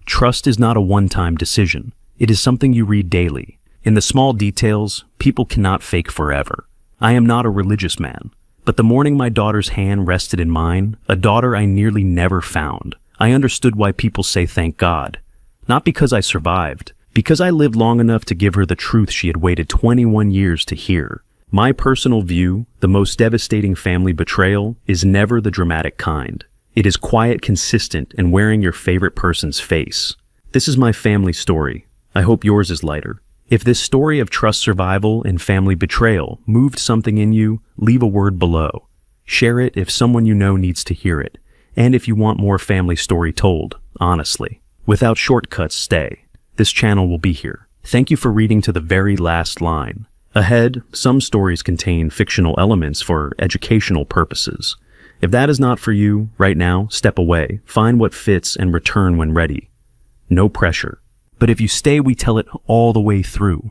Trust is not a one-time decision. It is something you read daily. In the small details, people cannot fake forever. I am not a religious man, but the morning my daughter's hand rested in mine, a daughter I nearly never found, I understood why people say thank God. Not because I survived, Because I lived long enough to give her the truth she had waited 21 years to hear. My personal view, the most devastating family betrayal, is never the dramatic kind. It is quiet, consistent, and wearing your favorite person's face. This is my family story. I hope yours is lighter. If this story of trust survival and family betrayal moved something in you, leave a word below. Share it if someone you know needs to hear it. And if you want more family story told, honestly. Without shortcuts, stay. This channel will be here. Thank you for reading to the very last line. Ahead, some stories contain fictional elements for educational purposes. If that is not for you, right now, step away, find what fits, and return when ready. No pressure. But if you stay, we tell it all the way through.